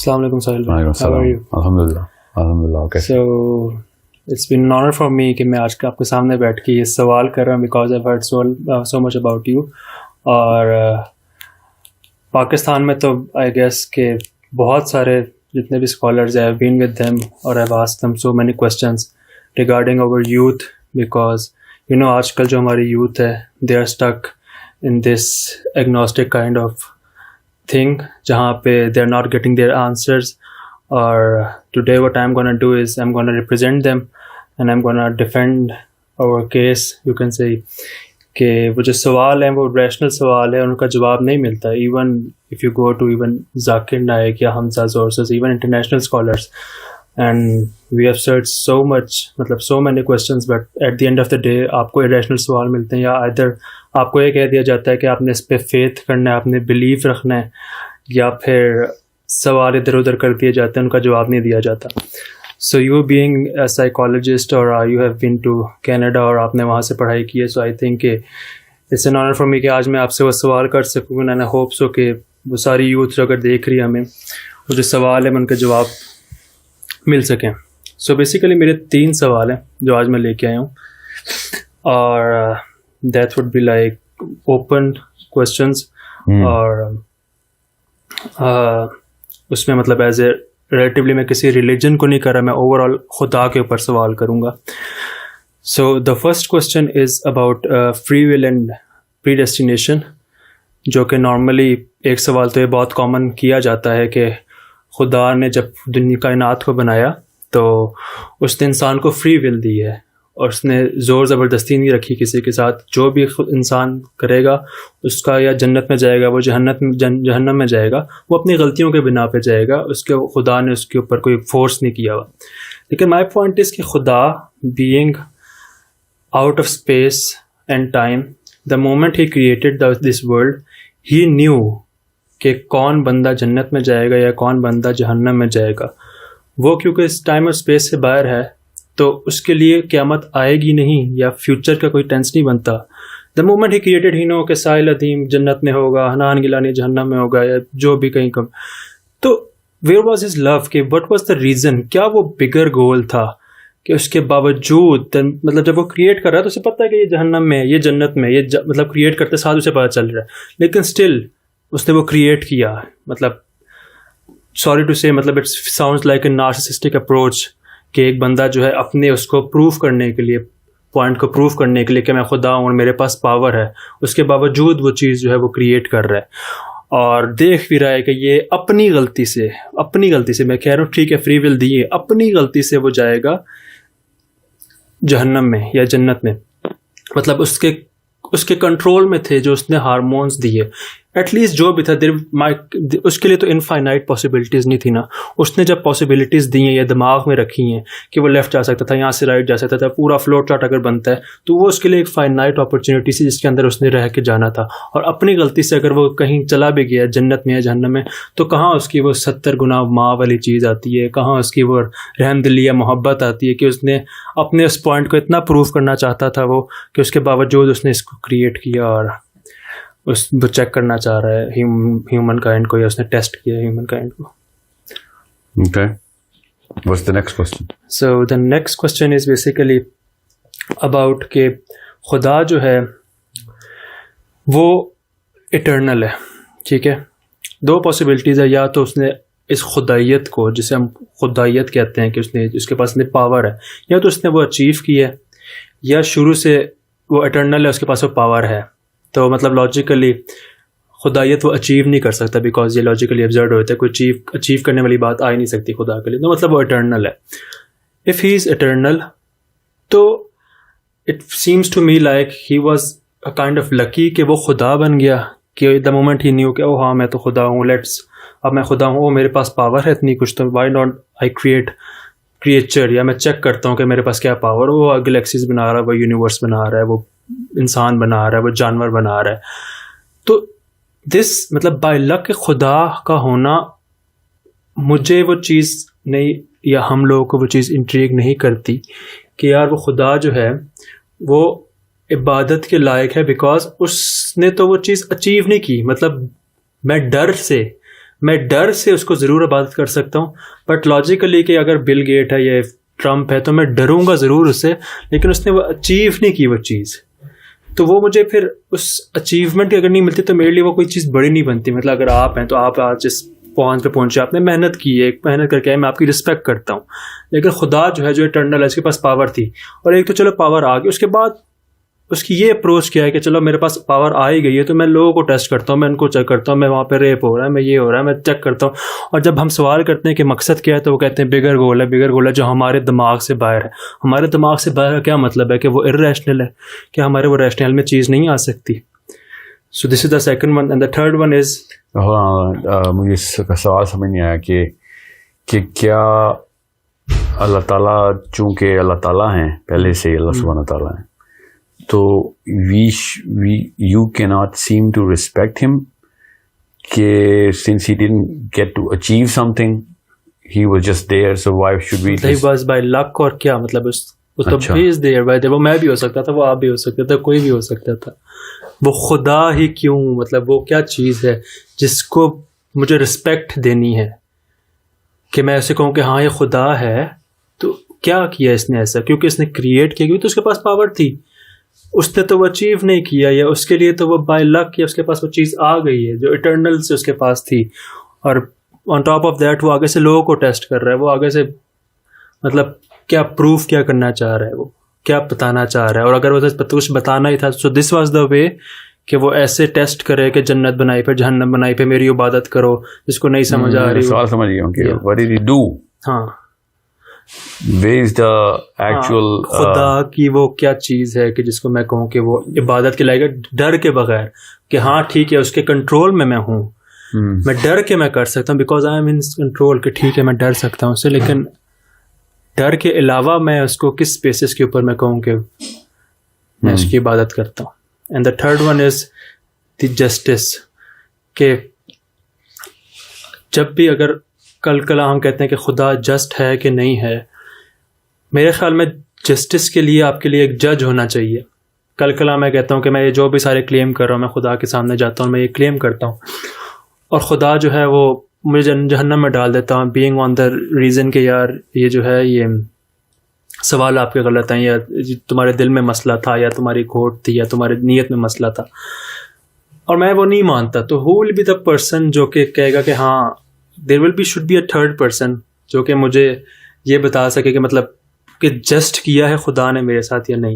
Assalamu alaikum Sahil bhai. How are you? Alhamdulillah. Okay. So it's been an honor for me کہ میں آج آپ کے سامنے بیٹھ کے یہ سوال کر رہا ہوں because I've heard so much about you. اور پاکستان میں تو I guess کہ بہت سارے جتنے بھی scholars I have been with them or I've asked them so many questions regarding our youth because you know آج کل جو ہماری youth ہے they are stuck in this agnostic kind of thing جہاں پہ they are not getting their answers. Or today what I'm going to do is I'm going to represent them and I'm going to defend our case. You can say کہ وہ جو سوال ہیں وہ rational سوال ہے, ان کا جواب نہیں ملتا. Even if you go to even Zakir Naik یا حمزہ sources, even international scholars, and we have searched so much, مطلب so many questions, but at the end of the day آپ کو irrational سوال ملتے ہیں, یا either آپ کو یہ کہہ دیا جاتا ہے کہ آپ نے اس پہ فیتھ کرنا ہے, آپ نے بلیف رکھنا ہے, یا پھر سوال ادھر ادھر کر دیے جاتے ہیں, ان کا جواب نہیں دیا جاتا. So you being a psychologist اور you have been to Canada اور آپ نے وہاں سے پڑھائی کی ہے, سو آئی تھنک کہ it's an honour for me کہ آج میں آپ سے وہ سوال کر سکوں. اینڈ آئی ہوپ سو کہ وہ ساری یوتھ جو اگر دیکھ رہی ہے ہمیں, وہ جو سوال ہے ان کا جواب مل سکیں. سو بیسیکلی میرے 3 سوال ہیں جو آج میں لے کے آیا ہوں, اور that would be like open questions, اور اس میں مطلب ایز اے ریلیٹیولی میں کسی ریلیجن کو نہیں کر رہا, میں اوور آل خدا کے اوپر سوال کروں گا. So the first question is about free will and predestination, جو کہ نارملی ایک سوال تو یہ بہت کامن کیا جاتا ہے کہ خدا نے جب دنیا کائنات کو بنایا تو اس نے انسان کو فری ول دی ہے, اور اس نے زور زبردستی نہیں رکھی کسی کے ساتھ. جو بھی انسان کرے گا اس کا یا جنت میں جائے گا, وہ جہنم میں جائے گا, وہ اپنی غلطیوں کے بنا پہ جائے گا, اس کے خدا نے اس کے اوپر کوئی فورس نہیں کیا ہوا. لیکن مائی پوائنٹ از کہ خدا being out of space and time, the moment he created this world, he new کہ کون بندہ جنت میں جائے گا یا کون بندہ جہنم میں جائے گا. وہ کیونکہ اس ٹائم اور اسپیس سے باہر ہے تو اس کے لیے قیامت آئے گی نہیں, یا فیوچر کا کوئی ٹینس نہیں بنتا. دا مومنٹ ہی کریٹڈ ہی نو کہ ساحل عظیم جنت میں ہوگا, حنان گیلانی جہنم میں ہوگا, یا جو بھی کہیں کم. تو ویئر واز ہز لو, کہ وٹ واز دا ریزن, کیا وہ بگر گول تھا کہ اس کے باوجود مطلب جب وہ کریٹ کر رہا ہے تو اسے پتہ ہے کہ یہ جہنم میں ہے, یہ جنت میں, یہ مطلب کریٹ کرتے ساتھ اسے پتہ چل رہا ہے, لیکن اسٹل اس نے وہ کریٹ کیا. مطلب سوری ٹو سے, مطلب it sounds like a narcissistic approach کہ ایک بندہ جو ہے اپنے اس کو پروف کرنے کے لیے, پوائنٹ کو پروف کرنے کے لیے کہ میں خدا ہوں اور میرے پاس پاور ہے, اس کے باوجود وہ چیز جو ہے وہ کریٹ کر رہا ہے, اور دیکھ بھی رہا ہے کہ یہ اپنی غلطی سے میں کہہ رہا ہوں ٹھیک ہے فری ول دی ہے, اپنی غلطی سے وہ جائے گا جہنم میں یا جنت میں. مطلب اس کے کنٹرول میں تھے جو اس نے ہارمونس دیے, ایٹ لیسٹ جو بھی تھا. اس کے لیے تو انفائنائٹ پاسبلٹیز نہیں تھی نا, اس نے جب پاسبلٹیز دی ہیں یا دماغ میں رکھی ہیں کہ وہ لیفٹ جا سکتا تھا, یہاں سے رائٹ جا سکتا تھا, پورا فلو چارٹ اگر بنتا ہے تو وہ اس کے لیے ایک فائنائٹ اپرچونیٹی سی جس کے اندر اس نے رہ کے جانا تھا. اور اپنی غلطی سے اگر وہ کہیں چلا بھی گیا جنت میں یا جہنم میں, تو کہاں اس کی وہ 70 گنا ماں والی چیز آتی ہے, کہاں اس کی وہ رحم دلی یا محبت آتی ہے کہ اس نے اپنے اس پوائنٹ کو اتنا پروف کرنا چاہتا تھا وہ, کہ اس کے باوجود اس نے اس کو کریٹ کیا اور وہ چیک کرنا چاہ رہا ہے ہیومن کائنڈ کو, یا اس نے ٹیسٹ کیا ہیومن کائنڈ کو. Okay. What's the next question? So the next question is basically about کہ خدا جو ہے وہ اٹرنل ہے, ٹھیک ہے. 2 پاسبلٹیز ہے, یا تو اس نے اس خدائیت کو, جسے ہم خدائیت کہتے ہیں کہ اس کے پاس پاور ہے, یا تو اس نے وہ اچیو کی ہے, یا شروع سے وہ اٹرنل ہے, اس کے پاس وہ پاور ہے. تو مطلب لاجیکلی خدایت وہ اچیو نہیں کر سکتا, بیکاز یہ لاجیکلی ابزرڈ ہوتا ہے, کوئی اچیو کرنے والی بات آ ہی نہیں سکتی خدا کے لیے. تو مطلب وہ اٹرنل ہے. اف ہی از اٹرنل, تو it seems to me like he was a kind of lucky کہ وہ خدا بن گیا, کہ دا مومنٹ ہی نیو کہ او ہاں میں تو خدا ہوں, اب میں خدا ہوں, میرے پاس پاور ہے اتنی کچھ, تو وائی ناٹ آئی کریچر, یا میں چیک کرتا ہوں کہ میرے پاس کیا پاور. وہ گلیکسیز بنا رہا ہے, وہ یونیورس بنا رہا ہے, وہ انسان بنا رہا ہے, وہ جانور بنا رہا ہے. تو دس مطلب بائی لک خدا کا ہونا, مجھے وہ چیز نہیں, یا ہم لوگوں کو وہ چیز انٹریگ نہیں کرتی کہ یار وہ خدا جو ہے وہ عبادت کے لائق ہے, بیکاز اس نے تو وہ چیز اچیو نہیں کی. مطلب میں ڈر سے, میں ڈر سے اس کو ضرور عبادت کر سکتا ہوں, بٹ لاجیکلی کہ اگر بل گیٹ ہے یا ٹرمپ ہے تو میں ڈروں گا ضرور اس سے, لیکن اس نے وہ اچیو نہیں کی وہ چیز, تو وہ مجھے پھر اس اچیومنٹ کی اگر نہیں ملتی تو میرے لیے وہ کوئی چیز بڑی نہیں بنتی. مطلب اگر آپ ہیں تو آپ آج جس پوائنٹ پہ پہنچے, آپ نے محنت کی ہے, محنت کر کے آئے, میں آپ کی رسپیکٹ کرتا ہوں, لیکن خدا جو ہے جو اٹرنل ہے اس کے پاس پاور تھی, اور ایک تو چلو پاور آ گئی, اس کے بعد اس کی یہ اپروچ کیا ہے کہ چلو میرے پاس پاور آ ہی گئی ہے تو میں لوگوں کو ٹیسٹ کرتا ہوں, میں ان کو چیک کرتا ہوں, میں وہاں پہ ریپ ہو رہا ہے, میں یہ ہو رہا ہے, میں چیک کرتا ہوں. اور جب ہم سوال کرتے ہیں کہ مقصد کیا ہے تو وہ کہتے ہیں بگر گول ہے, بگر گول ہے جو ہمارے دماغ سے باہر ہے. ہمارے دماغ سے باہر کا کیا مطلب ہے کہ وہ ارریشنل ہے, کہ ہمارے وہ ریشنل میں چیز نہیں آ سکتی. So this is the second one. And the third one is, مجھے اس کا سوال سمجھ نہیں آیا کہ کیا اللہ تعالیٰ, چونکہ اللہ تعالیٰ ہیں پہلے سے, اللہ سبحانہ تعالیٰ ہیں, تو you cannot seem to respect him کہ since he didn't get to achieve something he was just there, so why should we he was by luck, اور کیا مطلب اس تو he is there by the, وہ میں بھی ہو سکتا تھا, وہ آپ بھی ہو سکتا تھا, کوئی بھی ہو سکتا تھا. وہ خدا ہی کیوں, مطلب وہ کیا چیز ہے جس کو مجھے رسپیکٹ دینی ہے کہ میں اسے کہوں کہ ہاں یہ خدا ہے, تو کیا کیا اس نے ایسا, کیونکہ اس نے کریٹ کیا, کیونکہ تو اس کے پاس پاور تھی, اس نے تو وہ اچیو نہیں کیا, یا اس کے لیے تو وہ بائی لک, یا اس کے پاس وہ چیز آ گئی ہے جو اٹرنل سے اس کے پاس تھی, اور آن ٹاپ آف دیٹ وہ آگے سے لوگوں کو ٹیسٹ کر رہا ہے, وہ آگے سے مطلب کیا پروف کیا کرنا چاہ رہا ہے, وہ کیا بتانا چاہ رہا ہے. اور اگر وہ کچھ بتانا ہی تھا, سو دس واز دا وے کہ وہ ایسے ٹیسٹ کرے کہ جنت بنائی پہ جہنم بنائی پہ میری عبادت کرو, جس کو نہیں سمجھ آ رہی. سوال سمجھ گیا ہوں کہ what did he do, ہاں where is the actual خدا کی وہ کیا چیز ہے کہ جس کو میں کہوں کہ وہ عبادت کے لائق ہے, ڈر کے بغیر کہ ہاں ٹھیک ہے اس کے کنٹرول میں ہوں, میں ڈر کے میں کر سکتا ہوں because I am in control, کہ ٹھیک ہے میں ڈر سکتا ہوں اس سے, لیکن ڈر کے علاوہ میں اس کو کس بیسس کے اوپر میں کہوں کہ میں اس کی عبادت کرتا ہوں. And the third one is the justice, کہ جب بھی اگر کل ہم کہتے ہیں کہ خدا جسٹ ہے کہ نہیں ہے, میرے خیال میں جسٹس کے لیے آپ کے لیے ایک جج ہونا چاہیے. کل میں کہتا ہوں کہ میں یہ جو بھی سارے کلیم کر رہا ہوں, میں خدا کے سامنے جاتا ہوں, میں یہ کلیم کرتا ہوں, اور خدا جو ہے وہ مجھے جہنم میں ڈال دیتا ہوں, بینگ آن دا ریزن کہ یار یہ جو ہے یہ سوال آپ کے غلط ہیں, یا تمہارے دل میں مسئلہ تھا, یا تمہاری کھوٹ تھی, یا تمہاری نیت میں مسئلہ تھا, اور میں وہ نہیں مانتا, تو ہو ول بی دا پرسن جو کہ کہے گا کہ ہاں there will be should be a third person جو کہ مجھے یہ بتا سکے کہ مطلب کہ جسٹ کیا ہے خدا نے میرے ساتھ یا نہیں.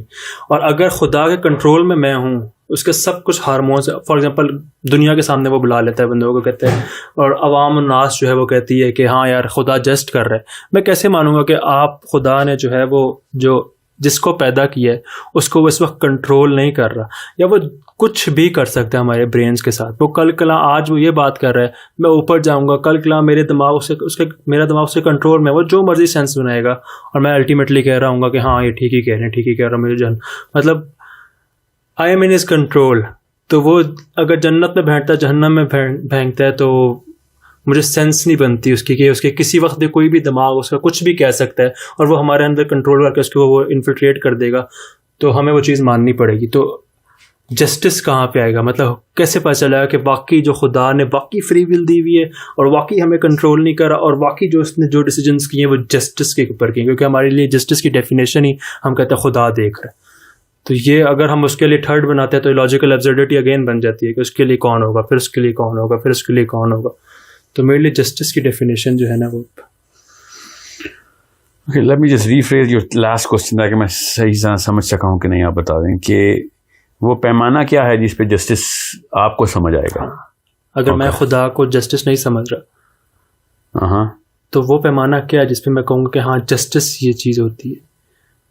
اور اگر خدا کے کنٹرول میں ہوں, اس کے سب کچھ ہارمونس, فار ایگزامپل دنیا کے سامنے وہ بلا لیتا ہے بندوں کو, کہتے ہیں, اور عوام الناس جو ہے وہ کہتی ہے کہ ہاں یار خدا جسٹ کر رہا ہے, میں کیسے مانوں گا کہ آپ خدا نے جو ہے وہ جو جس کو پیدا کیا ہے اس کو وہ اس وقت کنٹرول نہیں کر رہا, یا وہ کچھ بھی کر سکتا ہے ہمارے برینس کے ساتھ. وہ آج وہ یہ بات کر رہا ہے, میں اوپر جاؤں گا, کل میرے دماغ سے میرا دماغ سے کنٹرول میں, وہ جو مرضی سینس بنائے گا, اور میں الٹیمیٹلی کہہ رہا ہوں گا کہ ہاں یہ ٹھیک ہی کہہ رہے ہیں, ٹھیک ہی کہہ رہا ہوں, مجھے مطلب I am in his control. تو وہ اگر جنت میں بھینگتا ہے, جہنم میں بھینگتا ہے, تو مجھے سینس نہیں بنتی اس کی کہ اس کے کسی وقت بھی کوئی بھی دماغ اس کا کچھ بھی کہہ سکتا ہے, اور وہ ہمارے اندر کنٹرول کر کے اس کو وہ انفلٹریٹ کر دے گا, تو ہمیں وہ چیز ماننی پڑے گی. تو جسٹس کہاں پہ آئے گا, مطلب کیسے پتہ چلا کہ واقعی جو خدا نے واقعی فری ول دی ہوئی ہے, اور واقعی ہمیں کنٹرول نہیں کرا, اور واقعی جو اس نے جو ڈیسیجنس کیے ہیں وہ جسٹس کے اوپر کیے, کیونکہ ہمارے لیے جسٹس کی ڈیفینیشن ہی ہم کہتے ہیں خدا دیکھ رہا ہے. تو یہ اگر ہم اس کے لیے تھرڈ بناتے ہیں تو لاجیکل ایبسرڈیٹی اگین بن جاتی ہے کہ اس کے لیے کون ہوگا, پھر اس کے لیے کون ہوگا, پھر اس کے لیے کون ہوگا. تو میرے لیے جسٹس کی ڈیفینیشن جو ہے نا وہ let me just rephrase your last question تاکہ میں صحیح سمجھ سکا ہوں کہ نہیں, آپ بتا دیں کہ وہ پیمانہ کیا ہے جس پہ جسٹس آپ کو سمجھ آئے گا. اگر میں خدا کو جسٹس نہیں سمجھ رہا تو وہ پیمانہ کیا ہے جس پہ میں کہوں گا کہ ہاں جسٹس یہ چیز ہوتی ہے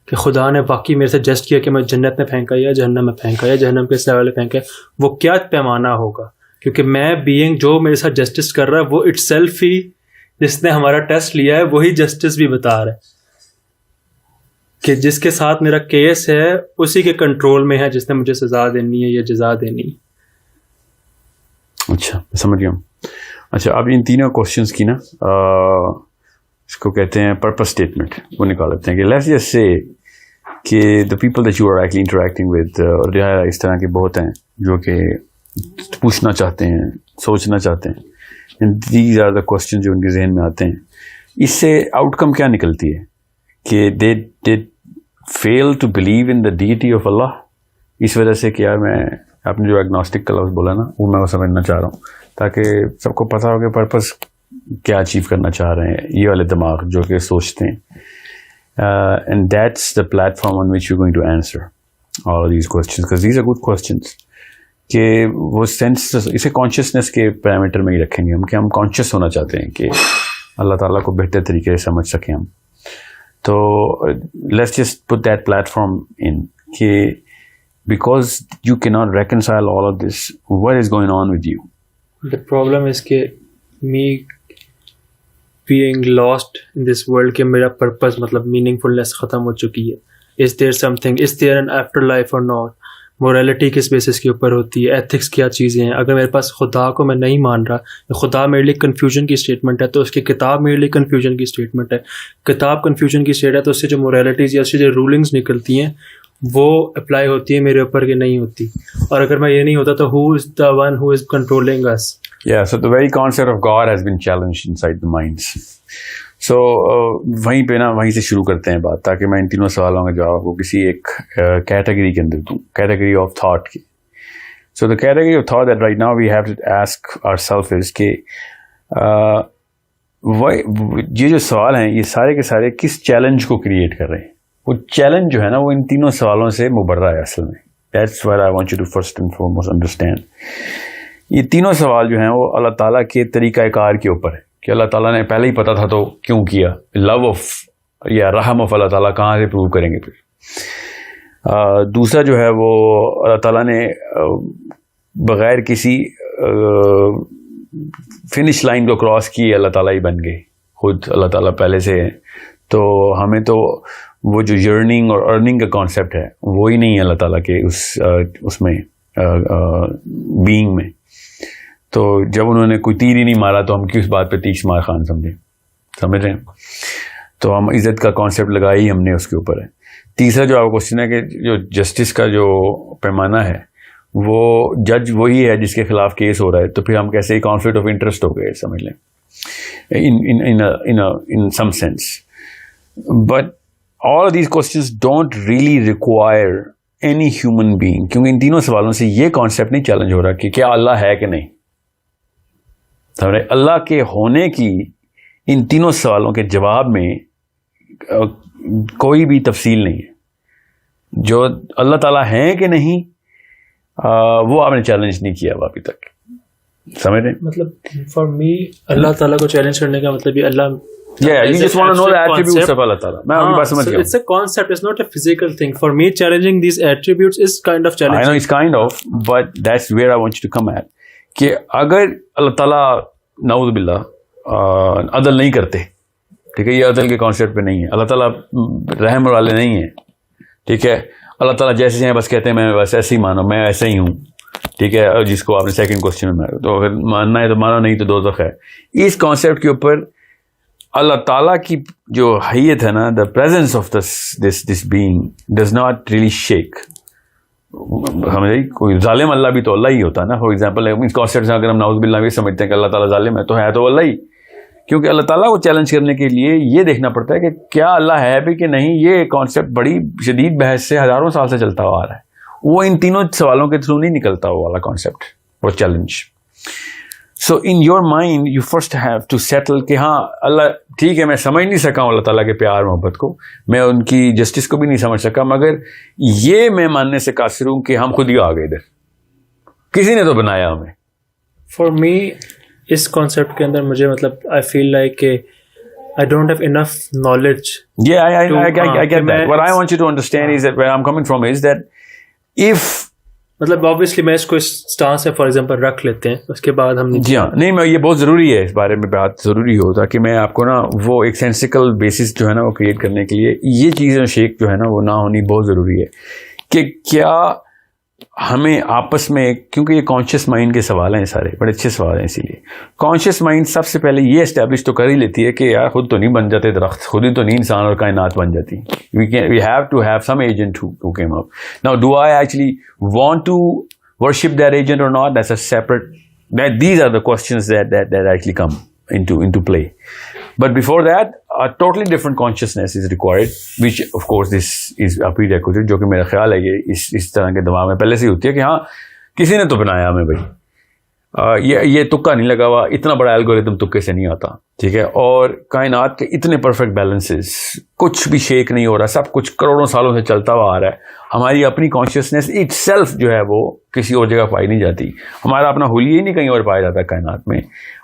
کہ خدا نے واقعی میرے سے جسٹ کیا کہ میں جنت میں پھینکا یا جہنم میں پھینکا یا جہنم کے سائے والے پھینکا, وہ کیا پیمانہ ہوگا. کیونکہ میں بینگ جو میرے ساتھ جسٹس کر رہا ہے وہ اٹ سیلف ہی جس نے ہمارا ٹیسٹ لیا ہے وہی جسٹس بھی بتا رہا ہے کہ جس کے ساتھ میرا کیس ہے اسی کے کنٹرول میں ہے جس نے مجھے سزا دینی ہے یا جزا دینی ہے. اچھا سمجھ گیا ہوں. اچھا اب ان تینوں کوشچنس کی نا اس کو کہتے ہیں پرپس اسٹیٹمنٹ, وہ نکال لیتے ہیں کہ لیٹس جسٹ سے کہ the people that you are actually interacting with, اور جو ہے اس طرح کے بہت ہیں جو کہ پوچھنا چاہتے ہیں, سوچنا چاہتے ہیں and these are the questions جو ان کے ذہن میں آتے ہیں. اس سے آؤٹ کم کیا نکلتی ہے کہ they fail to believe in the deity of Allah. اس وجہ سے کیا میں آپ نے جو ایگنوسٹک کا لفظ بولا نا وہ میں سمجھنا چاہ رہا ہوں تاکہ سب کو پتا ہو کہ پرپز کیا اچیو کرنا چاہ رہے ہیں یہ والے دماغ جو کہ سوچتے ہیں. And that's the platform on which you going to answer all of these questions because these are good questions. کہ وہ سینس اسے کانشیسنیس کے پیرامیٹر میں ہی رکھیں گے ہم کہ ہم کانشیس ہونا چاہتے ہیں کہ اللہ تعالیٰ کو بہتر طریقے سے سمجھ سکیں ہم. تو let's just put that platform in کہ because you can not reconcile all of this what is going on with you. The problem is کہ me being lost in this world کہ میرا purpose مطلب meaningfulness ختم ہو چکی ہے. Is there something, is there an afterlife or not? Morality کس basis کے اوپر ہوتی ہے, ایتھکس کیا چیزیں ہیں. اگر میرے پاس خدا کو میں نہیں مان رہا, خدا میرے لیے کنفیوژن کی اسٹیٹمنٹ ہے, تو اس کی کتاب میرے لیے کنفیوژن کی اسٹیٹمنٹ ہے. کتاب کنفیوژن کی اسٹیٹ ہے تو اس سے جو مورالٹیز یا اس سے جو رولنگس نکلتی ہیں وہ اپلائی ہوتی ہیں میرے اوپر کہ نہیں ہوتی. اور اگر میں یہ نہیں ہوتا تو who is the one who is controlling us? Yeah, so the very concept of God has been challenged inside the minds. So وہیں پہ نا وہیں سے شروع کرتے ہیں بات تاکہ میں ان تینوں سوالوں کا جواب کو کسی ایک کیٹیگری کے اندر دوں, کیٹیگری آف تھاٹ کی. So the category of thought that right now we have to ask ourself is کہ یہ جو سوال ہیں یہ سارے کے سارے کس چیلنج کو کریٹ کر رہے ہیں. وہ چیلنج جو ہے نا وہ ان تینوں سوالوں سے مبرہ ہے اصل میں. That's why I want you to first and foremost understand. یہ تینوں سوال جو ہیں وہ اللہ تعالیٰ کے طریقہ کار کے اوپر ہے کہ اللہ تعالیٰ نے پہلے ہی پتا تھا تو کیوں کیا. لو آف یا رحم آف اللہ تعالیٰ کہاں سے پروو کریں گے پھر. دوسرا جو ہے وہ اللہ تعالیٰ نے بغیر کسی فنش لائن کو کراس کیے اللہ تعالیٰ ہی بن گئے, خود اللہ تعالیٰ پہلے سے ہے. تو ہمیں تو وہ جو یرننگ اور ارننگ کا کانسیپٹ ہے وہی نہیں ہے اللہ تعالیٰ کے اس میں بینگ میں. تو جب انہوں نے کوئی تیر ہی نہیں مارا تو ہم کس بات پہ تیس مار خان سمجھ رہے ہیں. تو ہم عزت کا کانسیپٹ لگایا ہی ہم نے اس کے اوپر ہے. تیسرا جو آپ کو کوشچن ہے کہ جو جسٹس کا جو پیمانہ ہے وہ جج وہی ہے جس کے خلاف کیس ہو رہا ہے, تو پھر ہم کیسے کانفلکٹ آف انٹرسٹ ہو گئے سمجھ لیں in some sense. But all of these questions don't really require any human being, کیونکہ ان تینوں سوالوں سے یہ کانسیپٹ نہیں چیلنج ہو رہا کہ کیا اللہ ہے کہ نہیں. اللہ کے ہونے کی ان تینوں سوالوں کے جواب میں کوئی بھی تفصیل نہیں ہے. جو اللہ تعالیٰ ہیں کہ نہیں وہ آپ نے چیلنج نہیں کیا ابھی تک, سمجھ رہے ہیں. مطلب فار می اللہ تعالیٰ کو چیلنج کرنے کا مطلب یہ اللہ Yeah, you just want to know the attributes of Allah Ta'ala. میں آپ کی بات سمجھ گیا. It's a concept, it's not a physical thing. For me, challenging these attributes is kind of challenging. I know it's kind of, but that's where I want you to come at. کہ اگر اللہ تعالیٰ نعوذ باللہ عدل نہیں کرتے, ٹھیک ہے, یہ عدل کے کانسیپٹ پہ نہیں ہے. اللہ تعالیٰ رحم والے نہیں ہیں, ٹھیک ہے. اللہ تعالیٰ جیسے ہیں بس کہتے ہیں میں بس ایسے ہی مانو, میں ایسے ہی ہوں, ٹھیک ہے. جس کو آپ نے سیکنڈ کوشچن میں تو اگر ماننا ہے تو مانو, نہیں تو دوزخ ہے. اس کانسیپٹ کے اوپر اللہ تعالیٰ کی جو حیت ہے نا, دا presence of this being does not really shake. ہمیں کوئی ظالم اللہ بھی تو اللہ ہی ہوتا ہے نا. فار ایگزامپل اس کانسیپٹ سے اگر ہم نعوذ باللہ بھی سمجھتے ہیں کہ اللہ تعالیٰ ظالم ہے, تو ہے تو اللہ ہی, کیونکہ اللہ تعالیٰ کو چیلنج کرنے کے لیے یہ دیکھنا پڑتا ہے کہ کیا اللہ ہے بھی کہ نہیں. یہ کانسیپٹ بڑی شدید بحث سے ہزاروں سال سے چلتا ہوا آ رہا ہے. وہ ان تینوں سوالوں کے تھرو نہیں نکلتا وہ والا کانسیپٹ اور challenge. So in your mind you first have to settle کہ ہاں اللہ ٹھیک ہے, میں سمجھ نہیں سکا ہوں اللہ تعالیٰ کے پیار محبت کو, میں ان کی جسٹس کو بھی نہیں سمجھ سکا, مگر یہ میں ماننے سے قاصر ہوں کہ ہم خود ہی آ گئے ادھر, کسی نے تو بنایا ہمیں. فار می اس کانسیپٹ کے اندر مجھے مطلب آئی فیل لائک کہ I don't have enough knowledge. Yeah, I get that. What I want you to understand is that where I'm coming from is that if مطلب obviously میں اس کو اس stance سے for example رکھ لیتے ہیں, اس کے بعد ہم جی ہاں نہیں, میں یہ بہت ضروری ہے اس بارے میں بات ضروری ہو تاکہ میں آپ کو نا وہ ایک سینسیکل بیسس جو ہے نا وہ کریٹ کرنے کے لیے یہ چیزیں شیک جو ہے نا وہ نہ ہونی بہت ضروری ہے کہ کیا ہمیں آپس میں, کیونکہ یہ کانشیس مائنڈ کے سوال ہیں سارے, بڑے اچھے سوال ہیں. اسی لیے کانشیس مائنڈ سب سے پہلے یہ اسٹیبلش تو کر ہی لیتی ہے کہ یار خود تو نہیں بن جاتے درخت, خود ہی تو نہیں انسان اور کائنات بن جاتی. we have to have some agent who came up. Now do I actually want to worship that agent or not, that's a separate That these are the questions that actually come into play. But before that, a totally different consciousness is required, which of course this is a prerequisite, جو کہ میرا خیال ہے یہ اس طرح کے دماغ میں پہلے سے ہی ہوتی ہے کہ ہاں کسی نے تو بنایا ہمیں بھائی, یہ تکا نہیں لگا ہوا, اتنا بڑا الگوریتم تکے سے نہیں آتا, ٹھیک ہے. اور کائنات کے اتنے پرفیکٹ بیلنسز, کچھ بھی شیک نہیں ہو رہا, سب کچھ کروڑوں سالوں سے چلتا ہوا آ رہا ہے. ہماری اپنی کانشیسنیس اٹ سیلف جو ہے وہ کسی اور جگہ پائی نہیں جاتی, ہمارا اپنا حلیہ ہی نہیں کہیں اور پایا جاتا ہے کائنات میں.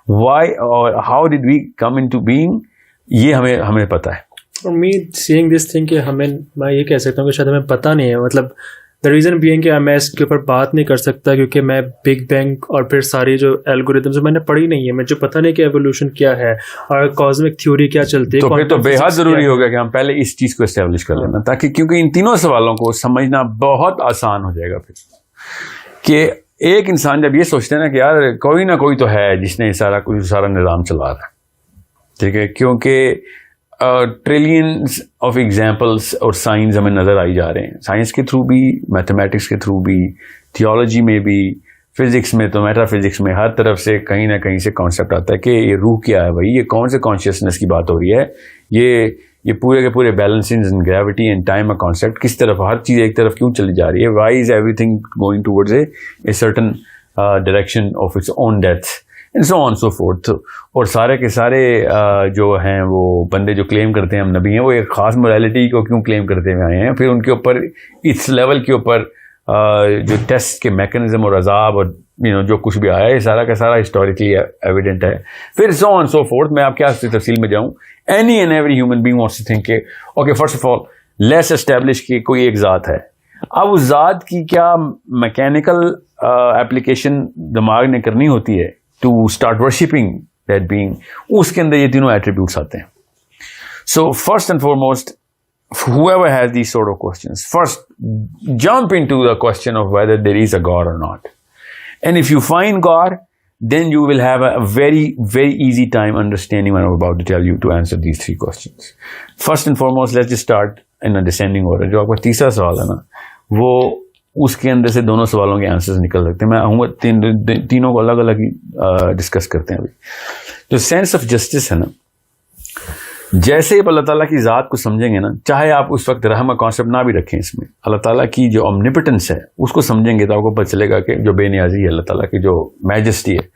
وائی اور how did we come into being, یہ ہمیں پتہ ہے. For me seeing this thing کہ میں یہ کہہ سکتا ہوں کہ شاید ہمیں پتہ نہیں ہے, مطلب دا ریزن بینگ کہ میں اس کے اوپر بات نہیں کر سکتا کیونکہ میں بگ بینگ اور پھر ساری جو الگوریتمس میں نے پڑھی نہیں ہے, مجھے پتہ نہیں کہ ایوولوشن کیا ہے اور کاسمک تھیوری کیا چلتی ہے. تو پھر تو بے حد ضروری ہو گیا کہ ہم پہلے اس چیز کو اسٹیبلش کر لینا, تاکہ کیونکہ ان تینوں سوالوں کو سمجھنا بہت آسان ہو جائے گا پھر. کہ ایک انسان جب یہ سوچتے ہیں نا کہ یار کوئی نہ کوئی تو ہے جس نے سارا نظام چلا رہا ہے, ٹھیک ہے, کیونکہ ٹریلینس آف ایگزامپلس اور سائنس ہمیں نظر آئی جا رہے ہیں, سائنس کے تھرو بھی, میتھمیٹکس کے تھرو بھی, تھیولوجی میں بھی, فزکس میں تو میٹا فزکس میں, ہر طرف سے کہیں نہ کہیں سے کانسیپٹ آتا ہے کہ یہ روح کیا ہے بھائی, یہ کون سے کانشیسنیس کی بات ہو رہی ہے, یہ پورے کے پورے balancing and gravity and time کا کانسیپٹ کس طرف, ہر چیز ایک طرف کیوں چلی جا رہی ہے, why is everything going towards a certain direction of its own death and so on so forth. اور سارے کے سارے جو ہیں وہ بندے جو کلیم کرتے ہیں ہم نبی ہیں, وہ ایک خاص موریلٹی کو کیوں کلیم کرتے ہوئے آئے ہیں, پھر ان کے اوپر اس لیول کے اوپر جو ٹیسٹ کے میکینزم اور عذاب اور جو کچھ بھی آیا ہے, سارا کا سارا ہسٹوریکلی ایویڈنٹ ہے. پھر سو آن سو فورتھ, میں آپ کیا تفصیل میں جاؤں. Any and every human being wants to think کہ okay first of all let's establish کہ کوئی ایک ذات ہے. اب اس ذات کی کیا میکینیکل اپلیکیشن دماغ نے کرنی ہوتی ہے to start worshipping that being, اس کے اندر یہ تینوں ایٹریبیوٹس آتے ہیں. So first and foremost whoever has these sort of questions, first jump into the question of whether there is a God or not. And if you find God, then you will have a very, very easy time understanding what I'm about to tell you to answer these three questions. First and foremost, let's just start in a descending order. جو آپ کا تیسرا سوال ہے نا, وہ اس کے اندر سے دونوں سوالوں کے آنسرز نکل سکتے ہیں. میں تینوں کو الگ الگ ہی ڈسکس کرتے ہیں ابھی. جو سینس آف جسٹس ہے نا, جیسے ہی اللہ تعالیٰ کی ذات کو سمجھیں گے نا, چاہے آپ اس وقت رحم کا کانسیپٹ نہ بھی رکھیں اس میں, اللہ تعالیٰ کی جو اومنیپٹنس ہے اس کو سمجھیں گے تو آپ کو پتہ چلے گا کہ جو بے نیازی ہے اللہ تعالیٰ کی, جو میجسٹی ہے,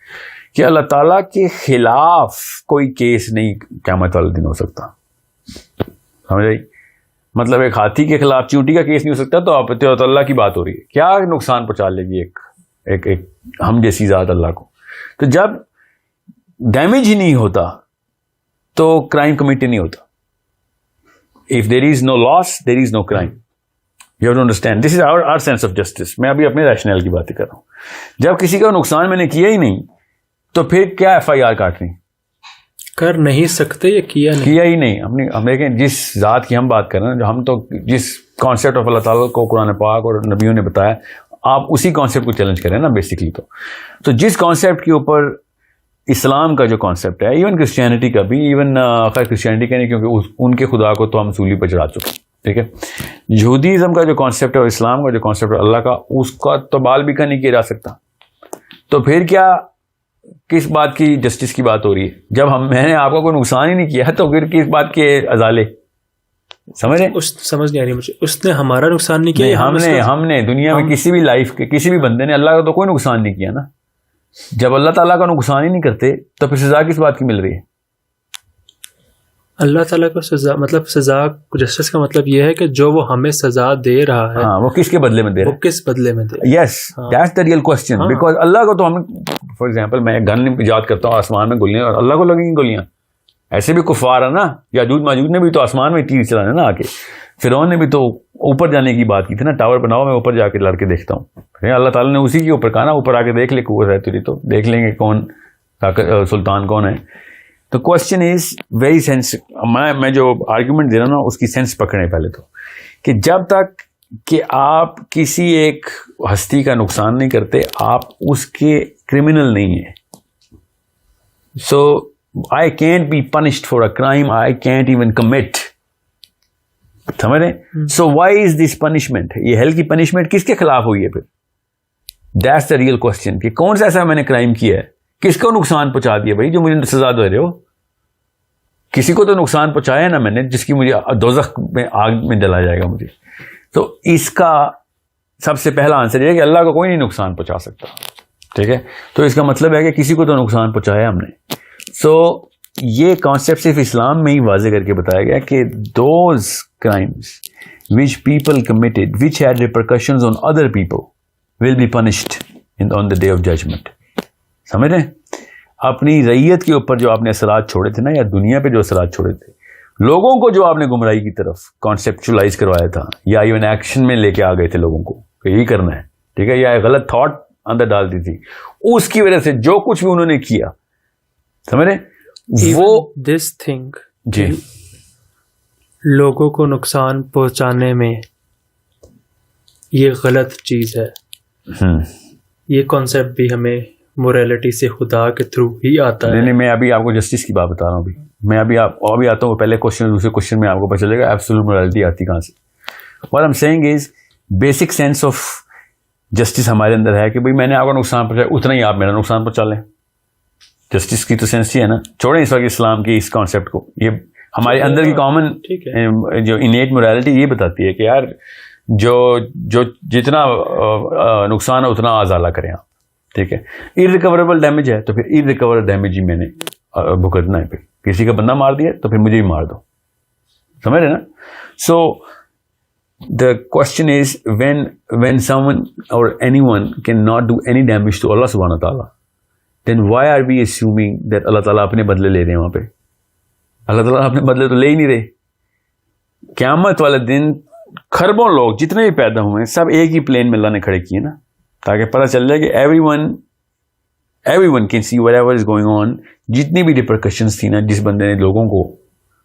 کہ اللہ تعالیٰ کے خلاف کوئی کیس نہیں قیامت والے دن ہو سکتا. سمجھ آئی؟ مطلب ایک ہاتھی کے خلاف چونٹی کا کیس نہیں ہو سکتا, تو آپ اللہ کی بات ہو رہی ہے, کیا نقصان پہنچا لے گی ایک ہم جیسی ذات اللہ کو. تو جب ڈیمیج ہی نہیں ہوتا تو کرائم کمیٹی نہیں ہوتا. If there is no loss, there is no crime. You have to understand. This is our sense of justice. میں ابھی اپنے ریشنل کی باتیں کر رہا ہوں. جب کسی کا نقصان میں نے کیا ہی نہیں تو پھر کیا FIR کاٹنی؟ کر نہیں سکتے یا کیا ہی نہیں. ہم دیکھیں جس ذات کی ہم بات کر رہے ہیں, جو ہم تو جس کانسیپٹ آف اللہ تعالیٰ کو قرآن پاک اور نبیوں نے بتایا, آپ اسی کانسیپٹ کو چیلنج کریں نا بیسکلی. تو جس کانسیپٹ کے اوپر اسلام کا جو کانسیپٹ ہے, ایون کرسچینٹی کا بھی, ایون خیر کرسچینٹی کا نہیں کیونکہ ان کے خدا کو تو ہم سولی پہ چڑھا چکے ہیں, ٹھیک ہے. یہودیزم کا جو کانسیپٹ ہے اور اسلام کا جو کانسیپٹ ہے اللہ کا, اس کا تو بال بھی کا نہیں کیا جا سکتا. تو پھر کیا کس بات کی جسٹس کی بات ہو رہی ہے؟ جب میں نے آپ کو کوئی نقصان ہی نہیں کیا تو پھر کس بات کے ازالے؟ سمجھ رہے؟ سمجھ نہیں آ رہی مجھے. اس نے ہمارا نقصان نہیں کیا. ہم نے دنیا میں کسی بھی لائف کے کسی بھی بندے نے اللہ کا تو کوئی نقصان نہیں کیا نا. جب اللہ تعالیٰ کا نقصان ہی نہیں کرتے تو پھر سزا کس بات کی مل رہی ہے؟ اللہ تعالیٰ کو سزا, مطلب سزا جسٹس کا مطلب یہ ہے کہ جو وہ ہمیں سزا دے رہا ہے, ہاں, وہ کس کے بدلے میں دے رہا ہے, وہ کس بدلے میں دے. Yes, that's the real question. Because اللہ کو تو ہم, فار ایگزامپل میں گن ایجاد کرتا ہوں آسمان میں گولیاں, اور اللہ کو لگیں گی گولیاں. ایسے بھی کفار ہے نا, یاجوج ماجوج نے بھی تو آسمان میں تیر چلانے نا آ کے. فرعون نے بھی تو اوپر جانے کی بات کی تھی نا, ٹاور بناؤ, میں اوپر جا کے لڑ کے دیکھتا ہوں. اللہ تعالیٰ نے اسی کے اوپر کہا نا, اوپر آ کے دیکھ لے قوت ہے تیری, تو دیکھ لیں گے کون سلطان کون ہے. تو کوشچن از ویری سینس. میں جو آرگیومنٹ دے رہا ہوں نا اس کی سینس پکڑیں پہلے تو, کہ جب تک کہ آپ کسی ایک ہستی کا نقصان نہیں کرتے آپ اس کے کرمنل نہیں ہیں. سو I can't be punished for a crime I can't even commit. سمجھ رہے ہیں؟ So why is this punishment? یہ hell کی punishment کس کے خلاف ہوئی ہے پھر؟ That's the real question کہ کون سا ایسا میں نے کرائم کیا ہے, کس کو نقصان پہنچا دیا بھائی جو مجھے سزا دے رہے ہو. کسی کو تو نقصان پہنچایا نا میں نے, جس کی مجھے دوزخ میں آگ میں ڈلا جائے گا مجھے. تو اس کا سب سے پہلا آنسر یہ ہے کہ اللہ کو کوئی نہیں نقصان پہنچا سکتا, ٹھیک ہے. تو اس کا مطلب ہے کہ کسی کو تو نقصان پہنچایا ہم نے. سو یہ کانسیپٹ صرف اسلام میں ہی واضح کر کے بتایا گیا کہ those crimes which people committed which had repercussions on other people will be punished on the day of judgment. سمجھ رہے ہیں؟ اپنی رعیت کے اوپر جو آپ نے اثرات چھوڑے تھے نا, یا دنیا پہ جو اثرات چھوڑے تھے, لوگوں کو جو آپ نے گمراہی کی طرف کانسیپچلائز کروایا تھا, یا ایون ایکشن میں لے کے آ گئے تھے لوگوں کو کہ یہی کرنا ہے, ٹھیک ہے, یا غلط تھاٹ اندر ڈال دی تھی, اس کی وجہ سے جو کچھ بھی انہوں نے کیا, سمجھ رہے ہیں, وہ دس تھنگ جی لوگوں کو نقصان پہنچانے میں یہ غلط چیز ہے. یہ کانسیپٹ بھی ہمیں موریلٹی سے خدا کے تھرو ہی آتا ہے. نہیں, میں ابھی آپ کو جسٹس کی بات بتا رہا ہوں. میں ابھی آتا ہوں, پہلے کوشچن دوسرے کوشچن میں آپ کو پتہ چلے گا ایبسولوٹ موریلٹی آتی کہاں سے. What I'm saying is basic sense of justice ہمارے اندر ہے کہ بھائی میں نے آپ کو نقصان پہنچایا, اتنا ہی آپ میرا نقصان پہنچا لیں. جسٹس کی تو سینس ہی ہے نا. چھوڑیں اس وقت اسلام کی اس کانسیپٹ کو, یہ ہمارے اندر کی کامن جو انیٹ موریلٹی یہ بتاتی ہے کہ یار جو جتنا نقصان ہے اتنا ازالہ کریں آپ, ٹھیک ہے. ارریکوریبل ڈیمیج ہے تو پھر ارریکوریبل ڈیمیج ہی میں نے بھگتنا ہے. پھر کسی کا بندہ مار دیا تو پھر مجھے بھی مار دو, سمجھ رہے نا. سو the question is when someone or anyone cannot do any damage to Allah subhanahu wa ta'ala, then why are we assuming that اللہ تعالیٰ اپنے بدلے لے رہے ہیں وہاں پہ؟ اللہ تعالیٰ اپنے بدلے تو لے ہی نہیں رہے. قیامت والے دن خربوں لوگ جتنے بھی پیدا ہوئے ہیں سب ایک ہی پلین میں اللہ نے کھڑے کیے نا, تاکہ پتہ چل جائے کہ everyone can see whatever is going on. جتنی بھی ریپرکشنز تھی نا جس بندے نے لوگوں کو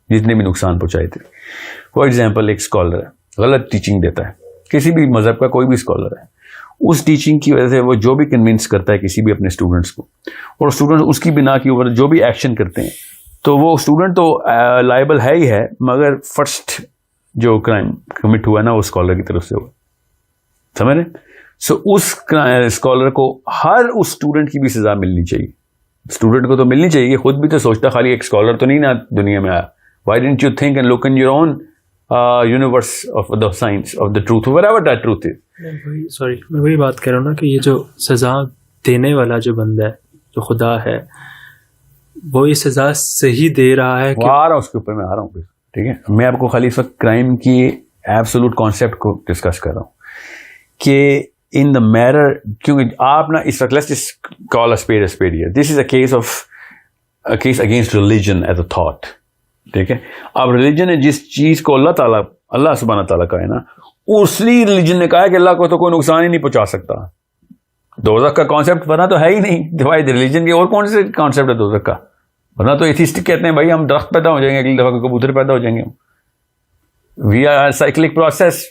جتنے بھی نقصان پہنچائے تھے. فار ایگزامپل ایک اسکالر ہے, غلط ٹیچنگ دیتا ہے, کسی بھی مذہب کا کوئی بھی اسکالر ہے, اس ٹیچنگ کی وجہ سے وہ جو بھی کنونس کرتا ہے کسی بھی اپنے اسٹوڈنٹس کو, اور اسٹوڈنٹ اس کی بنا کے اوپر جو بھی ایکشن کرتے ہیں, تو وہ اسٹوڈنٹ تو لائبل ہے ہی ہے, مگر فرسٹ جو کرائم کمٹ ہوا ہے نا وہ اسکالر کی طرف سے ہوا, سمجھ رہے. سو اس اسکالر کو ہر اس اسٹوڈنٹ کی بھی سزا ملنی چاہیے. اسٹوڈنٹ کو تو ملنی چاہیے, خود بھی تو سوچتا خالی ایک اسکالر تو نہیں نا دنیا میں آیا. Why don't you think and look in your own universe of the science of the truth whatever that truth is. Sorry میں وہی بات کر رہا ہوں نا کہ یہ جو سزا دینے والا جو بندہ ہے جو خدا ہے وہ یہ سزا صحیح دے رہا ہے. آ رہا ہوں اس کے اوپر, میں آ رہا ہوں, ٹھیک ہے. میں آپ کو خالی اس وقت کرائم کی ایبسولوٹ کانسیپٹ کو ڈسکس کر رہا ہوں کہ ان دا میرر, کیونکہ آپ نا اس وقت let's just call a spade here. This is a case against religion as a thought, ٹھیک ہے. اب ریلیجن ہے جس چیز کو اللہ سبحانہ تعالیٰ کا ہے نا, اسی ریلیجن نے کہا ہے کہ اللہ کو تو کوئی نقصان ہی نہیں پہنچا سکتا. دوزخ کا کانسیپٹ ورنہ تو ہے ہی نہیں, دیوائی ریلیجن کی اور کون سے کانسیپٹ ہے دوزخ کا؟ ورنہ تو ایتھیسٹک کہتے ہیں بھائی ہم درخت پیدا ہو جائیں گے, اگلی دفعہ کبوتر پیدا ہو جائیں گے. وی آر سائیکلک پروسیس,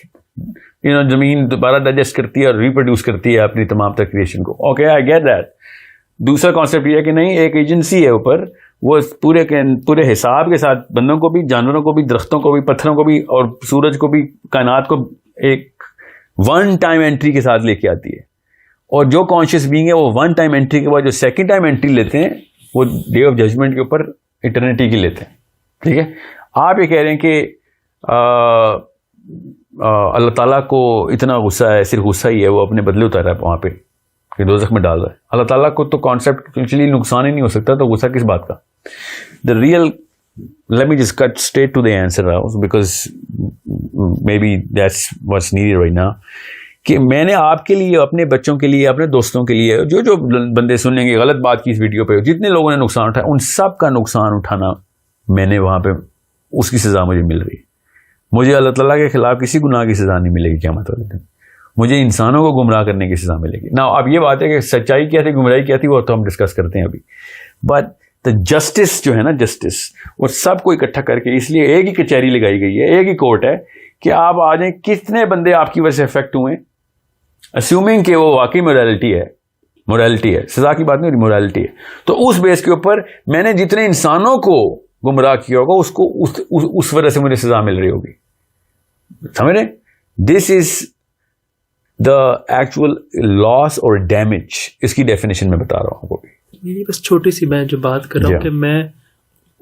زمین دوبارہ ڈائجسٹ کرتی ہے اور ریپروڈیوس کرتی ہے اپنی تمام تر کریشن کو. Okay I get that. دوسرا کانسیپٹ یہ ہے کہ نہیں, ایک ایجنسی ہے اوپر, وہ پورے حساب کے ساتھ بندوں کو بھی, جانوروں کو بھی, درختوں کو بھی, پتھروں کو بھی, اور سورج کو بھی, کائنات کو ایک ون ٹائم انٹری کے ساتھ لے کے آتی ہے. اور جو کانشیس بینگ ہے وہ ون ٹائم انٹری کے بعد جو سیکنڈ ٹائم انٹری لیتے ہیں وہ ڈے آف ججمنٹ کے اوپر ایٹرنیٹی کی لیتے ہیں, ٹھیک ہے. آپ یہ کہہ رہے ہیں کہ اللہ تعالیٰ کو اتنا غصہ ہے, صرف غصہ ہی ہے, وہ اپنے بدلے اتار رہا ہے وہاں پہ کہ دوزخ میں ڈال رہا ہے. اللہ تعالیٰ کو تو کانسیپٹ ایکچولی نقصان ہی نہیں ہو سکتا, تو غصہ کس بات کا؟ The real, let me just cut straight to the answer because maybe that's what's needed right now, کہ میں نے آپ کے لیے, اپنے بچوں کے لیے, اپنے دوستوں کے لیے, جو بندے سنیں گے غلط بات کی اس ویڈیو پہ, جتنے لوگوں نے نقصان اٹھایا ان سب کا نقصان اٹھانا میں نے وہاں پہ, اس کی سزا مجھے مل رہی ہے. مجھے اللہ تعالیٰ کے خلاف کسی گناہ کی سزا نہیں ملے گی قیامت والے دن. مجھے انسانوں کو گمراہ کرنے کی سزا ملے گی. نا اب یہ بات ہے کہ سچائی کیا تھی, گمراہی کیا تھی, وہ تو ہم ڈسکس کرتے ہیں ابھی. بٹ دا جسٹس جو ہے نا, جسٹس وہ سب کو اکٹھا کر کے, اس لیے ایک ہی کچہری لگائی گئی ہے, ایک ہی کورٹ ہے کہ آپ آ جائیں کتنے بندے آپ کی وجہ سے افیکٹ ہوئے, اسیومنگ کہ وہ واقعی موریلٹی ہے, سزا کی بات نہیں ہوتی, موریلٹی ہے. تو اس بیس کے اوپر میں نے جتنے انسانوں کو گمراہ کیا ہوگا اس کو اس وجہ سے مجھے سزا مل رہی ہوگی, سمجھ رہے. This is the actual loss or damage, اس کی ڈیفینیشن میں بتا رہا ہوں آپ کو. یہ بس چھوٹی سی میں جو بات کر رہا ہوں کہ میں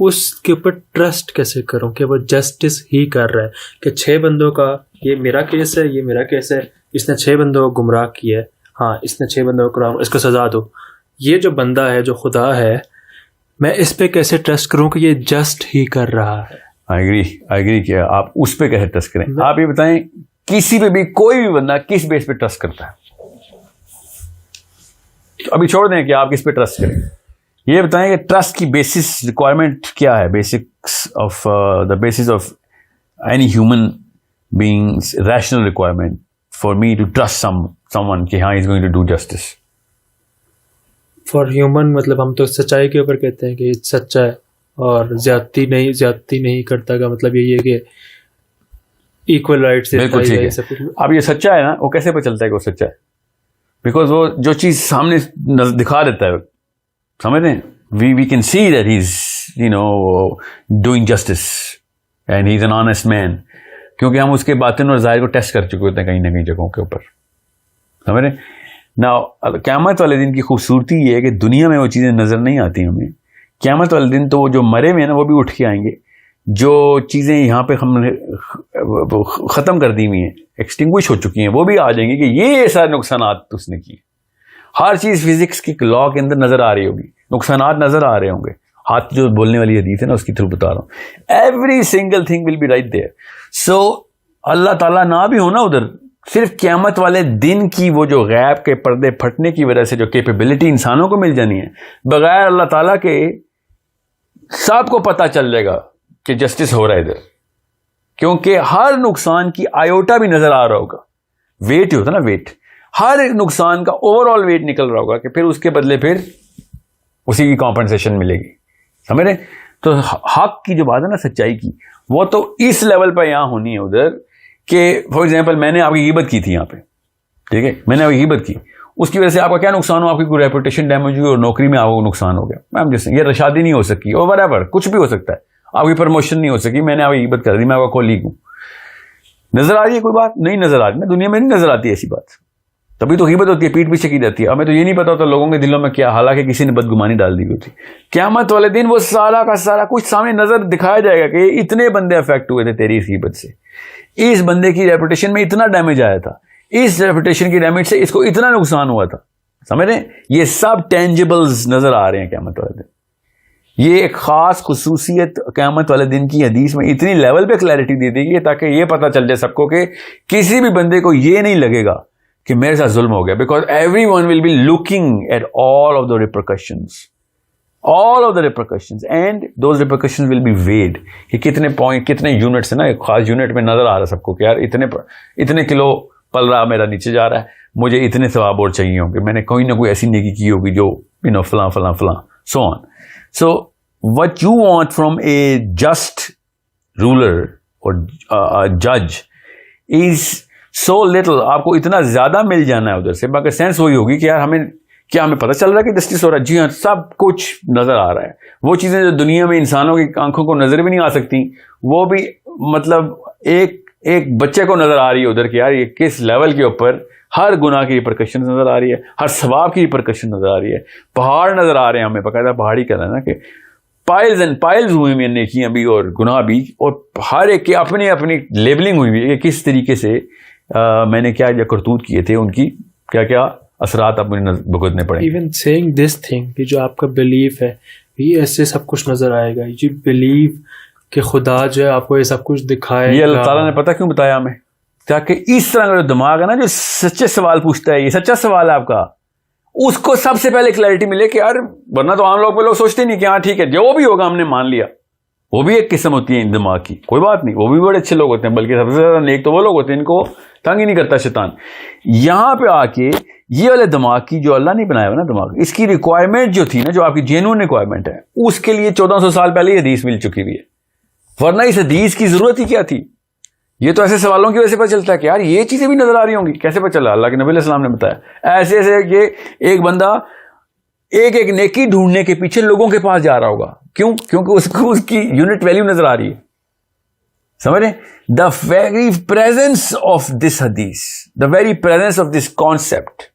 اس کے اوپر ٹرسٹ کیسے کروں کہ وہ جسٹس ہی کر رہا ہے, کہ 6 بندوں کا یہ میرا کیس ہے, یہ میرا کیس ہے, اس نے 6 بندوں کو گمراہ کیا ہے, ہاں اس نے 6 بندوں کو اس کو سزا دو. یہ جو بندہ ہے جو خدا ہے, میں اس پہ کیسے ٹرسٹ کروں کہ یہ جسٹ ہی کر رہا ہے. آئی اگری کہ آپ اس پہ کیسے ٹرسٹ کریں. آپ یہ بتائیں کسی پہ بھی کوئی بھی بندہ کس بیس پہ ٹرسٹ کرتا ہے؟ ابھی چھوڑ دیں کہ آپ کس پہ ٹرسٹ کریں, یہ بتائیں کہ ٹرسٹ کی بیسس ریکوائرمنٹ کیا ہے, basics of the basis of any human beings rational requirement for me to trust someone کہ ہاں is going to do justice. For human مطلب ہم تو سچائی کے اوپر کہتے ہیں کہ یہ سچا ہے اور زیادتی نہیں کرتا کا مطلب یہی ہے کہ ایکول رائٹس. بالکل ٹھیک ہے. اب یہ سچا ہے نا, وہ کیسے پتہ چلتا ہے کہ وہ سچا ہے؟ بیکاز وہ جو چیز سامنے دکھا دیتا ہے, سمجھ رہے ہیں, we can see that he is doing justice and he is an honest man, کیونکہ ہم اس کے باطن اور ظاہر کو ٹیسٹ کر چکے ہوتے ہیں کہیں نہ کہیں جگہوں کے اوپر, سمجھ رہے ہیں نا. قیامت والے دن کی خوبصورتی یہ ہے کہ دنیا میں وہ چیزیں نظر نہیں آتی ہمیں. قیامت والے دن تو وہ جو مرے ہوئے ہیں نا وہ بھی اٹھ کے آئیں گے. جو چیزیں یہاں پہ ہم نے ختم کر دی ہوئی ہیں, ایکسٹنگوش ہو چکی ہیں, وہ بھی آ جائیں گے کہ یہ سارے نقصانات اس نے کیے. ہر چیز فزکس کی لا کے اندر نظر آ رہی ہوگی, نقصانات نظر آ رہے ہوں گے. ہاتھ جو بولنے والی حدیث ہے نا اس کی تھرو بتا رہا ہوں, every single thing will be right there. سو اللہ تعالیٰ نہ بھی ہونا ادھر, صرف قیامت والے دن کی وہ جو غیب کے پردے پھٹنے کی وجہ سے جو کیپیبلٹی انسانوں کو مل جانی ہے, بغیر اللہ تعالیٰ کے سب کو پتہ چل جائے گا کہ جسٹس ہو رہا ہے ادھر, کیونکہ ہر نقصان کی آیوٹا بھی نظر آ رہا ہوگا. ویٹ ہی ہوتا نا, ویٹ, ہر ایک نقصان کا اوور آل ویٹ نکل رہا ہوگا کہ پھر اس کے بدلے پھر اسی کی کمپنسیشن ملے گی, سمجھ رہے. تو حق کی جو بات ہے نا, سچائی کی, وہ تو اس لیول پہ یہاں ہونی ہے ادھر کہ فار ایگزامپل میں نے آپ کی غیبت کی تھی یہاں پہ, ٹھیک ہے, میں نے آپ کی غیبت کی, اس کی وجہ سے آپ کا کیا نقصان ہو, آپ کی کوئی ریپوٹیشن ڈیمیج ہوئی اور نوکری میں آپ کو نقصان ہو گیا. میم جس یہ شادی نہیں ہو سکی اور وٹ ایور کچھ بھی ہو سکتا ہے, آپ کی پروموشن نہیں ہو سکی, میں نے آپ کی غیبت کر دی, میں آپ کا کولیگ ہوں. نظر آ رہی ہے کوئی بات؟ نہیں نظر آ رہی نا, دنیا میں نہیں نظر آتی ایسی بات, تبھی تو غیبت ہوتی ہے, پیٹ پیچھے کی جاتی ہے. ہمیں تو یہ نہیں پتا ہوتا لوگوں کے دلوں میں کیا, حالانکہ کسی نے بدگمانی ڈال دی ہوتی. قیامت والے دن وہ سارا کا سارا کچھ سامنے نظر دکھایا جائے گا کہ اتنے بندے افیکٹ ہوئے تھے تیری اس غیبت سے, اس بندے کی ریپوٹیشن میں اتنا ڈیمیج آیا تھا, اس ریپوٹیشن کی ڈیمیج سے اس کو اتنا نقصان ہوا تھا, سمجھ رہے ہیں. یہ سب ٹینجیبلز نظر آ رہے ہیں قیامت والے دن. یہ ایک خاص خصوصیت قیامت والے دن کی حدیث میں اتنی لیول پہ کلیئرٹی دے دی گئی تاکہ یہ پتہ چل جائے سب کو کہ کسی بھی بندے کو یہ نہیں لگے گا کہ میرے ساتھ ظلم ہو گیا, because everyone will be looking at all of the repercussions, all of the repercussions, and those repercussions will be weighed کہ کتنے پوائنٹ, کتنے یونٹس ہیں نا, ایک خاص یونٹ میں نظر آ رہا ہے سب کو کہ یار اتنے کلو پل رہا میرا نیچے جا رہا ہے, مجھے اتنے ثواب اور چاہیے ہوں گے, میں نے کوئی نہ کوئی ایسی نیکی کی ہوگی جو فلاں فلاں فلاں so on. So what you want from a just ruler or a judge is so little, آپ کو اتنا زیادہ مل جانا ہے ادھر سے, باقی سینس وہی ہوگی کہ یار ہمیں پتہ چل رہا ہے کہ جسٹس ہو رہا ہے, جی ہاں سب کچھ نظر آ رہا ہے. وہ چیزیں جو دنیا میں انسانوں کی آنکھوں کو نظر بھی نہیں آ سکتی, وہ بھی مطلب ایک بچے کو نظر آ رہی ہے ادھر کہ یار یہ کس لیول کے اوپر ہر گناہ کی ریپرکشن نظر آ رہی ہے, ہر ثواب کی ریپرکشن نظر آ رہی ہے, پہاڑ نظر آ رہے ہیں ہمیں, باقاعدہ پہاڑی کہنا ہے نا کہ پائلز اینڈ پائلز ہوئی ہوئی ہیں نیکیاں بھی اور گناہ بھی, اور ہر ایک کی اپنی اپنی لیبلنگ ہوئی ہوئی ہے کہ کس طریقے سے میں نے کیا کرتوت کیے تھے, ان کی کیا کیا اثرات آپ مجھے بھگتنے پڑیں. ایون سیئنگ دس تھنگ کہ جو آپ کا بلیف ہے یہ ایسے سب کچھ نظر آئے گا, یہ بلیو کہ خدا جو ہے آپ کو یہ سب کچھ دکھائے. یہ اللہ تعالیٰ نے پتہ کیوں بتایا ہمیں, تاکہ اس طرح کا جو دماغ ہے نا جو سچے سوال پوچھتا ہے, یہ سچا سوال ہے آپ کا, اس کو سب سے پہلے کلیئرٹی ملے کہ یار ورنہ تو عام لوگ سوچتے نہیں کہ ہاں ٹھیک ہے جو بھی ہوگا ہم نے مان لیا. وہ بھی ایک قسم ہوتی ہے ان دماغ کی, کوئی بات نہیں, وہ بھی بڑے اچھے لوگ ہوتے ہیں, بلکہ سب سے زیادہ نیک تو وہ لوگ ہوتے ہیں ان کو تنگ ہی نہیں کرتا شیطان. یہاں پہ آ کے یہ والے دماغ کی جو اللہ نہیں بنایا ہوا نا دماغ, اس کی ریکوائرمنٹ جو تھی نا, جو آپ کی جینوئن ریکوائرمنٹ ہے, اس کے لیے 1400 سال پہلے ہی حدیث مل چکی ہوئی ہے, ورنہ اس حدیث کی ضرورت ہی کیا تھی. یہ تو ایسے سوالوں کی وجہ سے پتہ چلتا ہے کہ یار یہ چیزیں بھی نظر آ رہی ہوں گی. کیسے پتہ چلا؟ اللہ کے نبی علیہ السلام نے بتایا. ایسے ایسے کہ ایک بندہ ایک نیکی ڈھونڈنے کے پیچھے لوگوں کے پاس جا رہا ہوگا, کیوں؟ کیونکہ اس کو اس کی یونٹ ویلیو نظر آ رہی ہے. سمجھ رہے, the very presence of this hadith, the very presence of this concept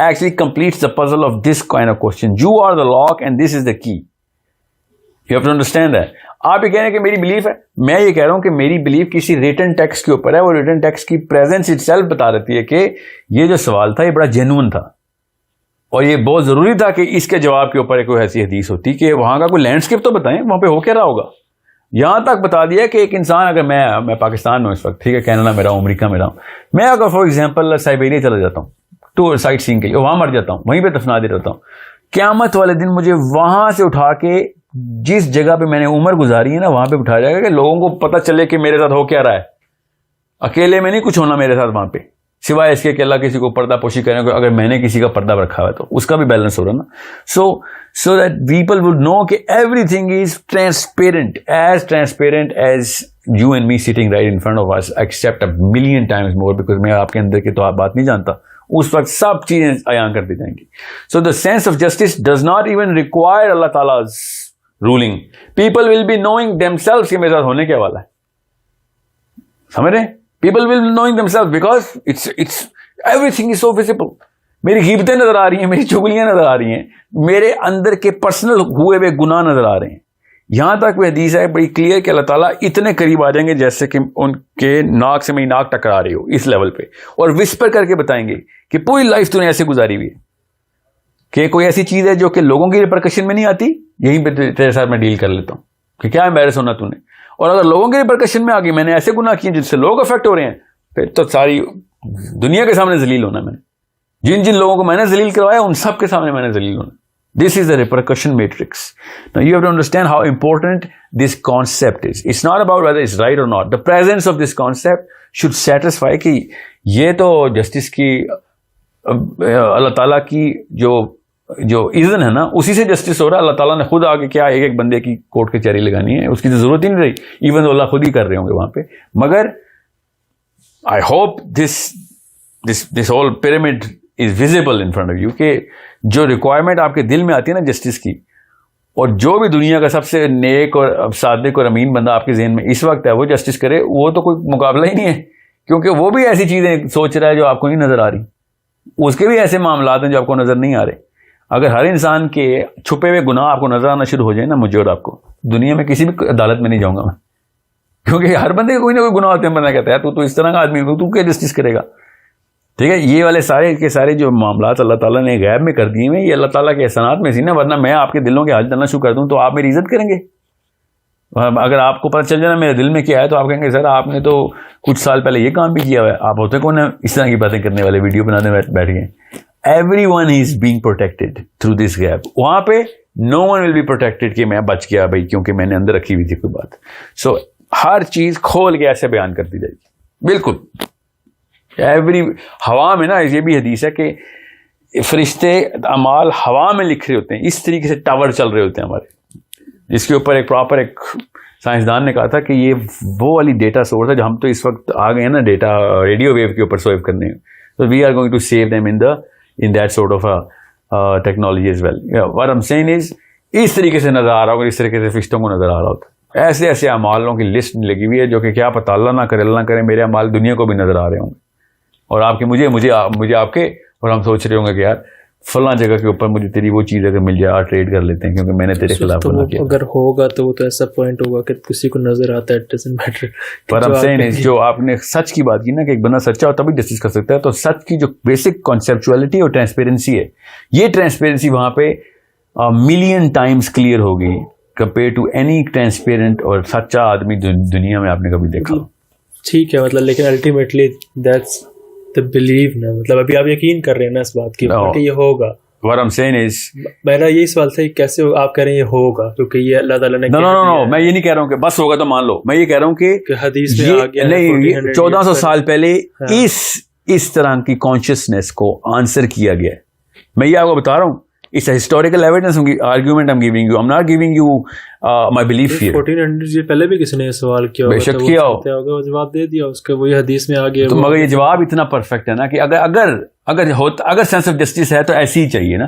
actually completes the puzzle of this kind of question. You are the lock and this is the key. You have to understand that. آپ یہ کہہ رہے ہیں کہ میری belief ہے, میں یہ کہہ رہا ہوں کہ میری بلیف کسی ریٹن ٹیکسٹ کے اوپر ہے. وہ ریٹن ٹیکسٹ کی پریزنس اٹ سیلف بتا دیتی ہے کہ یہ جو سوال تھا یہ بڑا جینوئن تھا, اور یہ بہت ضروری تھا کہ اس کے جواب کے اوپر کوئی ایسی حدیث ہوتی کہ وہاں کا کوئی لینڈسکیپ تو بتائیں, وہاں پہ ہو کیا رہا ہوگا. یہاں تک بتا دیا کہ ایک انسان, اگر میں پاکستان میں ہوں اس وقت, ٹھیک ہے, کینیڈا میں رہا ہوں, امریکہ میں رہا ہوں, میں اگر فار ایگزامپل سائبیریا چلا جاتا ہوں ٹور سائٹ سینگ کے لیے, وہاں مر جاتا ہوں, وہیں پہ دفنا دے رہتا ہوں, قیامت والے دن مجھے وہاں سے اٹھا کے جس جگہ پہ میں نے عمر گزاری ہے نا وہاں پہ اٹھایا جائے گا کہ لوگوں کو پتہ چلے کہ میرے ساتھ ہو کیا رہا ہے. اکیلے میں نہیں کچھ ہونا میرے ساتھ وہاں پہ, سوائے اس کے کہ اللہ کسی کو پردہ پوشی کرنے کو, اگر میں نے کسی کا پردہ رکھا ہوا ہے تو اس کا بھی بیلنس ہو رہا نا. So that people would know کہ everything is transparent as you and me sitting right in front of us, except a million times more, because میں آپ کے اندر کی تو آپ بات نہیں جانتا, اس وقت سب چیزیں عیاں کر دی جائیں گی. So the sense of justice does not even require اللہ تعالیٰ ruling. People will be knowing themselves کہ میرے ساتھ ہونے کیا والا ہے. سمجھ رہے ہیں, people will be knowing themselves because it's everything is so visible. میری غیبتیں نظر آ رہی ہیں, میری چغلیاں نظر آ رہی ہیں, میرے اندر کے پرسنل ہوئے ہوئے گناہ نظر آ رہے ہیں. یہاں تک وہ حدیث ہے بڑی کلیئر کہ اللہ تعالیٰ اتنے قریب آ جائیں گے جیسے کہ ان کے ناک سے میری ناک ٹکرا رہی ہو, اس لیول پہ, اور وسپر کر کے بتائیں گے کہ پوری لائف تو نے ایسے گزاری ہوئی ہے کہ کوئی ایسی چیز ہے جو کہ لوگوں کی ریپرکشن میں نہیں آتی, یہیں پہ تیرے ساتھ میں ڈیل کر لیتا ہوں کہ کیا امبیرس ہونا تو نے, اور اگر لوگوں کی ریپرکشن میں آ گئی, میں نے ایسے گناہ کیے جن سے لوگ افیکٹ ہو رہے ہیں, پھر تو ساری دنیا کے سامنے ذلیل ہونا. میں نے جن لوگوں کو میں نے ذلیل کروایا ان سب کے سامنے میں نے ذلیل ہونا. This is the repercussion matrix. Now you have to understand how important this concept is. It's not about whether it's right or not. The presence of this concept should satisfy کہ یہ تو جسٹس کی اللہ تعالیٰ کی جو اذن ہے نا, اسی سے جسٹس ہو رہا ہے. اللہ تعالیٰ نے خود آگے کیا ایک ایک بندے کی کوٹ کچہری لگانی ہے, اس کی تو ضرورت ہی نہیں رہی, ایون اللہ خود ہی کر رہے ہوں گے وہاں پہ. مگر I hope this whole pyramid is visible in front of you کہ جو ریکوائرمنٹ آپ کے دل میں آتی ہے نا جسٹس کی, اور جو بھی دنیا کا سب سے نیک اور صادق اور امین بندہ آپ کے ذہن میں اس وقت ہے وہ جسٹس کرے, وہ تو کوئی مقابلہ ہی نہیں ہے, کیونکہ وہ بھی ایسی چیزیں سوچ رہا ہے جو آپ کو نہیں نظر آ رہی, اس کے بھی ایسے معاملات ہیں جو آپ کو نظر نہیں آ رہے. اگر ہر انسان کے چھپے ہوئے گناہ آپ کو نظر آنا شروع ہو جائے نا, مجھے اور آپ کو, دنیا میں کسی بھی عدالت میں نہیں جاؤں گا میں, کیونکہ ہر بندے کے کوئی نہ کوئی گناہ ہوتے ہیں. بندہ کہتا ہے تو اس طرح کا آدمی ہے, تو کیا جسٹس کرے گا. ٹھیک ہے, یہ والے سارے کے سارے جو معاملات اللہ تعالیٰ نے غیب میں کر دیے ہیں, یہ اللہ تعالیٰ کے احسانات میں سی نا, ورنہ میں آپ کے دلوں کے حال جاننا شروع کر دوں تو آپ میری عزت کریں گے. اگر آپ کو پتہ چل جائے نا میرے دل میں کیا ہے, تو آپ کہیں گے سر آپ نے تو کچھ سال پہلے یہ کام بھی کیا ہوا ہے. آپ ہوتے کون ہیں اس طرح کی باتیں کرنے والے, ویڈیو بنانے بیٹھ گئے. Everyone is being protected through this gap. وہاں پہ no one will be protected کہ میں بچ گیا بھائی کیونکہ میں نے اندر رکھی ہوئی تھی کوئی بات. سو ہر چیز کھول کے ایسے بیان کر دی جائے گی بالکل. ہوا میں نا یہ بھی حدیث ہے کہ فرشتے اعمال ہوا میں لکھ رہے ہوتے ہیں, اس طریقے سے ٹاور چل رہے ہوتے ہیں ہمارے, جس کے اوپر ایک پراپر ایک سائنسدان نے کہا تھا کہ یہ وہ والی ڈیٹا سورس ہے جو ہم تو اس وقت آ گئے ہیں نا ڈیٹا ریڈیو ویو کے اوپر سیو کرنے. So we are going to save them in that sort of a technology as well. Yeah, what I'm saying is اس طریقے سے نظر آ رہا ہوگا, اس طریقے سے فرشتوں کو نظر آ رہا ہوتا. ایسے ایسے اعمالوں کی لسٹ لگی ہوئی ہے جو کہ کیا پتہ اللہ نہ کرے, اللہ نہ کرے میرے اعمال دنیا کو بھی نظر آ رہے ہوں گے, اور آپ کے مجھے آپ کے, اور ہم سوچ رہے ہوں گے کہ یار فلاں جگہ کے اوپر مجھے تیری وہ چیز اگر مل جائے ٹریڈ کر لیتے ہیں کیونکہ میں نے تیرے خلاف بنا کیا. اگر ہوگا تو وہ تو ایسا پوائنٹ ہوگا کہ کسی کو نظر آتا ہے, اٹ ڈزنٹ میٹر. پر ہم سین جو آپ نے سچ کی بات کی نا کہ ایک بندہ سچا ہو تبھی جسٹس کر سکتا ہے, تو سچ کی جو بیسک کانسیپچولیٹی اور ٹرانسپیرنسی ہے, یہ ٹرانسپیرنسی وہاں پہ ملین ٹائمز کلیئر ہوگی کمپیئر ٹو اینی ٹرانسپیرنٹ اور سچا آدمی دنیا میں آپ نے کبھی دیکھا. ٹھیک ہے, مطلب لیکن الٹیمیٹلی دیٹس the believe نا, مطلب ابھی آپ یقین کر رہے ہیں نا اس بات کی کہ یہ ہوگا. What I'm saying is میرا یہی سوال تھا کیسے آپ کہہ رہے ہیں یہ ہوگا, کیونکہ یہ اللہ تعالیٰ نے no, میں یہ نہیں کہہ رہا ہوں کہ بس ہوگا تو مان لو, میں یہ کہہ رہا ہوں کہ حدیث میں آ گیا نہیں, 1400 سال پہلے اس طرح کی کانشیسنیس کو آنسر کیا گیا ہے. میں یہ آپ کو بتا رہا ہوں, it's a historical evidence argument I'm giving you. I'm not giving you my belief here. 1400 سے پہلے بھی کسی نے یہ سوال کیا بے شک کیا ہوگا, جواب دے دیا اس کا, وہی حدیث میں آ گیا. تو مگر یہ جواب اتنا پرفیکٹ ہے نا کہ اگر سینس آف جسٹس ہے تو ایسی ہی چاہیے نا.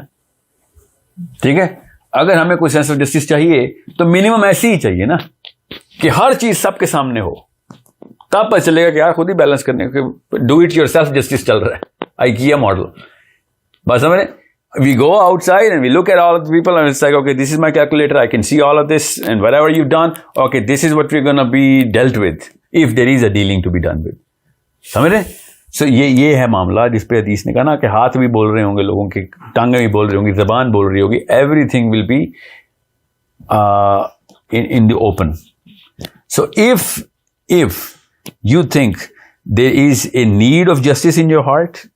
ٹھیک ہے, اگر ہمیں کوئی سینس آف جسٹس چاہیے تو منیمم ایسی ہی چاہیے نا کہ ہر چیز سب کے سامنے ہو, تب پتہ چلے گا کہ یار خود ہی بیلنس کرنے کے do it your self justice چل رہا ہے, IKEA ماڈل. بس سمجھے, we go outside and we look at all of the people and it's like, okay, this is my calculator, I can see all of this and whatever you've done, okay, this is what we're going to be dealt with if there is a dealing to be done with. سمجھ رہے؟ سو یہ ہے معاملہ جس پہ حدیث نے کہا نا کہ ہاتھ بھی بول رہے ہوں گے لوگوں کی, ٹانگیں بھی بول رہی ہوں گی, زبان بول رہی ہوگی, everything will be in the open. So if you think there is a need of justice in your heart,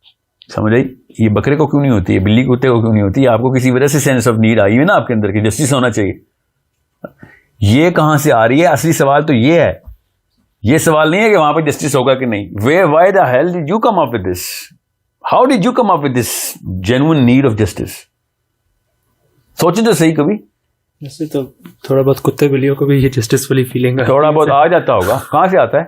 سمجھ رہی, یہ بکرے کو کیوں نہیں ہوتی ہے, بلی کتے کو کیوں نہیں ہوتی ہے, آپ کو کسی وجہ سے سینس آف نیڈ آئی ہے نا آپ کے اندر کہ جسٹس ہونا چاہیے. یہ کہاں سے آ رہی ہے؟ اصلی سوال تو یہ ہے, یہ سوال نہیں ہے کہ وہاں پہ جسٹس ہوگا کہ نہیں. why the hell did you come up with this? How did you come up with this genuine need of justice? سوچیں تو صحیح کبھی. ویسے تو تھوڑا بہت کتے بلیوں کو بھی یہ جسٹس والی فیلنگ تھوڑا بہت آ جاتا ہوگا. کہاں سے آتا ہے؟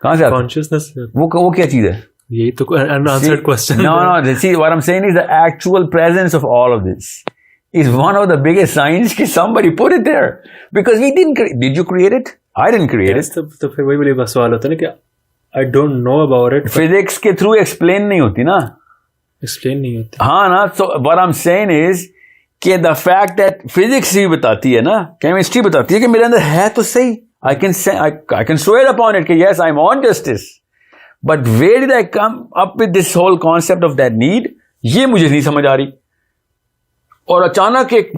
کہاں سے آتا ہے کانشیسنس؟ وہ کیا چیز ہے؟ یہی تو unanswered question. No, see, what I'm saying is the actual presence of all of this is one of the biggest signs that somebody put it there. Because we did you create it? I didn't create it. تو پھر وہی بڑی سوال ہوتا ہے نا کہ I don't know about it. Physics کے through explain نہیں ہوتی نا. Explain نہیں ہوتی. ہاں نا. So what I'm saying is کہ the fact that physics بھی بتاتی ہے نا, chemistry بتاتی ہے کہ میرے اندر ہے تو صحیح. I can swear upon it کہ yes, I want justice. But where did I come up with this whole concept of that need? یہ مجھے نہیں سمجھ آ رہی. اور اچانک ایک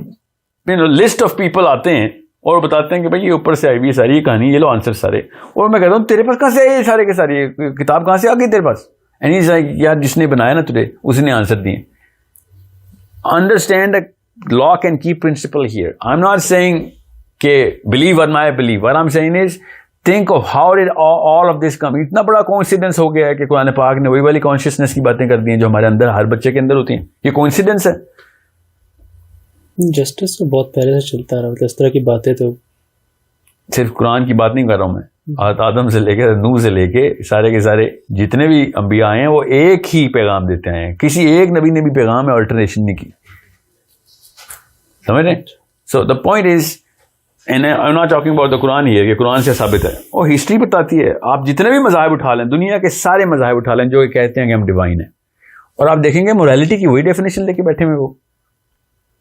لسٹ آف پیپل آتے ہیں اور بتاتے ہیں کہ بھائی یہ اوپر سے آئی ہوئی ساری کہانی, یہ لو آنسر سارے. اور میں کہتا ہوں تیرے پاس کہاں سے آئے یہ سارے کے سارے, کتاب کہاں سے آ گئی تیرے پاس؟ اینڈ ہی از یار جس نے بنایا نا تجھے اس نے آنسر دیے. Understand the lock and key principle here. I am not saying کہ blue or my blue. What I am saying is think of how did all of this come. اتنا بڑا کوئنسیڈنس ہو گیا ہے کہ قرآن پاک نے وہی والی کانشیسنس کی باتیں کر دی ہیں جو ہمارے اندر ہر بچے کے اندر ہوتی ہیں. یہ کوئنسیڈنس ہے. جسٹس تو بہت پہلے سے چلتا رہا, اس طرح کی باتیں تو صرف قرآن کی بات نہیں کر رہا ہوں میں, آدم سے لے کے نوح سے لے کے سارے کے سارے جتنے بھی انبیاء ہیں وہ ایک ہی پیغام دیتے ہیں. کسی ایک نبی نے بھی پیغام میں الٹرنیشن نہیں کی. سمجھ رہے؟ So the point is, and I'm not talking about the Quran here, کہ قرآن سے ثابت ہے. اور ہسٹری بتاتی ہے, آپ جتنے بھی مذاہب اٹھا لیں, دنیا کے سارے مذاہب اٹھا لیں جو کہتے ہیں کہ ہم ڈیوائن ہیں, اور آپ دیکھیں گے موریلٹی کی وہی ڈیفینیشن لے کے بیٹھے ہوئے. وہ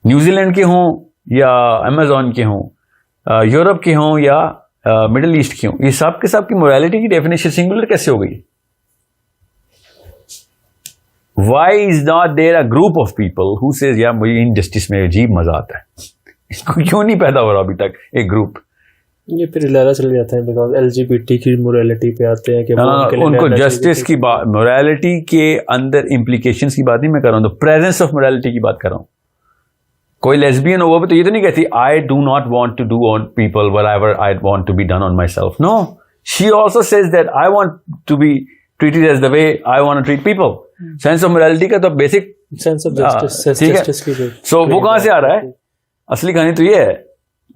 نیوزی لینڈ کے ہوں یا امیزون کے ہوں, یورپ کے ہوں یا مڈل ایسٹ کے ہوں, یہ سب کے سب کی موریلٹی کی ڈیفینیشن سنگولر کیسے ہو گئی؟ Why is not there a group of people who says یار مجھے انجسٹس میں عجیب مزہ آتا ہے؟ اس کو کیوں نہیں پیدا ہو رہا ابھی تک ایک گروپ؟ یہ پھر لالا چل جاتا ہے بیکاز LGBT کی موریلٹی پہ آتے ہیں کہ ان کو جسٹس کی بات, موریلٹی کے اندر امپلیکیشنز کی بات نہیں میں کر رہا ہوں, تو پریزنس آف موریلٹی کی بات کر رہا ہوں. کوئی لیسبین ہو وہ بھی تو یہ تو نہیں کہتی I do not want to do on people whatever I want to be done on myself. No, she also says that I want to be treated as the way I want to treat people. Sense of morality کا تو basic sense of justice کی سو وہ کہاں سے آ رہا ہے؟ اصلی کہانی تو یہ ہے.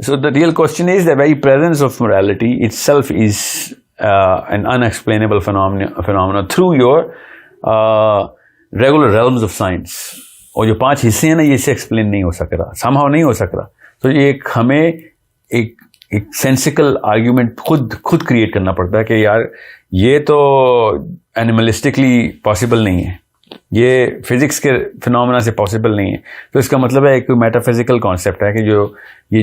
So the real question is the very presence of morality itself is an unexplainable phenomenon through your regular realms of science. اور جو 5 حصے ہیں نا یہ اسے ایکسپلین نہیں ہو سک رہا, somehow نہیں ہو سک رہا. تو یہ ہمیں ایک سینسیکل آرگیومنٹ خود کریٹ کرنا پڑتا ہے کہ یار یہ تو اینیملسٹکلی پاسبل نہیں ہے, یہ فزکس کے فنومنا سے پاسبل نہیں ہے. تو اس کا مطلب ہے ایک میٹا فزیکل کانسیپٹ ہے کہ یہ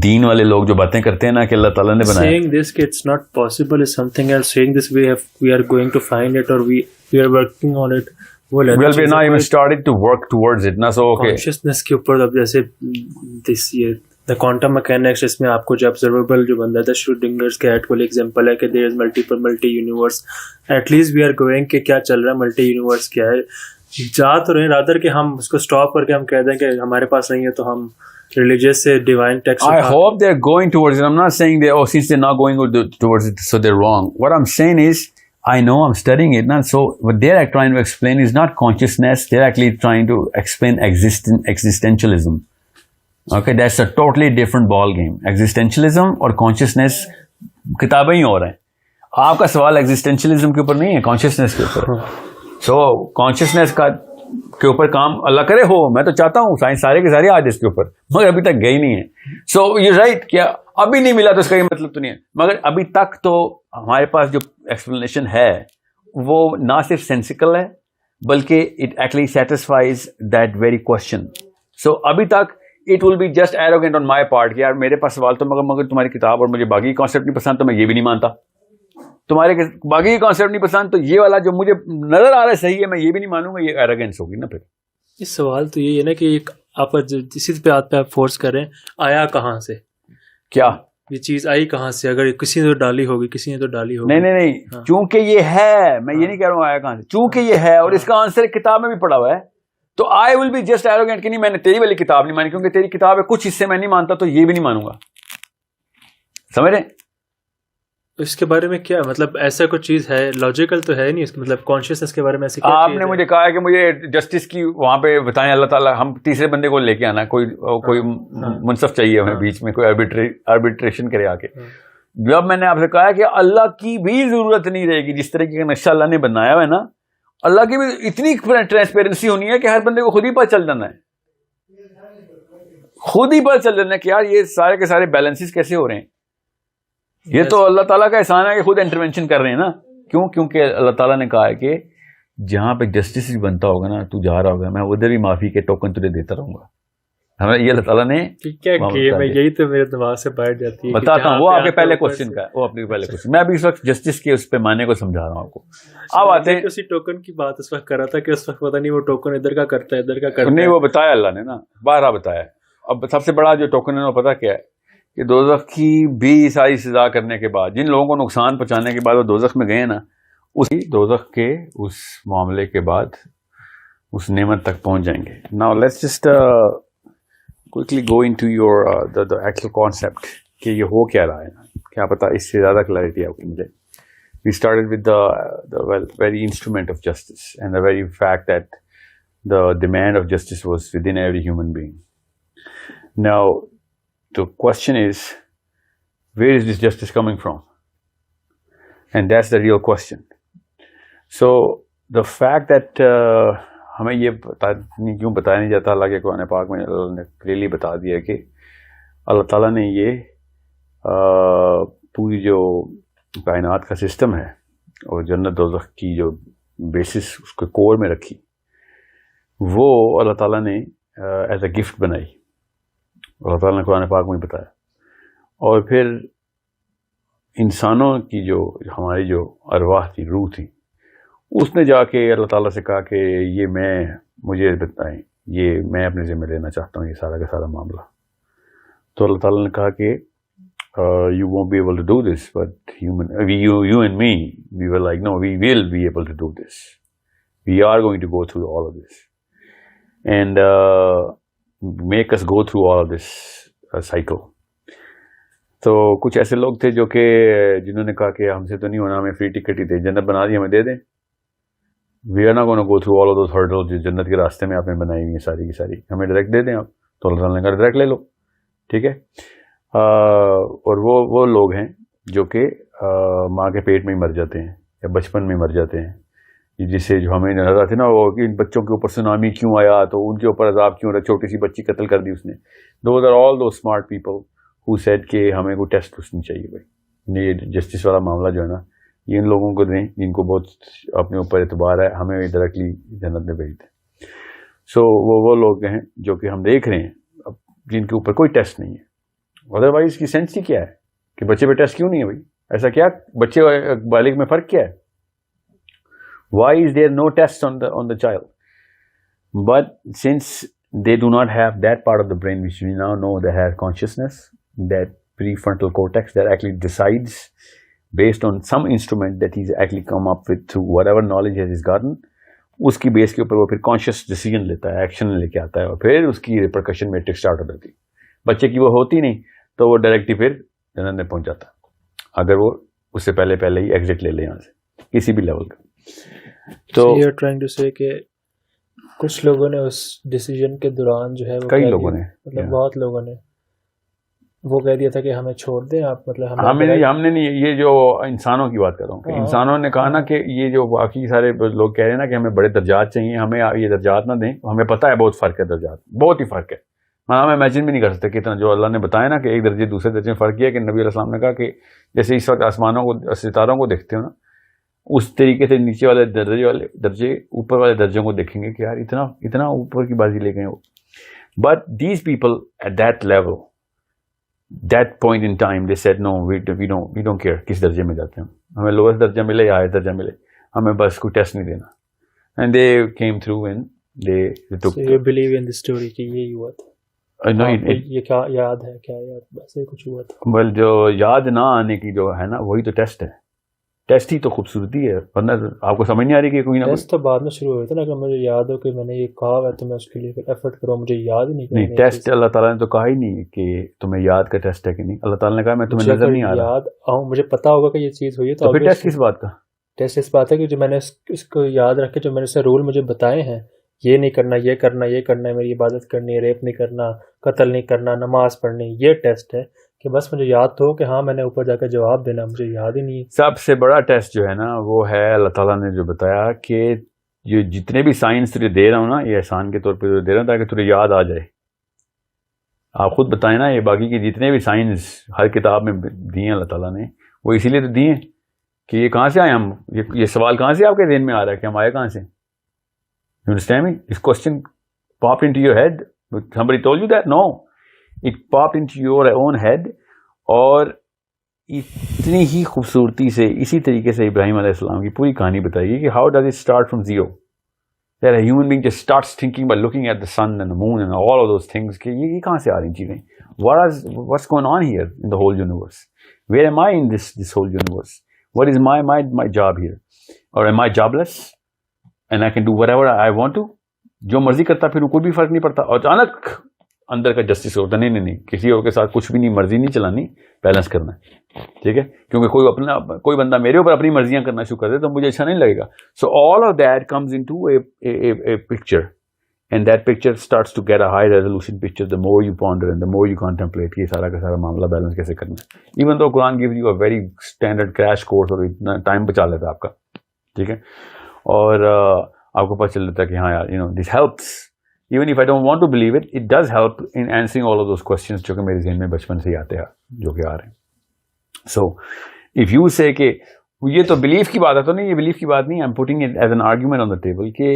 دین والے لوگ جو باتیں کرتے ہیں نا کہ اللہ تعالیٰ نے بنایا. saying this کہ it's not possible is something else. saying this we are going to find it or we are working on it. Well, we're not even started to work towards it. Na so okay. Consciousness کے اوپر اب جیسے یہ the quantum mechanics اس میں آپ کو جو observable جو بندہ تھا شروڈنگرز کیٹ کو ایگزامپل ہے کہ there is multi universe. At least we are going کہ کیا چل رہا ہے, ملٹی یونیورس کیا ہے. جا تو رہے رادر کہ ہم اس کو اسٹاپ کر کے ہم کہہ دیں کہ ہمارے پاس نہیں ہے تو ہم religious سے divine text. I hope they're going towards it. I'm not saying since they're not going towards it, so they're wrong. What I'm saying is, I know I'm studying it now. So what they're trying to explain is not consciousness. They're actually trying to explain existentialism. Okay, that's a totally different ball game. Existentialism اور consciousness کتابیں ہی اور ہیں. آپ کا سوال existentialism کے اوپر نہیں ہے, کانشیسنیس کے اوپر. سو کانشیسنیس کا کے اوپر کام اللہ کرے ہو. میں تو چاہتا ہوں سائنس سارے کے سارے آج اس کے اوپر, مگر ابھی تک گئی نہیں ہے. سو یو رائٹ, کیا ابھی نہیں ملا تو اس کا یہ مطلب تو نہیں ہے, مگر ابھی تک تو ہمارے پاس جو ایکسپلینیشن ہے وہ نہ صرف سینسیکل ہے بلکہ it actually satisfies that very question. So ابھی تک it will be just arrogant on my part کہ یار میرے پاس سوال تو مگر تمہاری کتاب اور مجھے باقی کانسیپٹ نہیں پسند تو میں یہ بھی نہیں مانتا, تمہارے باقی کانسیپٹ نہیں پسند تو یہ والا جو مجھے نظر آ رہا ہے صحیح ہے میں یہ بھی نہیں مانوں گا, یہ ایروگینس ہوگی نا. پھر اس سوال تو یہی ہے نا کہ آپ اسی پہ آپ فورس کر رہے ہیں, آیا کہاں سے, کیا یہ چیز آئی کہاں سے, اگر کسی نے تو ڈالی ہوگی, کسی نے تو ڈالی ہوگی. نہیں چونکہ یہ ہے, میں یہ نہیں کہہ رہا ہوں آیا کہاں سے, چونکہ یہ ہے اور اس کا آنسر کتاب میں بھی پڑا ہوا ہے, تو آئی ول بی جسٹ ایروگینٹ کہ نہیں میں نے تیری والی کتاب نہیں مانی کیونکہ تیری کتاب ہے کچھ حصے میں نہیں مانتا تو یہ بھی نہیں مانوں گا. سمجھ رہے؟ اس کے بارے میں کیا مطلب, ایسا کوئی چیز ہے لاجیکل تو ہے نہیں اس مطلب کانشیسنس کے بارے میں ایسی کیا آپ نے مجھے کہا ہے کہ مجھے جسٹس کی وہاں پہ بتائیں اللہ تعالیٰ, ہم تیسرے بندے کو لے کے آنا, کوئی منصف چاہیے ہمیں بیچ میں, کوئی آربیٹریشن کرے آ کے. جب میں نے آپ سے کہا کہ اللہ کی بھی ضرورت نہیں رہے گی, جس طریقے کا نقشہ اللہ نے بنایا ہوا ہے نا, اللہ کی بھی اتنی ٹرانسپیرنسی ہونی ہے کہ ہر بندے کو خود ہی پتہ چل جانا ہے, خود ہی پتہ چل جانا ہے کہ یار یہ سارے کے سارے بیلنسز کیسے ہو رہے ہیں. یہ تو اللہ تعالیٰ کا احسان ہے کہ خود انٹرونشن کر رہے ہیں نا. کیوں؟ کیونکہ اللہ تعالیٰ نے کہا ہے کہ جہاں پہ جسٹس بنتا ہوگا نا, تو جا رہا ہوگا, میں ادھر بھی معافی کے ٹوکن تجھے دیتا رہوں گا. ہمیں یہ اللہ تعالیٰ نے کیا کیا, یہی تو میرے دماغ سے باہر جاتی ہے. بتاتا ہوں, وہ آپ کے پہلے کوشچن کا ہے, وہ اپنے پہلے کوشچن, میں ابھی اس وقت جسٹس کے اس پہ معنی کو سمجھا رہا ہوں آپ کو. اب آتے ہیں اسی ٹوکن کی بات اس وقت کر رہا تھا کہ اس وقت پتہ نہیں وہ ٹوکن ادھر کا کرتا ہے ادھر کا کرتا ہے. نہیں, وہ بتایا اللہ نے نا, بارہ بتایا. اب سب سے بڑا جو ٹوکن ہے وہ پتا کیا ہے کہ دوزخ کی بھی ساری سزا کرنے کے بعد, جن لوگوں کو نقصان پہنچانے کے بعد وہ دوزخ میں گئے نا, اسی دوزخ کے اس معاملے کے بعد اس نعمت تک پہنچ جائیں گے. Now let's just quickly go into your the actual concept کہ یہ ہو کیا رہا ہے نا, کیا پتا اس سے زیادہ کلیئرٹی آپ کو ملے. We started with the very instrument of justice and the very fact that the demand of justice was within every human being. Now the question is, where is this justice coming from? And that's the real question. So the fact that ہمیں یہ کیوں بتایا نہیں جاتا, اللہ کے قرآن پاک میں اللہ نے کلیئرلی بتا دیا کہ اللہ تعالیٰ نے یہ پوری جو کائنات کا سسٹم ہے اور جنت دوزخ کی جو بیسس اس کے کور میں رکھی, وہ اللہ تعالیٰ نے ایز اے گفٹ بنائی. اللہ تعالیٰ نے قرآن پاک میں بتایا. اور پھر انسانوں کی جو ہماری جو ارواح تھی, روح تھی, اس نے جا کے اللہ تعالیٰ سے کہا کہ یہ مجھے بتائیں, یہ میں اپنے ذمہ لینا چاہتا ہوں یہ سارا کا سارا معاملہ. تو اللہ تعالیٰ نے کہا کہ you won't be able to do this, but you and me, we were like, no, we will be able to do this. We are going to go through all of this and make us go through all of this cycle. تو کچھ ایسے لوگ تھے جو کہ جنہوں نے کہا کہ ہم سے تو نہیں ہونا, ہمیں فری ٹکٹ ہی دے, جنت بنا دی ہمیں دے دیں. We are not going to go through all of those hurdles جو جنت کے راستے میں آپ نے بنائی ہوئی ہیں ساری کی ساری, ہمیں ڈائریکٹ دے دیں آپ. تو اللہ تعالیٰ نے کہا ڈائریکٹ لے لو, ٹھیک ہے. اور وہ لوگ ہیں جو کہ ماں کے پیٹ میں ہی مر جاتے ہیں یا بچپن میں مر جاتے ہیں, جسے جو ہمیں نظر آتی نا وہ کہ ان بچوں کے اوپر سونامی کیوں آیا, تو ان کے اوپر عذاب کیوں رہا, چھوٹی سی بچی قتل کر دی اس نے. Those are all those smart people who said کہ ہمیں کوئی ٹیسٹ کچھ نہیں چاہیے بھائی, یہ جسٹس والا معاملہ جو ہے نا یہ ان لوگوں کو دیں جن کو بہت اپنے اوپر اعتبار ہے, ہمیں ڈائریکٹلی جنت میں بھیج دیں. سو وہ لوگ ہیں جو کہ ہم دیکھ رہے ہیں جن کے اوپر کوئی ٹیسٹ نہیں ہے. ادروائز کی سینس ہی کیا ہے کہ بچے پہ ٹیسٹ کیوں نہیں ہے بھائی, ایسا کیا بچے بالغ میں فرق کیا ہے. Why is there no test on the child? But since they do not have that part of the brain which we now know they have consciousness, that prefrontal cortex that actually decides based on some instrument that he's actually come up with through whatever knowledge he's gotten, اس کی بیس کے اوپر وہ پھر conscious decision لیتا ہے, action لے کے آتا ہے, اور پھر اس کی ریپرکشن میٹرک اسٹارٹ ہو جاتی. بچے کی وہ ہوتی نہیں تو وہ ڈائریکٹلی پھر جنت میں پہنچ جاتا اگر وہ اس سے پہلے ہی ایگزٹ لے لے یہاں سے کسی بھی لیول کا. تو you're trying to say کہ کچھ لوگوں نے اس ڈیسیجن کے دوران جو ہے کئی لوگوں نے مطلب بہت لوگوں نے وہ کہہ دیا تھا کہ ہمیں چھوڑ دیں آپ, مطلب ہم نے نہیں, یہ جو انسانوں کی بات کر رہا ہوں کہ انسانوں نے کہا نا کہ یہ جو باقی سارے لوگ کہہ رہے ہیں نا کہ ہمیں بڑے درجات چاہیے, ہمیں یہ درجات نہ دیں, ہمیں پتہ ہے بہت فرق ہے درجات, بہت ہی فرق ہے. ہم امیجن بھی نہیں کر سکتے کتنا جو اللہ نے بتایا نا کہ ایک درجے دوسرے درجے میں فرق یہ کہ نبی علیہ السلام نے کہا کہ جیسے اس وقت آسمانوں کو ستاروں کو دیکھتے ہو نا, اس طریقے سے نیچے والے درجے اوپر والے درجوں کو دیکھیں گے کہ یار اتنا اوپر کی بازی لے گئے وہ. But these people at that level, that point in time they said no we don't care کس درجے میں جاتے ہیں, ہمیں لوئسٹ درجہ ملے یا ہائر درجہ ملے, ہمیں بس کوئی ٹیسٹ نہیں دینا. And they came through and they took. So you believe in the story کہ یہی ہوا تھا؟ یہ کیا یاد ہے, کیا یاد ایسے کچھ ہوا تھا؟ بل جو یاد نہ آنے کی جو ہے نا وہی تو ٹیسٹ ہے. ٹیسٹ ہی تو خوبصورتی ہے, ورنہ آپ کو سمجھ نہیں آ رہی کہ کوئی نہ ٹیسٹ تو بعد میں شروع ہوئے تھا نا, کہ مجھے یاد ہو کہ میں نے یہ کہا ہے تو میں اس کے لیے ایفرٹ کروں, مجھے یاد ہی نہیں. ٹیسٹ اللہ تعالیٰ نے تو کہا ہی نہیں کہ تمہیں یاد کا ٹیسٹ ہے کہ نہیں. اللہ تعالیٰ نے کہا میں تمہیں نظر نہیں آ رہا, یاد آؤں مجھے پتا ہوگا کہ یہ چیز ہوئی ہے تو پھر ٹیسٹ کس بات کا؟ ٹیسٹ اس بات ہے کہ جو میں نے اس کو یاد رکھے, جو میں نے رول مجھے بتائے ہیں, یہ نہیں کرنا, یہ کرنا, یہ کرنا ہے, میری عبادت کرنی ہے, ریپ نہیں کرنا, قتل نہیں کرنا, نماز پڑھنی, یہ ٹیسٹ ہے کہ بس مجھے یاد تو ہو کہ ہاں میں نے اوپر جا کے جواب دینا, مجھے یاد ہی نہیں ہے. سب سے بڑا ٹیسٹ جو ہے نا وہ ہے اللہ تعالیٰ نے جو بتایا کہ یہ جتنے بھی سائنس تجھے دے رہا ہوں نا, یہ احسان کے طور پہ دے رہا ہوں تاکہ تجھے یاد آ جائے. آپ خود بتائیں نا, یہ باقی کے جتنے بھی سائنس ہر کتاب میں دیے ہیں اللہ تعالیٰ نے, وہ اسی لیے تو دیے کہ یہ کہاں سے آئے ہم, یہ سوال کہاں سے آپ کے ذہن میں آ رہا ہے کہ ہم آئے کہاں سے. You understand me? This question popped into your head. Somebody told you that? No. It popped into your own head. اور اتنی ہی خوبصورتی سے اسی طریقے سے ابراہیم علیہ السلام کی پوری کہانی بتائی گئی کہ how does it start from zero? That a human being just starts thinking by looking at the sun and the moon and all of those things کہ یہ کہاں سے آ رہی چیزیں. What's going on here in the whole universe? Where am I in this whole universe? What is my job here? Or am I jobless? And I can do whatever I want to. جو مرضی کرتا پھر کوئی بھی فرق نہیں پڑتا. اور اچانک اندر کا جسٹس ہوتا نہیں کسی اور کے ساتھ کچھ بھی نہیں, مرضی نہیں چلانی, بیلنس کرنا ہے, ٹھیک ہے, کیونکہ کوئی بندہ میرے اوپر اپنی مرضیاں کرنا شروع کر دے تو مجھے اچھا نہیں لگے گا. So all of that comes into a picture, and that picture starts to get a high resolution picture the more you ponder and the more you contemplate کہ سارا کا سارا معاملہ بیلنس کیسے کرنا ہے. ایون تو Quran gives you a very standard crash course, اور اتنا ٹائم بچا لیتا ہے آپ کا, ٹھیک ہے, اور آپ کو پتہ چل جاتا ہے کہ ہاں یار this helps even if I don't want to believe it, it does help in answering all of those questions جو کہ میرے ذہن میں بچپن سے ہی آتے ہیں, جو کہ آ رہے ہیں. سو اف یو سے کہ یہ تو بلیف کی بات ہے, تو نہیں, یہ بلیف کی بات نہیں, I am putting it as an argument on the table کہ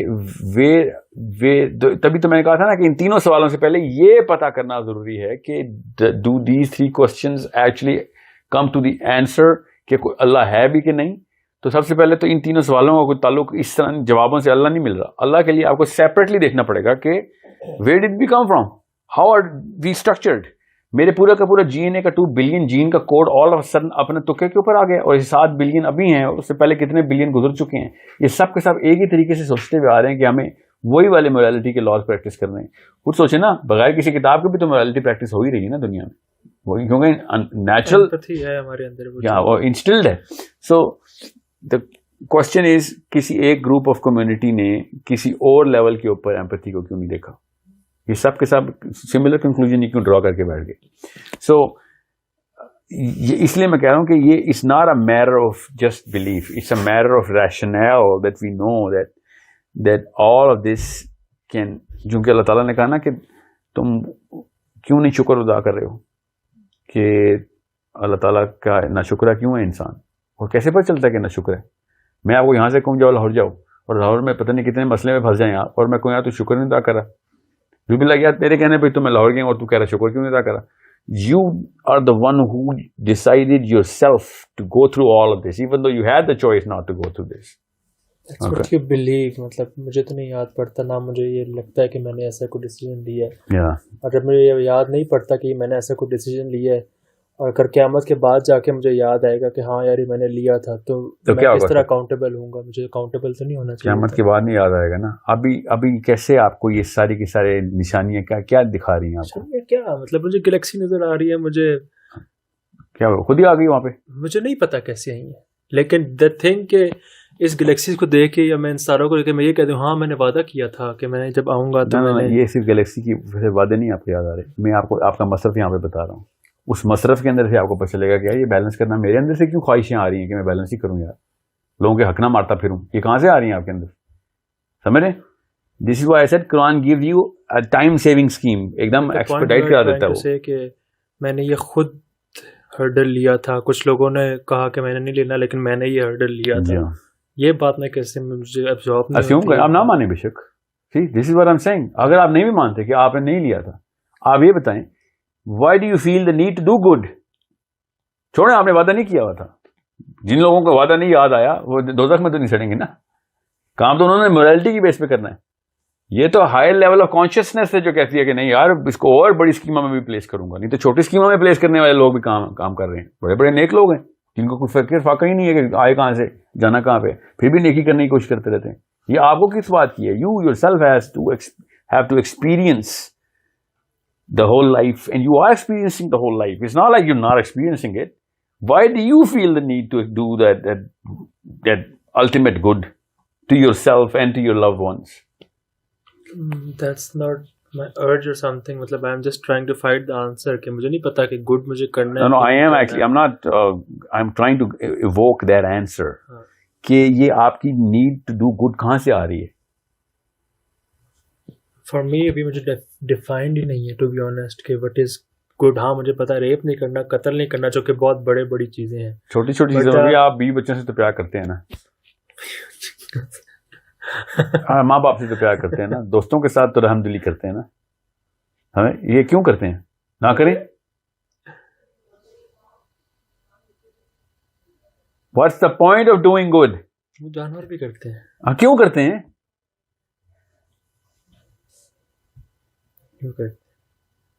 تبھی تو میں نے کہا تھا نا کہ ان تینوں سوالوں سے پہلے یہ پتا کرنا ضروری ہے کہ do these 3 questions actually come to the answer کہ کوئی اللہ ہے بھی کہ نہیں. تو سب سے پہلے تو ان تینوں سوالوں کا کوئی تعلق اس طرح جوابوں سے اللہ نہیں مل رہا. اللہ کے لیے آپ کو سیپریٹلی دیکھنا پڑے گا کہ where did we come from, how are we structured. میرے پورا کا پورا جی این اے کا 2 بلین جین کا کوڈ آل آف سڈن اپنے تکے کے اوپر آ گیا, اور یہ 7 بلین ابھی ہیں, اور اس سے پہلے کتنے بلین گزر چکے ہیں. یہ سب کے سب ایک ہی طریقے سے سوچتے ہوئے آ رہے ہیں کہ ہمیں وہی والے موریلٹی کے لاز پریکٹس کرنے ہیں. خود سوچے نا, بغیر کسی کتاب کے بھی تو موریلٹی پریکٹس ہو ہی رہی ہے نا دنیا میں, وہی کیونکہ نیچرل ہے ہمارے اندر, وہ انسٹلڈ ہے. سو دا کوشچن از کسی ایک گروپ آف کمیونٹی نے کسی اور لیول کے اوپر ایمپتھی کو کیوں نہیں دیکھا. یہ سب کے سب سملر کنکلوژن کیوں ڈرا کر کے بیٹھ گئے. سو اس لیے میں کہہ رہا ہوں کہ یہ it's not a matter of just belief, it's a matter of rational that we know that all of this can. چونکہ اللہ تعالیٰ نے کہا نا کہ تم کیوں نہیں شکر ادا کر رہے ہو, کہ اللہ تعالیٰ کا ناشکرہ کیوں ہے انسان, اور کیسے پتہ چلتا ہے کہ ناشکر ہے. میں آپ کو یہاں سے کہوں جاؤ لاہور جاؤ, اور لاہور میں پتہ نہیں کتنے مسئلے میں پھنس جائیں آپ, اور میں کہوں یار تو شکر نہیں ادا کرا, جو بھی لگ گیا تیرے کہنے پہ تو میں لاہور گیا اور تو کہہ رہا شکر کیوں نہیں ادا کرا. You are the one who decided yourself to go through all of this, even though you had the choice not to go through this. That's what you believe. مطلب مجھے تو نہیں یاد پڑتا, نہ مجھے یہ لگتا ہے کہ میں نے ایسا کوئی ڈیسیجن لیا ہے. اور جب مجھے یہ یاد نہیں پڑتا کہ میں نے ایسا کوئی ڈیسیجن لیا ہے, اور اگر قیامت کے بعد جا کے مجھے یاد آئے گا کہ ہاں یار میں نے لیا تھا, تو میں کس طرح اکاؤنٹیبل ہوں گا. مجھے اکاؤنٹیبل تو نہیں ہونا چاہیے. قیامت کے بعد نہیں یاد آئے گا نا. ابھی کیسے آپ کو یہ ساری کی سارے نشانیاں کیا دکھا رہی ہیں آپ کو؟ کیا مطلب, مجھے گلیکسی نظر آ رہی ہے, مجھے کیا خود ہی آ گئی وہاں پہ, مجھے نہیں پتا کیسے آئی ہیں. لیکن دا تھنگ کہ اس گلیکسی کو دیکھ کے یا میں ان ستاروں کو دیکھ کے میں یہ کہہ دوں ہاں میں نے وعدہ کیا تھا کہ میں جب آؤں گا تو. یہ صرف گلیکسی کی وعدے نہیں آپ کو یاد آ رہے, میں آپ کو آپ کا مصرف یہاں پہ بتا رہا ہوں. اس مصرف کے اندر سے آپ کو پتہ چلے گا کہ یار یہ بیلنس کرنا میرے اندر سے کیوں خواہشیں آ رہی ہیں کہ میں بیلنس ہی کروں یار, لوگوں کے حق نہ مارتا پھروں, یہ کہاں سے آ رہی ہیں آپ کے اندر, سمجھ رہے ہیں. This is why I said Quran gave you a time saving scheme, ایک دم ایکسپیڈائٹ کرا دیتا ہے وہ. کہ میں نے یہ خود ہرڈل لیا تھا, کچھ لوگوں نے کہا کہ میں نے نہیں لینا لیکن میں نے یہ ہرڈل لیا تھا, یہ بات میں کیسے مجھے ابزارب نہیں اسیوم کریں, آپ نہ مانیں بے شک. This is what I am seeing. اگر آپ نہیں بھی مانتے کہ آپ نے نہیں لیا تھا, آپ یہ بتائیں why do you feel the need to do good. چھوڑیں, آپ نے وعدہ نہیں کیا ہوا تھا. جن لوگوں کو وعدہ نہیں یاد آیا وہ دوزخ میں تو نہیں سڑیں گے نا. کام تو انہوں نے موریلٹی کی بیس پہ کرنا ہے. یہ تو ہائر لیول آف کانشیسنیس ہے جو کہتی ہے کہ نہیں یار اس کو اور بڑی اسکیموں میں بھی پلیس کروں گا, نہیں تو چھوٹی اسکیموں میں پلیس کرنے والے لوگ بھی کام کر رہے ہیں. بڑے بڑے نیک لوگ ہیں جن کو کوئی فکر فاقہ ہی نہیں ہے کہ آئے کہاں سے جانا کہاں پہ, پھر بھی نیکی کرنے کی کوشش کرتے رہتے ہیں. یہ آپ کو کس بات کی ہے؟ You yourself have to experience the whole life, and you are experiencing the whole life. It's not like you're not experiencing it. Why do you feel the need to do that ultimate good to yourself and to your loved ones? That's not my urge or something. matlab I'm just trying to find the answer کہ مجھے نہیں پتا کہ good مجھے کرنا ہے. No, I am actually, I'm not, I'm trying to evoke that answer کہ یہ آپ کی need to do good کہاں سے آ رہی ہے. فار می ابھی مجھے ڈیفائنڈ ہی نہیں ہے ٹو بی آنیسٹ کہ وٹ از گڈ. ہاں مجھے پتا ریپ نہیں کرنا, قتل نہیں کرنا, جو کہ بہت بڑی چیزیں ہیں. چھوٹی چھوٹی چیزیں ہوگی. آپ 20 بچوں سے تو پیار کرتے ہیں نا, ہاں ماں باپ سے تو پیار کرتے ہیں نا, دوستوں کے ساتھ تو رحم دلی کرتے ہیں نا. ہمیں یہ کیوں کرتے ہیں؟ نہ کریں. What's the point of doing good? جانور بھی کرتے ہیں. ہاں کیوں کرتے ہیں؟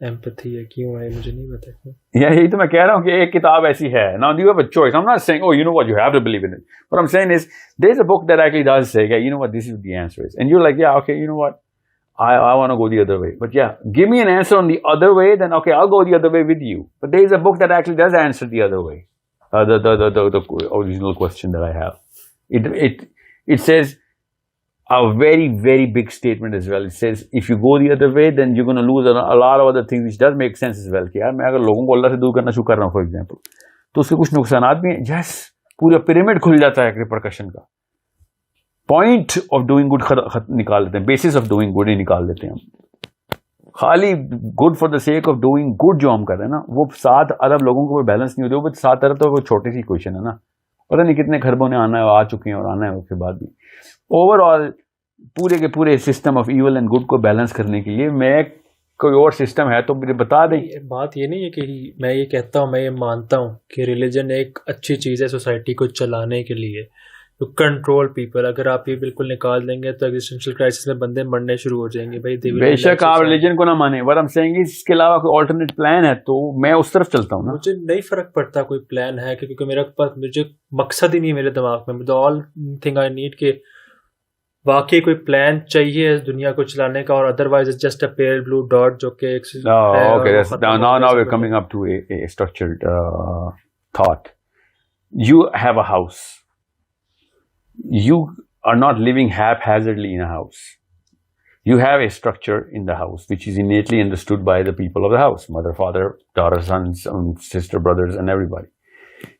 ایمپتھی ہے, کیوں ہے مجھے نہیں پتا. یہی تو میں کہہ رہا ہوں کہ ایک کتاب ایسی ہے. Now you have a choice. I'm not saying, oh, you know what, you have to believe in it. What I'm saying is, there's a book that actually does say, yeah, you know what, this is the answer is. And you're like, yeah, okay, you know what, I want to go the other way. But yeah, give me an answer on the other way, then okay, I'll go the other way with you. But there is a book that actually does answer the other way. The original question that I have. It says a very, very big statement as well. It says, if you go the other way, then you're going to lose a lot of other things, which does make sense as well. کہ یار میں اگر لوگوں کو اللہ سے دور کرنا شروع کر رہا ہوں فار ایگزامپل, تو اس کے کچھ نقصانات بھی ہیں. یس, پورا پیرامڈ کھل جاتا ہے ریپرکشن کا. پوائنٹ آف ڈوئنگ گڈ نکال دیتے ہیں, basis of doing good he نکال دیتے ہیں ہم. خالی good for the sake of doing good جو ہم کر رہے ہیں نا, وہ 7 ارب لوگوں کو بیلنس نہیں ہوتے. وہ 7 ارب تو وہ چھوٹی سی کوشچن ہے نا, پتہ نہیں کتنے خربوں نے آنا ہے, آ چکے ہیں اور آنا ہے اس کے بعد بھی. اوور آل پورے کے پورے system of evil and good کو بیلنس کرنے کے لیے میں کوئی اور سسٹم ہے تو مجھے بتا دیں. بات یہ نہیں ہے کہ میں یہ کہتا ہوں, میں یہ مانتا ہوں کہ ریلیجن ایک اچھی چیز ہے سوسائٹی کو چلانے کے لیے, ٹو کنٹرول پیپل. اگر آپ یہ بالکل نکال دیں گے تو ایگزسٹینشیل کرائسس میں بندے مرنے شروع ہو جائیں گے. بھائی بے شک آپ ریلیجن کو نہ مانیں, what I'm saying is اس کے علاوہ کوئی آلٹرنیٹ پلان ہے تو میں اس طرف چلتا ہوں نا. مجھے نہیں فرق پڑتا کوئی پلان ہے, کیونکہ میرا پاس مجھے مقصد ہی نہیں ہے میرے دماغ میں. the all thing I need کہ واقعی کوئی پلان چاہیے اس دنیا کو چلانے کا, اور otherwise it's just a pale blue dot جو کہ now we're coming up to a structured thought. You have a house. You are not living haphazardly in a house. You have a structure in the house which is innately understood by the people of the house, mother, father, daughter, sons, sister, brothers, and everybody.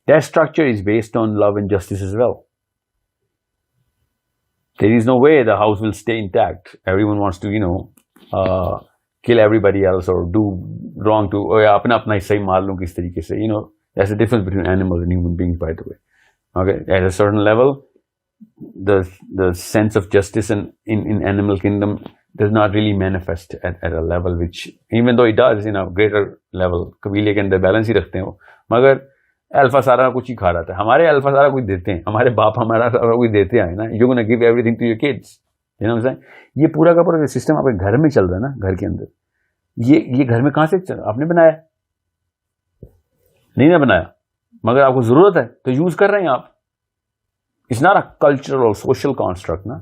That structure is based on love and justice as well. There is no way the house will stay intact. Everyone wants to, kill everybody else or do wrong to, apna hissa hi maar lوں کس طریقے سے. That's the difference between animals and human beings, by the way. Okay, at a certain level, the sense of justice in animal kingdom does not really manifest at a level which, even though it does in a greater level, قبیلے کے اندر balance ہی رکھتے ہیں وہ, مگر alpha سارا کچھ ہی کھا رہا تھا. ہمارے الفا سارا کچھ دیتے ہیں, ہمارے باپ ہمارا سارا کچھ دیتے ہیں نا. You gonna give everything to your kids. یہ پورا کا پورا سسٹم آپ کے گھر میں چل رہا ہے نا, گھر کے اندر. یہ گھر میں کہاں سے آپ نے بنایا؟ نہیں نا بنایا, مگر آپ کو ضرورت ہے تو یوز کر رہے ہیں آپ. اٹس ناٹ اے کلچرل اور سوشل کانسٹرکٹ نا,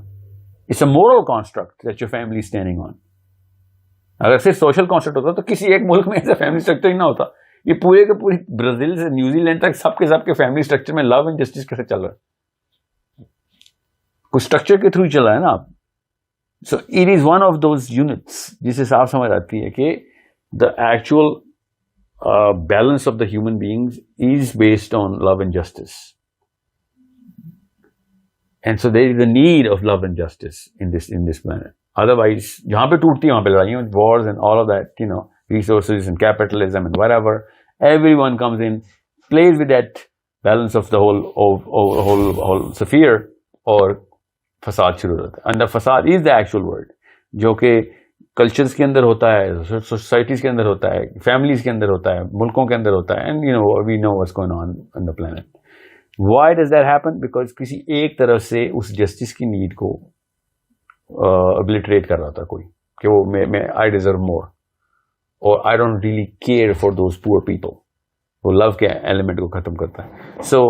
it's a moral construct that your family standing on. اگر صرف سوشل کانسٹرکٹ ہوتا تو کسی ایک ملک میں ایسا فیملی اسٹرکچر ہی نہ ہوتا. یہ پورے کے پوری برازیل سے نیوزی لینڈ تک سب کے فیملی اسٹرکچر میں لو اینڈ جسٹس کیسے چل رہا ہے؟ کچھ اسٹرکچر کے تھرو چل رہا ہے نا آپ. So it is one of those units جسے صاف سمجھ آتی ہے کہ the actual balance of the human beings is based on love and justice. And so there is a need of love and justice in this planet. Otherwise, jahan pe tooti hai, wahan pe ladaiyan, wars and all of that, you know, resources and capitalism and whatever, everyone comes in, plays with that balance of the whole sphere, اور فساد شروع ہوتا ہے. And the fasad is the actual word, جو کہ cultures کے اندر ہوتا ہے, سوسائٹیز کے اندر ہوتا ہے, فیملیز کے اندر ہوتا ہے, ملکوں کے اندر ہوتا ہے, and you know we know what's going on the planet. Why does that happen? Because کسی ایک طرف سے اس جسٹس کی نیڈ کو ابلیٹریٹ کر رہا تھا کوئی, کہ وہ میں I deserve more, or I don't really care for those poor people. وہ لو کے ایلیمنٹ کو ختم کرتا ہے. So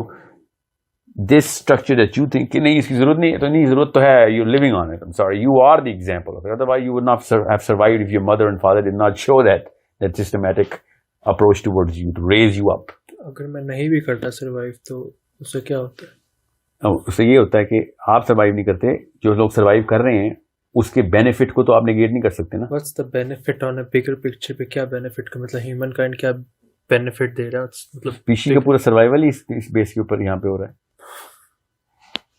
this structure that you think کہ نہیں اس کی ضرورت نہیں ہے, تو نہیں ضرورت تو ہے, you're living on it. I'm sorry, you are the example of it. Otherwise you would not have survived if your mother and father did not show that systematic approach towards you to raise you up. اگر میں نہیں بھی کرتا survive تو اس سے کیا ہوتا ہے؟ اس سے یہ ہوتا ہے کہ آپ سروائیو نہیں کرتے, جو لوگ سروائیو کر رہے ہیں اس کے بینیفٹ کو تو آپ نیگیٹ نہیں کر سکتے نا. What's the benefit on a bigger picture پہ کیا بینیفٹ کا مطلب ہیومن کائنڈ کیا بینیفٹ دے رہا ہے؟ مطلب پیشی کا پورا سروائیول ہی اس بیس کے اوپر یہاں پہ ہو رہا ہے.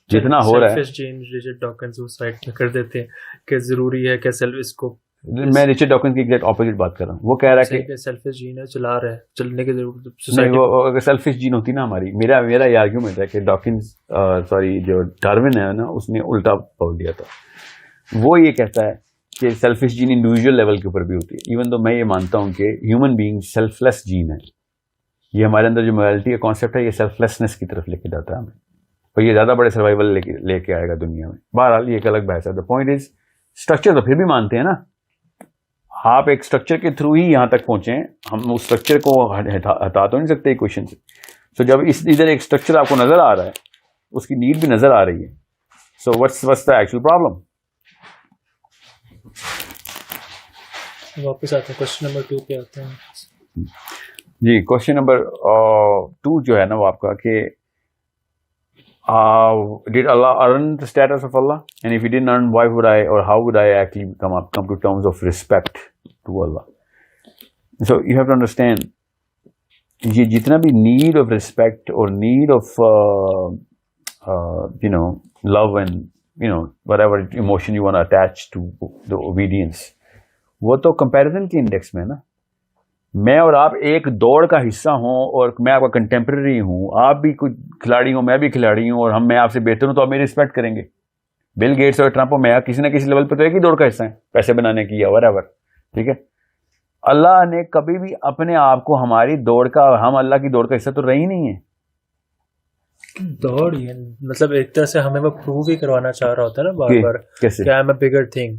جتنا ہو رہا ہے رچرڈ ڈاکنز اس سائٹ میں کر دیتے ہیں کہ ضروری ہے کہ سیلف اس کو, میں رچرڈ ڈاکنز کی ایگزیکٹ اپوزٹ بات کر رہا ہوں. وہ کہہ رہا ہے کہ سیلفش جین ہے, چلا رہا ہے, چلنے کی ضرورت نہیں. وہ اگر سیلفش جین ہوتی نا ہماری, میرا یہ آرگیومنٹ ہے کہ ڈاکنز سوری جو ڈارون ہے نا, اس نے الٹا بول دیا تھا. وہ یہ کہتا ہے کہ سیلفش جین انڈیویجول لیول کے اوپر بھی ہوتی ہے, ایون تو میں یہ مانتا ہوں کہ ہیومن بینگ سیلف لیس جین ہے. یہ ہمارے اندر جو موریلٹی کا کانسیپٹ ہے یہ سیلف لیسنس کی طرف لے کے جاتا ہے ہمیں, اور یہ زیادہ بڑے سروائیول لے کے آئے گا دنیا میں. بہرحال یہ ایک الگ بحث ہے. دا پوائنٹ از اسٹرکچر تو پھر بھی مانتے ہیں نا, آپ ایک اسٹرکچر کے تھرو ہی یہاں تک پہنچے, ہم اس اسٹرکچر کو ہٹا تو نہیں سکتے ایکویشن سے. سو جب ادھر ایک اسٹرکچر آپ کو نظر آ رہا ہے, اس کی نیڈ بھی نظر آ رہی ہے, سو what's the actual problem? واپس آتے ہیں کوشچن نمبر 2 پہ آتے ہیں. جی کوشچن نمبر 2 جو ہے نا وہ آپ کا کہ did Allah earn the status of Allah? And if he didn't earn, why would I, or how would I actually come to terms of respect to Allah? So you have to understand, یہ جتنا بھی need of respect or need of you know love and you know whatever emotion you want to attach to the obedience, وہ تو comparison کے index میں نا. میں اور آپ ایک دوڑ کا حصہ ہوں, اور میں آپ کا کنٹمپرری ہوں, آپ بھی کوئی کھلاڑی ہوں, میں بھی کھلاڑی ہوں, اور میں آپ سے بہتر ہوں تو آپ میری رسپیکٹ کریں گے. بل گیٹس اور ٹرمپ, میں کسی نہ کسی لیول پہ تو ایک ہی دوڑ کا حصہ ہے, پیسے بنانے کی یا whatever, ٹھیک ہے. اللہ نے کبھی بھی اپنے آپ کو ہماری دوڑ کا, ہم اللہ کی دوڑ کا حصہ تو رہے ہی نہیں ہے. دوڑ مطلب ایک طرح سے ہمیں وہ پروو ہی کروانا چاہ رہا ہوتا ہے نا بار بار, کیسے, کہ I am a bigger thing,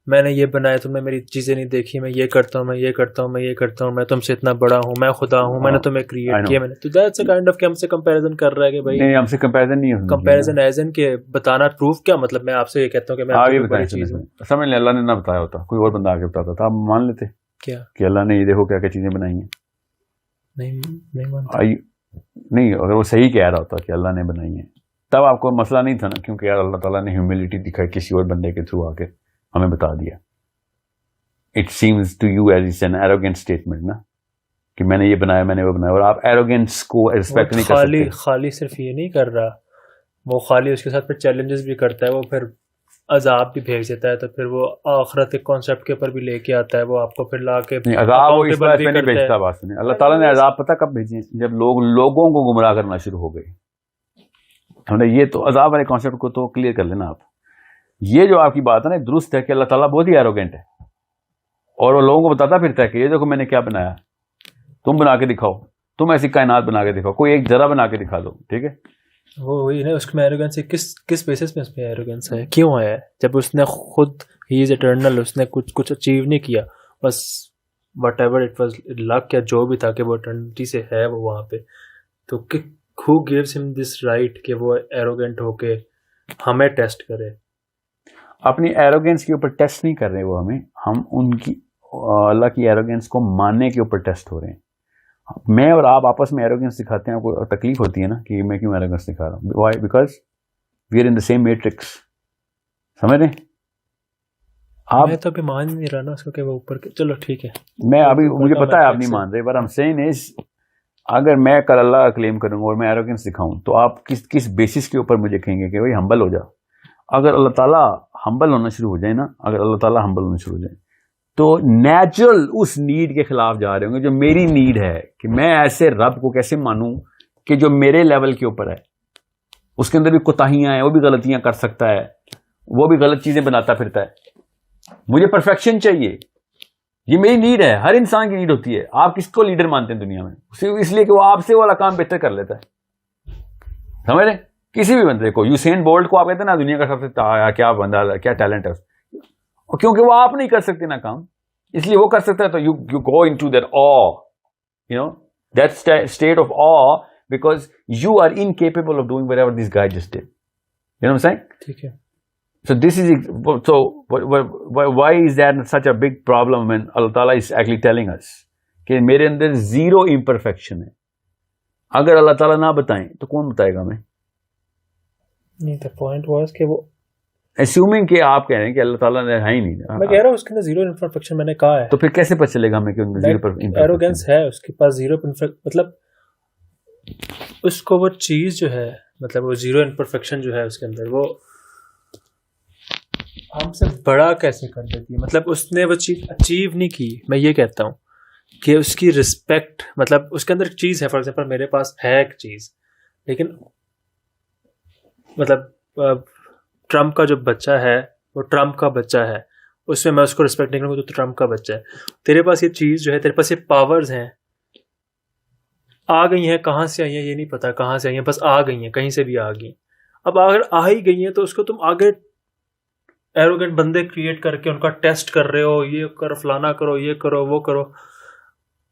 میں نے یہ بنایا, تم نے میری چیزیں نہیں دیکھی, میں یہ کرتا ہوں, میں یہ کرتا ہوں, میں یہ کرتا ہوں, میں تم سے اتنا بڑا ہوں, میں خدا ہوں, میں نے تمہیں کریٹ کیا, میں نے. تو دیٹس اے کائنڈ آف کہ ہم سے کمپیریزن کر رہا ہے کہ بھائی نہیں ہم سے کمپیریزن نہیں ہوتا. کمپیریزن ایز ان کہ بتانا پروف کیا مطلب, میں آپ سے یہ کہتا ہوں کہ میں آپ سے بڑی چیز ہوں. سمجھ لیں اللہ نے نہ بتایا ہوتا, کوئی اور بندہ آگے بتاتا تھا, آپ مان لیتے کیا کہ اللہ نے یہ دیکھو کیا کیا چیزیں بنائی ہیں. نہیں مانتا. نہیں, اگر وہ صحیح کہہ رہا ہوتا کہ اللہ نے بنائی ہیں تب آپ کو مسئلہ نہیں تھا نا, کیونکہ یار اللہ تعالیٰ نے ہیوملٹی دکھائی کسی اور بندے کے تھرو آ کے ہمیں بتا دیا. It seems to you as it's an arrogant statement نا, کہ میں نے یہ بنایا, میں نے وہ بنایا, اور آپ ایروگینس کو ریسپیکٹ نہیں کر سکتے. خالی صرف یہ نہیں کر رہا, وہ خالی اس کے ساتھ پھر چیلنجز بھی کرتا ہے, وہ پھر عذاب بھی بھیج دیتا ہے, تو پھر وہ آخرت کے کانسیپٹ کے اوپر بھی لے کے آتا ہے, وہ آپ کو پھر لا کے عذاب وہ اس بات پہ نہیں بھیجتا. بات سنیں, اللہ تعالیٰ نے عذاب پتہ کب بھیجے, جب لوگوں کو گمراہ کرنا شروع ہو گئے. ہم نے یہ تو عذاب والے کانسیپٹ کو تو کلیئر کر لینا آپ. یہ جو آپ کی بات ہے نا درست ہے کہ اللہ تعالیٰ بہت ہی ایروگینٹ ہے, اور وہ لوگوں کو بتاتا پھرتا ہے کہ یہ دیکھو میں نے کیا بنایا, تم بنا کے دکھاؤ, تم ایسی کائنات بنا کے دکھاؤ, کوئی ایک ذرا بنا کے دکھا دو, ٹھیک ہے. وہی نا, اس میں ایروگینس کس بیسس میں اس میں ایروگینس ہے, کیوں ہے, جب اس نے خود ہی از اٹرنل, اس نے کچھ اچیو نہیں کیا, بس وٹ ایور اٹ واز لک یا جو بھی تھا کہ وہ اٹرنٹی سے ہے وہ وہاں پہ, تو who gives him this right کہ وہ ایروگینٹ ہو کے ہمیں ٹیسٹ کرے. اپنی ایروگینس کے اوپر ٹیسٹ نہیں کر رہے وہ ہمیں, ہم ان کی اللہ کی ایروگینس کو ماننے کے اوپر ٹیسٹ ہو رہے ہیں. میں اور آپ آپس میں ایروگینس دکھاتے ہیں, آپ کو تکلیف ہوتی ہے نا کہ میں کیوں ایروگینس دکھا رہا ہوں. Why, because we are in the same matrix. سمجھ رہے ہیں, آپ میں تو ابھی مان نہیں رہا نا اس کو کہ وہ اوپر چلو ٹھیک ہے. میں ابھی مجھے پتا ہے آپ نہیں مان رہے, but I'm saying is اگر میں کل اللہ کا کلیم کروں گا اور میں ایروگنس دکھاؤں تو آپ کس بیسس کے اوپر مجھے کہیں گے کہ بھائی ہمبل ہو جا. اگر اللہ تعالیٰ ہمبل ہونا شروع ہو جائے نا, اگر اللہ تعالیٰ ہمبل ہونا شروع ہو جائے تو نیچرل اس نیڈ کے خلاف جا رہے ہوں گے جو میری نیڈ ہے کہ میں ایسے رب کو کیسے مانوں کہ جو میرے لیول کے اوپر ہے, اس کے اندر بھی کوتاہیاں ہیں, وہ بھی غلطیاں کر سکتا ہے, وہ بھی غلط چیزیں بناتا پھرتا ہے. مجھے پرفیکشن چاہیے, یہ میری نیڈ ہے, ہر انسان کی نیڈ ہوتی ہے. آپ کس کو لیڈر مانتے ہیں دنیا میں؟ اس لیے کہ وہ آپ سے والا کام بہتر کر لیتا ہے. سمجھ رہے؟ کسی بھی بندے کو, یوسین بولٹ کو آپ کہتے ہیں نا دنیا کا سب سے کیا بندہ, کیا ٹیلنٹ ہے, کیونکہ وہ آپ نہیں کر سکتے نا کام, اس لیے وہ کر سکتا ہے. تو you go into that awe, you know, that state of awe because you are incapable of doing whatever this guy just did. You know what I'm saying? ٹھیک ہے. So this is, so why is that such a big problem when Allah Ta'ala is actually telling us کہ میرے اندر zero imperfection ہے. اگر اللہ تعالیٰ نہ بتائیں تو کون بتائے گا ہمیں؟ نہیں, the point was کہ وہ assuming کہ آپ کہہ رہے ہیں کہ اللہ تعالیٰ نے ہے ہی نہیں. میں کہہ رہا ہوں اس کے اندر زیرو امپرفیکشن میں نے کہا ہے, تو پھر کیسے پتہ چلے گا ہمیں کہ زیرو ایروگینس ہے اس کے پاس, زیرو مطلب اس کو وہ چیز جو ہے, مطلب وہ زیرو امپرفیکشن جو ہے اس کے اندر, وہ ہم سے بڑا کیسے کر دیتی ہے. مطلب اس نے وہ چیز اچیو نہیں کی. میں یہ کہتا ہوں کہ اس کی رسپیکٹ, مطلب اس کے اندر ایک چیز ہے, فار ایگزامپل میرے پاس ہے ایک چیز, لیکن مطلب ٹرمپ کا جو بچہ ہے وہ ٹرمپ کا بچہ ہے, اس میں اس کو رسپیکٹ نہیں کروں گا تو ٹرمپ کا بچہ ہے. تیرے پاس یہ چیز جو ہے, تیرے پاس یہ پاورز ہیں, آ گئی ہیں, کہاں سے آئی ہیں یہ نہیں پتا, کہاں سے آئی ہیں, بس آ گئی ہیں, کہیں سے بھی آ گئی. اب اگر آ ہی گئی ہیں تو اس کو تم آگے ایروگنٹ بندے کریٹ کر کے ان کا ٹیسٹ کر رہے ہو, یہ کرو, فلانا کرو, یہ کرو, وہ کرو.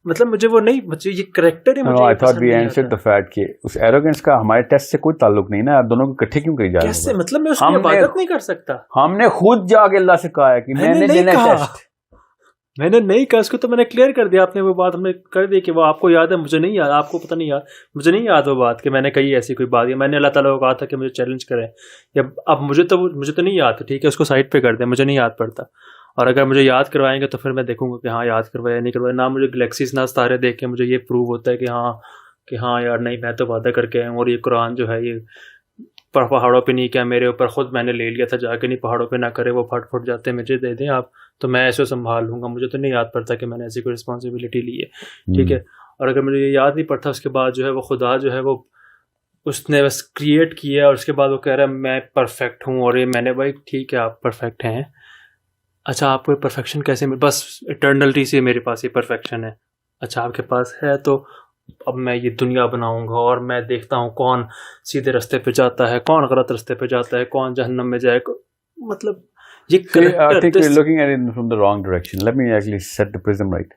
مطلب مجھے وہ نہیں, مجھے یہ کریکٹر ہی مجھے پسند نہیں آتا. کہ اس ایروگنس کا ہمارے ٹیسٹ سے کوئی تعلق نہیں نا, آپ دونوں کو اکٹھے کیوں کری جا رہے ہیں؟ کیسے؟ مطلب میں اس کی عبادت نہیں کر سکتا. ہم نے خود جا کے اللہ سے کہا ہے کہ میں نے دینا ٹیسٹ. میں نے نہیں کہا اس کو, تو میں نے کلیئر کر دیا. آپ نے وہ بات ہم نے کر دی کہ وہ آپ کو یاد ہے, مجھے نہیں یاد, آپ کو پتہ نہیں یاد, مجھے نہیں یاد وہ بات کہ میں نے کہی ایسی کوئی بات. میں نے اللہ تعالیٰ کو کہا تھا کہ مجھے چیلنج کریں, یا اب مجھے تو نہیں یاد, ٹھیک ہے اس کو سائڈ پہ کر دیں, مجھے نہیں یاد پڑتا. اور اگر مجھے یاد کروائیں گے تو پھر میں دیکھوں گا کہ ہاں یاد کروایا یا نہیں کروایا. نہ مجھے گلیکسیز نہ ستارے دیکھ کے مجھے یہ پروو ہوتا ہے کہ ہاں یار نہیں, میں تو وعدہ کر کے آیا ہوں, اور یہ قرآن جو ہے یہ پہاڑوں پہ نہیں کیا, میرے اوپر خود میں نے لے لیا تھا جا کے, نہیں پہاڑوں پہ نہ کرے, وہ پھٹ جاتے ہیں, مجھے دے دیں آپ تو میں ایسے سنبھال لوں گا. مجھے تو نہیں یاد پڑتا کہ میں نے ایسی کوئی رسپانسبلٹی لی ہے, ٹھیک ہے. اور اگر مجھے یہ یاد نہیں پڑتا, اس کے بعد جو ہے وہ خدا جو ہے وہ اس نے بس کریٹ کیا, اور اس کے بعد وہ کہہ رہا ہے میں پرفیکٹ ہوں, اور یہ میں نے, بھائی ٹھیک ہے آپ پرفیکٹ ہیں, اچھا آپ کو پرفیکشن کیسے بس اٹرنلٹی سے میرے پاس یہ پرفیکشن ہے. اچھا آپ کے پاس ہے تو اب میں یہ دنیا بناؤں گا, اور میں دیکھتا ہوں کون سیدھے رستے پہ جاتا ہے, کون غلط رستے پہ جاتا ہے, کون جہنم میں جائے. مطلب یہ I think we're looking at it from the wrong direction. Let me actually set the prism right.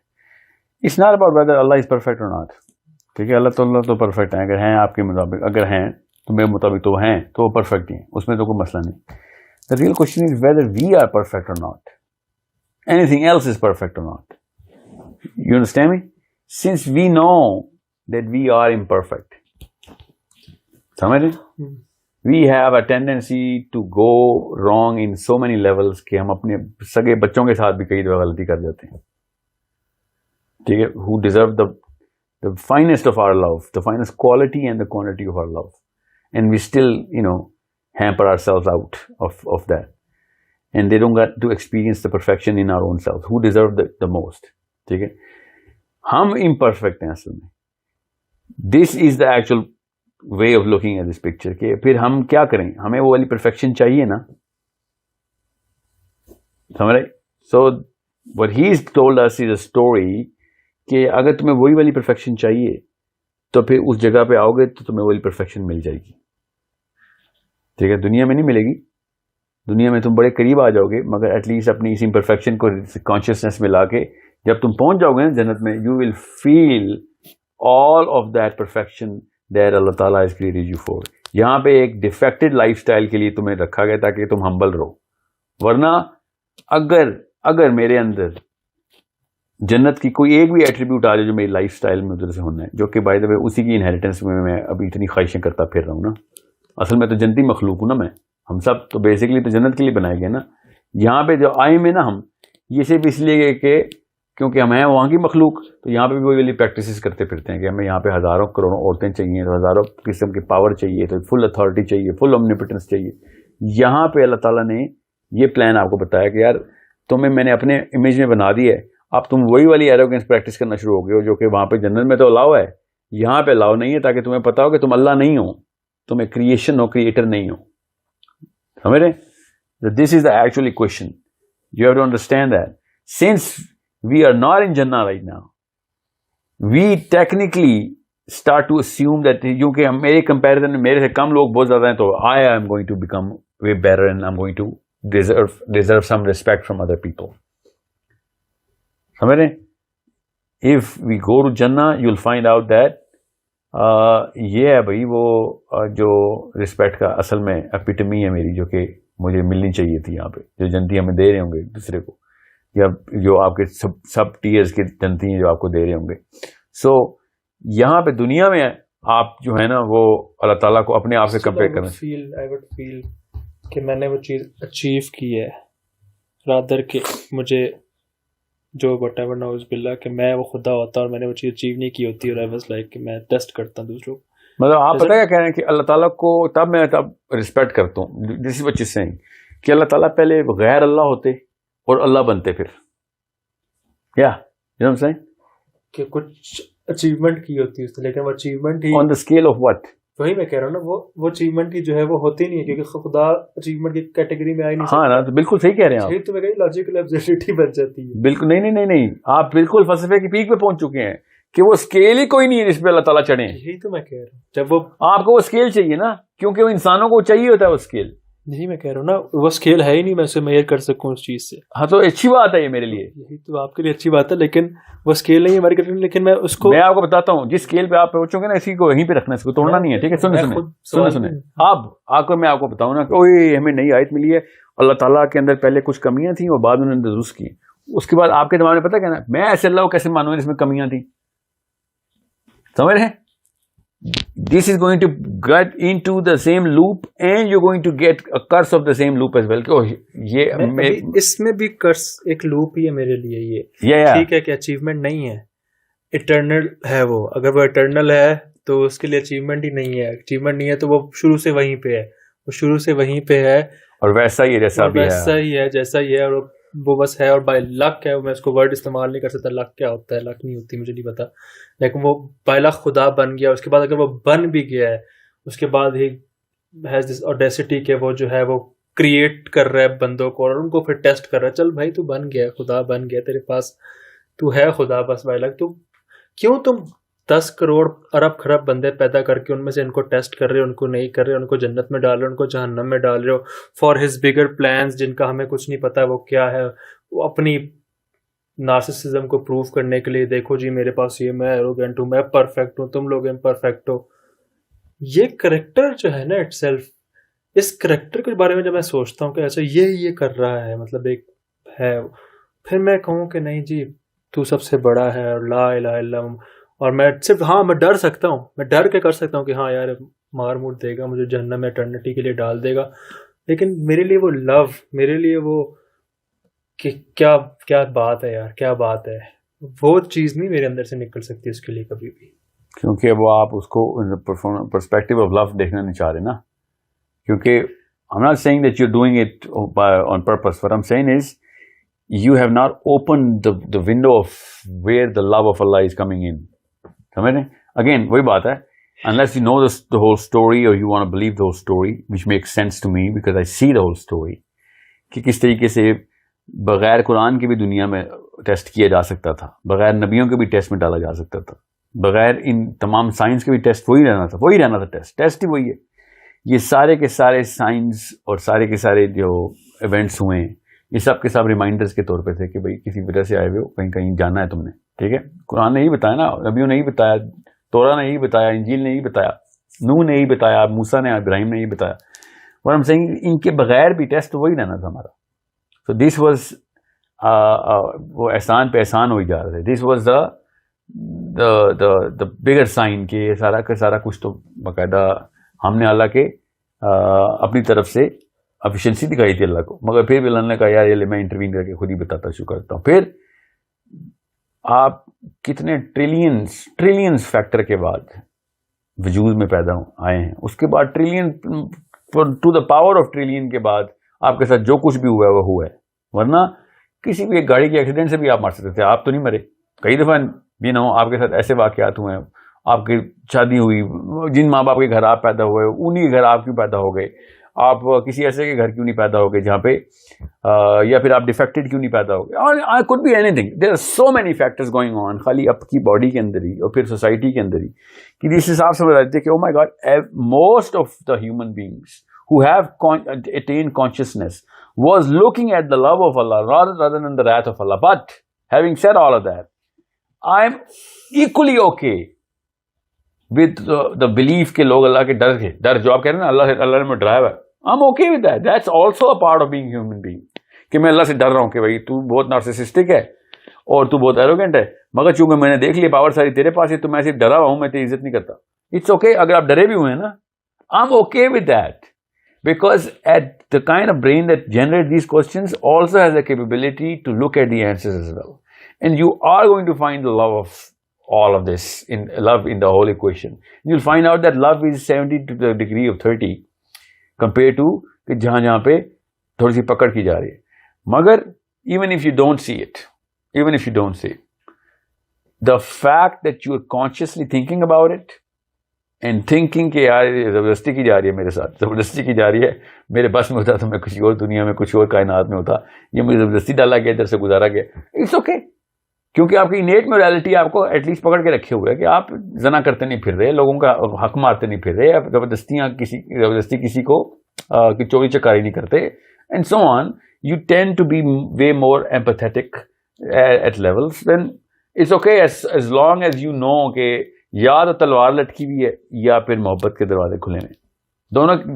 It's not about whether Allah is perfect or not. ٹھیک ہے, اللہ تعالیٰ تو پرفیکٹ ہیں, اگر ہیں آپ کے مطابق, اگر ہیں تو میرے مطابق تو ہیں, تو وہ پرفیکٹ ہیں, اس میں تو کوئی مسئلہ نہیں. The real question is whether we are perfect or not. Anything else is perfect or not. You understand me? Since we know that we are imperfect, سمجھ رہے, we have a tendency to go wrong in so many levels کہ ہم اپنے سگے بچوں کے ساتھ بھی کئی دفعہ غلطی کر جاتے ہیں. ٹھیک ہے, who deserve the finest of our love, the finest quality and the quantity of our love, and we still, hamper ourselves out of that, and they don't get to experience the perfection in our own selves. Who deserve the most? ٹھیک ہے, ہم imperfect ہیں اصل میں. This is the actual way of looking at this picture. کہ پھر ہم کیا کریں, ہمیں وہ والی perfection چاہیے نا, سمجھ رہے. So what he's told us is a story کہ اگر تمہیں وہی والی پرفیکشن چاہیے تو پھر اس جگہ پہ آؤ گے تو تمہیں وہی پرفیکشن مل جائے گی. ٹھیک ہے, دنیا میں نہیں ملے گی, دنیا میں تم بڑے قریب آ جاؤ گے, مگر ایٹ لیسٹ اپنی اس امپرفیکشن کو کانشیسنیس میں لا کے جب تم پہنچ جاؤ گے نا جنت میں, you will feel all of that perfection that Allah تعالیٰ has created you for. یہاں پہ ایک ڈیفیکٹڈ لائف اسٹائل کے لیے تمہیں رکھا گیا تاکہ تم ہمبل رہو. ورنہ اگر میرے اندر جنت کی کوئی ایک بھی ایٹریبیوٹ آ جائے جو میری لائف اسٹائل میں ادھر سے ہونا ہے, جو کہ بائی دا وے اسی کی انہیریٹنس میں ابھی اتنی خواہشیں کرتا پھر رہا ہوں نا. اصل میں تو جنتی مخلوق ہوں نا میں, ہم سب تو بیسکلی تو جنت کے لیے بنائے گئے نا, یہاں پہ جو آئے میں نا ہم یہ صرف اس لیے کہ کیونکہ ہم ہیں وہاں کی مخلوق, تو یہاں پہ بھی وہی والی پریکٹسز کرتے پھرتے ہیں کہ ہمیں یہاں پہ ہزاروں کروڑوں عورتیں چاہیے, تو ہزاروں قسم کی پاور چاہیے, تو فل اتھارٹی چاہیے, فل اومنیپوٹنس چاہیے. یہاں پہ اللہ تعالیٰ نے یہ پلان آپ کو بتایا کہ یار تمہیں میں نے اپنے امیج میں بنا دی ہے, اب تم وہی والی ایروگنس پریکٹس کرنا شروع ہو گئے ہو جو کہ وہاں پہ جنت میں تو الاؤ ہے, یہاں پہ الاؤ نہیں ہے, تاکہ تمہیں پتا ہو کہ تم اللہ نہیں ہو, تم ایک کریشن ہو, کریٹر نہیں ہو. سمجھ رہے؟ This is the actually question. You have to understand that sense we are not in Jannah right now, we technically start to assume that کیونکہ میرے comparison میں میرے سے کم لوگ بہت زیادہ ہیں, تو I am going to become way better and I'm going to deserve some respect from other people. سمجھ رہے ہیں؟ If we go to Jannah, you'll find out that یہ ہے بھائی وہ جو رسپیکٹ کا اصل میں اپیٹمی ہے میری, جو کہ مجھے ملنی چاہیے تھی یہاں پہ, جو جنتی ہمیں دے رہے ہوں گے ایک دوسرے کو, یا جو آپ کے سب ٹیئرز کی جنتی ہیں جو آپ کو دے رہے ہوں گے. سو یہاں پہ دنیا میں آپ جو ہے نا وہ اللہ تعالیٰ کو اپنے آپ سے کمپیئر کرنا. I would feel کہ میں نے وہ چیز اچیو کی ہے, رادر کہ مجھے جو whatever knows باللہ کہ میں وہ خدا ہوتا اور میں نے وہ چیز اچیو نہیں کی ہوتی, اور I was like کہ میں ٹیسٹ کرتا ہوں دوسروں. مطلب آپ پتہ کیا کہہ رہے ہیں کہ اللہ تعالیٰ کو تب میں رسپیکٹ کرتا ہوں, دس از واٹ یو سیئنگ, کہ اللہ تعالیٰ پہلے غیر اللہ ہوتے اور اللہ بنتے پھر, کیا کہ کچھ اچیومنٹ کی ہوتی ہے, لیکن وہ achievement he on the scale of what, وہی میں کہہ رہا ہوں نا, وہ اچیومنٹ ہی جو ہے وہ ہوتی نہیں ہے, کیونکہ خدا اچیومنٹ کی کیٹیگری میں آئی نہیں. ہاں نا, تو بالکل صحیح کہہ رہے ہیں آپ, تو میں کہیں لاجیکل ایبسرڈیٹی بن جاتی ہے. بالکل نہیں, آپ بالکل فلسفے کی پیک پہ پہنچ چکے ہیں کہ وہ اسکیل ہی کوئی نہیں ہے جس پہ اللہ تعالیٰ چڑھے. یہی تو میں کہہ رہا ہوں, جب وہ آپ کو وہ اسکیل چاہیے نا, کیونکہ وہ انسانوں کو چاہیے ہوتا ہے وہ اسکیل. یہی میں کہہ رہا ہوں نا, وہ اسکیل ہے ہی نہیں میں اسے میئر کر سکوں اس چیز سے. ہاں تو اچھی بات ہے یہ میرے لیے, یہی تو آپ کے لیے اچھی بات ہے, لیکن وہ اسکیل نہیں ہے ہماری کنٹری. لیکن میں اس کو میں آپ کو بتاتا ہوں, جس اسکیل پہ آپ پہنچو گے نا اسی کو وہیں پہ رکھنا ہے, اس کو توڑنا نہیں ہے. ٹھیک ہے, سنیں. اب آپ کو میں آپ کو بتاؤں نا کہ اوہ ہمیں نئی آیت ملی ہے, اللہ تعالیٰ کے اندر پہلے کچھ کمیاں تھیں اور بعد میں انہوں نے درست کی. اس کے بعد آپ کے دماغ میں پتہ کیا نا, میں ایسے اللہ کو کیسے مانوں اس میں کمیاں تھیں. سمجھ رہے ہیں؟ This is going to get into the same loop and you're going to get a curse of the same loop as well. یہ اس میں بھی کرس ایک لوپ ہی ہے میرے لیے. یہ ٹھیک ہے کہ اچیومنٹ نہیں ہے, اٹرنل ہے وہ. اگر وہ اٹرنل ہے تو اس کے لیے اچیومنٹ ہی نہیں ہے. اچیومنٹ نہیں ہے تو وہ شروع سے وہیں پہ ہے, وہ شروع سے وہیں پہ ہے, اور ویسا ہی جیسا بھی ہے, ویسا ہی ہے جیسا ہی ہے, اور وہ بس ہے. اور بائی لک ہے, میں اس کو ورڈ استعمال نہیں کر سکتا, لک کیا ہوتا ہے, لک نہیں ہوتی, مجھے نہیں پتا. لیکن وہ بائی لک خدا بن گیا. اس کے بعد اگر وہ بن بھی گیا ہے, اس کے بعد ہی ہیز دس اوڈیسٹی کہ وہ جو ہے وہ کریٹ کر رہا ہے بندوں کو, اور ان کو پھر ٹیسٹ کر رہا ہے. چل بھائی تو بن گیا, خدا بن گیا, تیرے پاس تو ہے خدا بس بائی لک. تو کیوں تم 10 کروڑ ارب خرب بندے پیدا کر کے ان میں سے ان کو ٹیسٹ کر رہے ہو, ان کو نہیں کر رہے, ان کو جنت میں ڈال رہے ہو, ان کو جہنم میں ڈال رہے ہو, فار ہز بگر پلانز جن کا ہمیں کچھ نہیں پتا وہ کیا ہے, وہ اپنی نارسسزم کو پروف کرنے کے لیے. دیکھو جی میرے پاس یہ, میں ایروگینٹ ہوں, میں پرفیکٹ ہوں, تم لوگ امپرفیکٹ ہو. یہ کریکٹر جو ہے نا اٹ سیلف, اس کریکٹر کے بارے میں جب میں سوچتا ہوں کہ ایسا یہ کر رہا ہے, مطلب ایک ہے, پھر میں کہوں کہ نہیں جی تو سب سے بڑا ہے, اور لا الہ الا اللہ. اور میں صرف میں ڈر سکتا ہوں, میں ڈر کے کر سکتا ہوں کہ ہاں یار مار مور دے گا مجھے, جہنم میں اٹرنیٹی کے لیے ڈال دے گا. لیکن میرے لیے وہ لو, میرے لیے وہ کہ کیا بات ہے یار, کیا بات ہے, وہ چیز نہیں میرے اندر سے نکل سکتی اس کے لیے کبھی بھی. کیونکہ وہ آپ اس کو پرسپیکٹو آف لو دیکھنا نہیں چاہ رہے نا. کیونکہ I'm not saying that you're doing it on purpose. What I'm saying is you have not opened the window of where the love of Allah is coming in. سمجھ رہے ہیں؟ Again وہی بات ہے, unless you know the whole story or you want to believe the whole story, which makes sense to me because I see the whole story, کہ کس طریقے سے بغیر قرآن کے بھی دنیا میں ٹیسٹ کیا جا سکتا تھا, بغیر نبیوں کے بھی ٹیسٹ میں ڈالا جا سکتا تھا, بغیر ان تمام سائنس کے بھی ٹیسٹ وہی رہنا تھا, ٹیسٹ ہی وہی ہے. یہ سارے کے سارے سائنس اور سارے کے سارے جو ایونٹس ہوئے ہیں یہ سب کے سب ریمائنڈرز کے طور پہ تھے کہ بھائی کسی وجہ سے آئے ہوئے ہو, کہیں جانا ہے تم نے. ٹھیک ہے, قرآن نے ہی بتایا نا, نبیوں نے ہی بتایا, تورا نے ہی بتایا, انجیل نے ہی بتایا, نوح نے ہی بتایا, موسیٰ نے, ابراہیم نے ہی بتایا. اور ہم سینگ ان کے بغیر بھی ٹیسٹ وہی رہنا تھا ہمارا. سو دس واز وہ احسان پہ احسان ہوئی جا رہا تھا. This was the bigger sign کہ یہ سارا کا سارا کچھ تو باقاعدہ ہم نے اللہ کے اپنی طرف سے افیشینسی دکھائی تھی اللہ کو, مگر پھر بھی اللہ نے کہا یار یہ میں انٹروین کر کے خود ہی بتاتا شروع کرتا ہوں. پھر آپ کتنے ٹریلینز فیکٹر کے بعد وجود میں پیدا آئے ہیں, اس کے بعد trillion to the power of trillion کے بعد آپ کے ساتھ جو کچھ بھی ہوا ہے وہ ہوا ہے. ورنہ کسی بھی ایک گاڑی کے ایکسیڈنٹ سے بھی آپ مر سکتے تھے, آپ تو نہیں مرے. کئی دفعہ آپ کے ساتھ ایسے واقعات ہوئے ہیں, آپ کی شادی ہوئی, جن ماں باپ کے گھر آپ پیدا ہوئے انہی کے گھر آپ کیوں پیدا ہو گئے, آپ کسی ایسے کے گھر کیوں نہیں پیدا ہو گئے جہاں پہ یا پھر آپ ڈیفیکٹڈ کیوں نہیں پیدا ہو گئے, اور could be anything. There are so many factors going on خالی آپ کی باڈی کے اندر ہی اور پھر سوسائٹی کے اندر ہی, کہ اس حساب سے بتاتے کہ oh my God, most of the human beings who have attained consciousness was looking at the love of Allah rather than the wrath of Allah. But having said all of that, I'm equally okay with the belief کہ لوگ اللہ کے ڈر جو آپ کہہ رہے ہیں نا, اللہ نے مجھے ڈرایا ہے, I'm okay with that. That's also a part of being human being. کہ میں اللہ سے ڈر رہا ہوں کہ بھائی تو بہت نارسسسٹک ہے اور تو بہت ایروگینٹ ہے, مگر چونکہ میں نے دیکھ لیا پاور ساری تیرے پاس ہے تو میں صرف ڈرا ہوا ہوں, میں تیری عزت نہیں کرتا. It's okay اگر آپ ڈرے بھی ہوئے ہیں نا, I'm okay with that. Because at the kind of brain that generates these questions also has the capability to look at the answers as well. And you are going to find the love of all of this, love in the whole equation. You'll find out that love is 70 to the degree of 30 compared to کہ جہاں پہ تھوڑی سی پکڑ کی جا رہی ہے. مگر even if you don't see it, the fact that you're consciously thinking about it and thinking کہ یار زبردستی کی جا رہی ہے میرے ساتھ, زبردستی کی جا رہی ہے, میرے بس میں ہوتا تو میں کسی اور دنیا میں کچھ اور کائنات میں ہوتا, یہ مجھے زبردستی ڈالا گیا, ادھر سے گزارا گیا. اٹس اوکے, کیونکہ آپ کی انیٹ موریلٹی آپ کو ایٹ لیسٹ پکڑ کے رکھے ہوئے ہے کہ آپ زنا کرتے نہیں پھر رہے, لوگوں کا حق مارتے نہیں پھر رہے, آپ زبردستی کسی کو چوری چکاری نہیں کرتے, and so on. You tend to be way more empathetic at levels. Then it's okay as long as you know کہ یا تو تلوار لٹکی ہوئی ہے یا پھر محبت کے دروازے کھلے ہیں.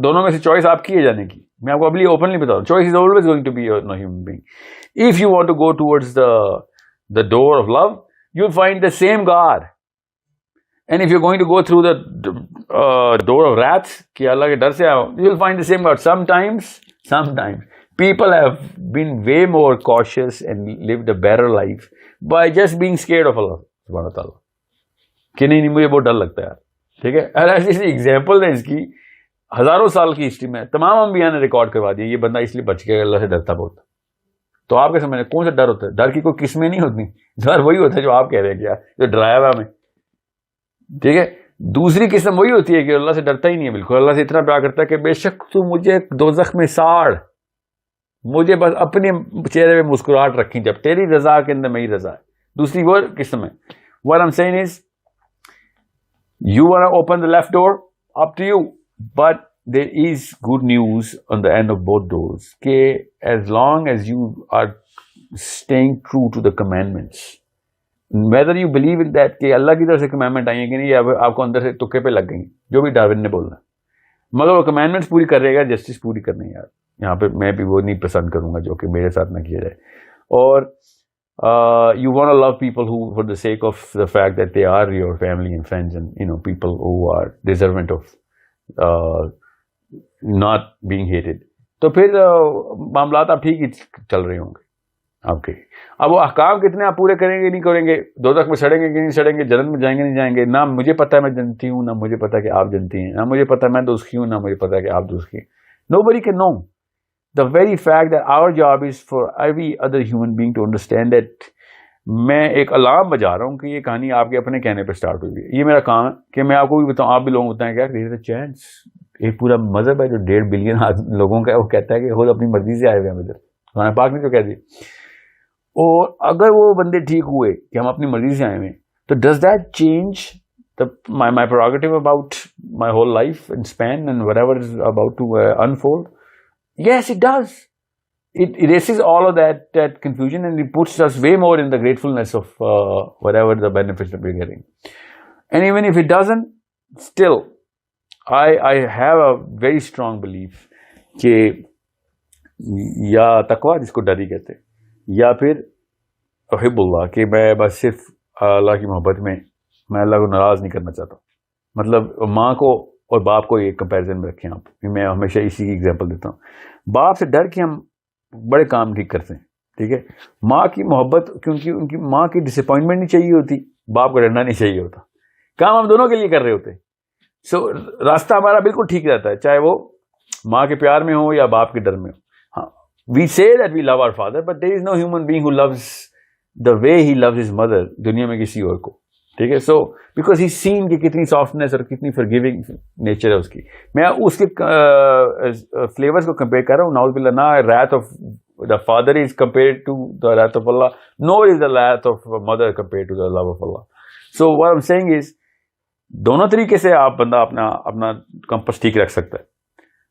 دونوں میں سے چوائس آپ کی ہے جانے کی. میں آپ کو ابھی اوپنلی بتا رہا ہوں, choice is always going to be a human being. If you want to go towards the door of love, you'll find the same God. And if you're going to go through the door of wrath, کہ اللہ کے ڈر سے آؤ, you'll find the same God. Sometimes people have been way more cautious and lived a better life by just being scared of Allah subhanahu wa ta'ala. کہ نہیں مجھے بہت ڈر لگتا ہے. ٹھیک ہے, ایسی ایگزامپل ہے اس کی, ہزاروں سال کی ہسٹری میں تمام انبیاء نے ریکارڈ کروا دیا یہ بندہ اس لیے بچ گیا, اللہ سے ڈرتا بہت. تو آپ کے سمجھ کون سا ڈر ہوتا ہے؟ ڈر کی کوئی قسمیں نہیں ہوتی, ڈر وہی ہوتا ہے جو آپ کہہ رہے ہیں کیا, جو ڈرایا ہوا ہمیں. ٹھیک ہے, دوسری قسم وہی ہوتی ہے کہ اللہ سے ڈرتا ہی نہیں ہے بالکل, اللہ سے اتنا پیار کرتا ہے کہ بے شک تو مجھے دوزخ میں ساڑ, مجھے بس اپنے چہرے پہ مسکراہٹ رکھی, جب تیری رضا کے اندر میری رضا ہے. دوسری وہ قسم ہے. What I'm saying is, you want to open the left door, up to you, but there is good news on the end of both doors, کہ as long as you are staying true to the commandments, whether you believe in that کہ اللہ کی طرف سے commandment آئی ہیں کہ نہیں, یا آپ کو اندر سے تکے پہ لگ گئی جو بھی ڈاروین نے بولنا, مگر وہ commandments پوری کر رہے گا, جسٹس پوری کرنی ہے. یار یہاں پہ میں بھی وہ نہیں پسند کروں گا جو کہ میرے ساتھ نہ کیا جائے. اور you want to love people who, for the sake of the fact that they are your family and friends, and people who are deserving of not being hated. تو پھر معاملات آپ ٹھیک ہی چل رہے ہوں گے آپ کے. اب وہ احکام کتنے آپ پورے کریں گے نہیں کریں گے, دوزخ میں سڑیں گے کہ نہیں سڑیں گے, جنت میں جائیں گے نہیں جائیں گے, نہ مجھے پتا ہے میں جنتی ہوں, نہ مجھے پتا کہ آپ جنتی ہیں, نہ مجھے پتا میں دوزخی ہوں, نہ مجھے پتا کہ آپ دوزخی ہیں. Nobody can know. The very fact that our job is for every other human being to understand that میں ایک الارم بجا رہا ہوں کہ یہ کہانی آپ کے اپنے کہنے پہ سٹارٹ ہوئی ہے. یہ میرا کام ہے کہ میں آپ کو بھی بتاؤں, آپ بھی لوگوں کو بتائیں کیا کہ چینس ایک پورا مذہب ہے جو 1.5 بلین لوگوں کا ہے, وہ کہتا ہے کہ خود اپنی مرضی سے آئے ہوئے ہیں ادھر. قرآن پاک نے تو کہہ دی. اور اگر وہ بندے ٹھیک ہوئے کہ ہم اپنی مرضی سے آئے ہوئے, تو does that change my prerogative about my whole life and span and whatever is about to unfold? Yes, it does. It erases all of that confusion, and it puts us way more in the gratefulness of whatever the benefits that we're getting. And even if it doesn't, still, I have a very strong belief کہ یا تقویٰ جس کو ڈر ہی کہتے, یا پھر احب اللہ, کہ میں بس صرف اللہ کی محبت میں اللہ کو ناراض نہیں کرنا چاہتا. مطلب ماں کو اور باپ کو ایک کمپیریزن میں رکھیں آپ. میں ہمیشہ اسی کی ایگزامپل دیتا ہوں. باپ سے ڈر کے ہم بڑے کام ٹھیک کرتے ہیں, ٹھیک ہے. ماں کی محبت, کیونکہ ان کی ماں کی ڈس اپوائنٹمنٹ نہیں چاہیے ہوتی, باپ کو ڈرنا نہیں چاہیے ہوتا. کام ہم دونوں کے لیے کر رہے ہوتے. سو راستہ ہمارا بالکل ٹھیک رہتا ہے, چاہے وہ ماں کے پیار میں ہو یا باپ کے ڈر میں ہو. ہاں, we say that we love our father, but there is no human being who loves the way he loves his mother دنیا میں کسی اور کو, ٹھیک ہے. سو بیکاز ہی سین کہ کتنی سافٹنیس اور کتنی فرگیونگ نیچر ہے اس کی. میں اس کے فلیورز کو کمپیئر کر رہا ہوں. ناؤز باللہ, نہ wrath of the father is compared to the wrath of Allah, nor is the wrath of mother compared to the love of Allah. So what I'm saying is, دونوں طریقے سے آپ بندہ اپنا کمپس ٹھیک رکھ سکتا ہے.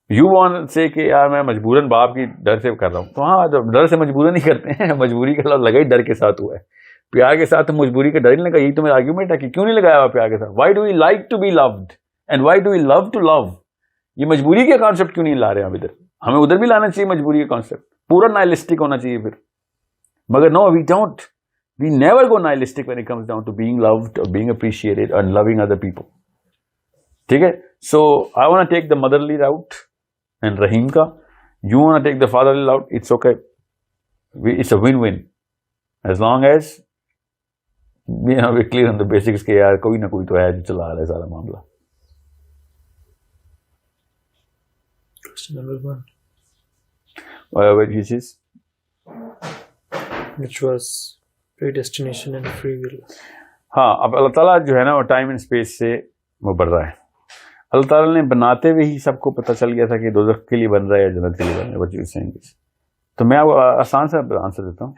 یو وانٹ سے کہ یار میں مجبوراً باپ کی ڈر سے کر رہا ہوں, تو ہاں ڈر سے مجبوراً نہیں کرتے ہیں, مجبوری کا لفظ لگا ہی ڈر کے ساتھ ہوا ہے. پیار کے ساتھ مجبوری کا ڈر ہی نہیں لگا. یہی تو میرا آرگیومنٹ ہے کہ کیوں نہیں لگایا ہوا پیار کے ساتھ. Why do we like to be loved and why do we love to love. یہ مجبوری کا کانسیپٹ کیوں نہیں لا رہے ہیں ہم ادھر. ہمیں ادھر بھی لانا چاہیے مجبوری کا کانسیپٹ, پورا نائلسٹک ہونا چاہیے پھر. مگر no, we don't, we never go nihilistic when it comes down to being loved or being appreciated and loving other people. ٹھیک ہے. So I want take the motherly route and Rahim کا, you want take the fatherly route, it's okay, it's a win win as long as we clear on the basics کہ یار کوئی نہ کوئی تو ہے جو چلا رہا ہے سارا معاملہ. which was predestination and free will. ہاں, اب اللہ تعالیٰ جو ہے نا وہ ٹائم اینڈ اسپیس سے وہ بڑھ رہا ہے. اللہ تعالیٰ نے بناتے ہوئے ہی سب کو پتہ چل گیا تھا کہ دوزخ کے لیے بن رہا ہے یا جنت کے لیے بن رہا ہے. تو میں آسان سا آنسر دیتا ہوں,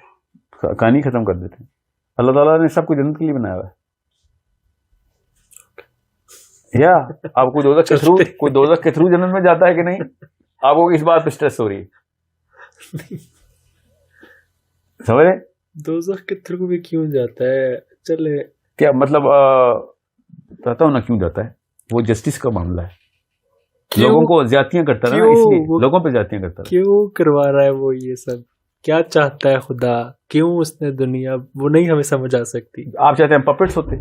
کہانی ختم کر دیتے ہیں. اللہ تعالیٰ نے سب کو جنت کے لیے بنایا ہوا ہے. یا آپ کو دوزخ کے تھرو جنت میں جاتا ہے کہ نہیں, آپ کو اس بات پہ اسٹریس ہو رہی ہے, سمجھ رہے. دوزخ کے تھرو بھی کیوں جاتا ہے, چلے کیا مطلب کہتا ہوں نا کیوں جاتا ہے, وہ جسٹس کا معاملہ ہے. لوگوں کو زیادتیاں کرتا ہے نا, اس لیے لوگوں پہ زیادتیاں کرتا ہے. کیوں کروا رہا ہے وہ یہ سب, کیا چاہتا ہے خدا, کیوں اس نے دنیا, وہ نہیں ہمیں سمجھ آ سکتی. آپ چاہتے ہیں پپٹس ہوتے,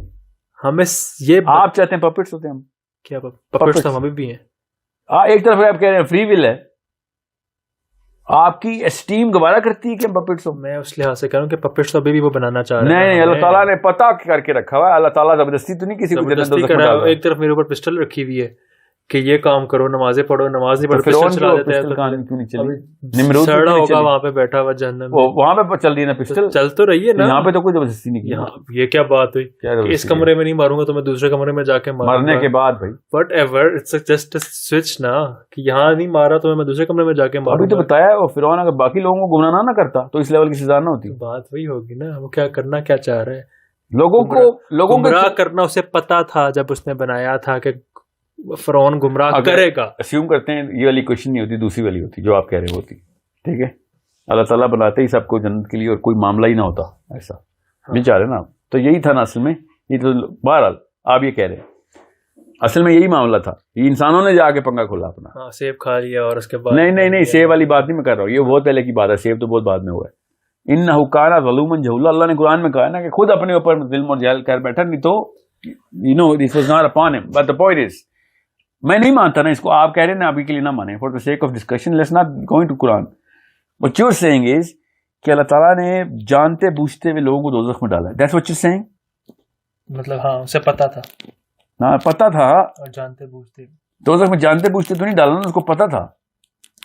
ہمیں یہ آپ چاہتے ہیں پپٹس ہوتے, ہم کیا پپٹس تو ہمیں بھی ہیں. ایک طرف آپ کہہ رہے ہیں فری ول ہے, آپ کی اسٹیم گوارا کرتی ہے کہ پپٹس ہو. میں اس لحاظ سے کہہ رہا ہوں کہ پپٹس تو ابھی بھی وہ بنانا چاہ رہے ہیں. نہیں, اللہ تعالیٰ نے پتہ کر کے رکھا ہوا ہے. اللہ تعالیٰ زبردستی تو نہیں کسی کو جنت دوزخ میں ڈال رہا ہے. ایک طرف میرے اوپر پسٹل رکھی ہوئی ہے کہ یہ کام کرو, نمازیں پڑھو, نماز نہیں پڑھو پسٹل چلا دیتے ہیں. سڑا ہوگا وہاں پہ بیٹھا ہوا جہنم میں, وہاں پہ چل رہی ہے نا پسٹل, چل تو رہی ہے نا. یہاں پہ تو کوئی زبردستی نہیں کی. یہ کیا بات ہوئی, اس کمرے میں نہیں ماروں گا تو میں دوسرے کمرے میں جا کے مرنے کے بعد بھائی whatever, it's just switch نا, کہ یہاں نہیں مارا تو میں دوسرے کمرے میں جا کے ماروں. ابھی تو بتایا ہے, فرعون اگر باقی لوگوں کو گمراہ نہ کرتا تو اس لیول کی سزا نہ ہوتی. بات وہی ہوگی نا, وہ کیا کرنا کیا چاہ رہا ہے. لوگوں کو گمراہ کرنا اسے پتا تھا جب اس نے بنایا تھا کہ فرعون گمراہ کرے گا. اسیوم کرتے ہیں یہ والی کوشچن نہیں ہوتی, دوسری والی ہوتی جو آپ کہہ رہے ہوتی. ٹھیک ہے, اللہ تعالیٰ بناتے ہی سب کو جنت کے لیے اور کوئی معاملہ ہی نہ ہوتا ایسا, نہیں چاہ رہے نا آپ. تو یہی تھا نا اصل میں. یہ تو بہرحال آپ یہ کہہ رہے ہیں اصل میں یہی معاملہ تھا. یہ انسانوں نے جا کے پنگا کھولا اپنا, سیب کھا لیا اور اس کے بعد نہیں سیب والی بات نہیں میں کر رہا ہوں, یہ بہت پہلے کی بات ہے. سیب تو بہت بعد میں ہوا ہے. انہ کان ظلوما جہولا, اللہ نے قرآن میں کہا نا کہ خود اپنے اوپر ظلم اور جہل کر بیٹھا, نہیں تو you know this was not upon him. But the point is, میں نہیں مانتا نا اس کو, آپ کہہ رہے ہیں نا ابھی کے لیے نہ مانیں. For the sake of discussion, let's not go into Quran. What you're saying is کہ اللہ تعالیٰ نے جانتے بوجھتے ہوئے لوگوں کو دوزخ میں ڈالا. That's what you're saying. مطلب ہاں اسے پتا تھا, ہاں پتا تھا, اور جانتے بوجھتے دوزخ میں جانتے بوجھتے تو نہیں ڈالا نا, اس کو پتا تھا.